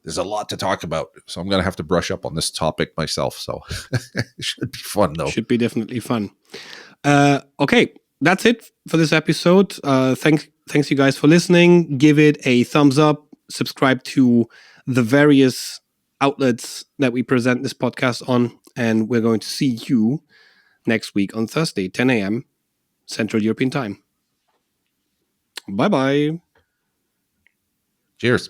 Speaker 3: There's a lot to talk about. So I'm going to have to brush up on this topic myself. So it should be fun, though.
Speaker 2: Should be definitely fun. Okay, that's it for this episode. Thanks you guys for listening. Give it a thumbs up. Subscribe to the various outlets that we present this podcast on. And we're going to see you next week on Thursday, 10 a.m. Central European Time. Bye-bye.
Speaker 3: Cheers.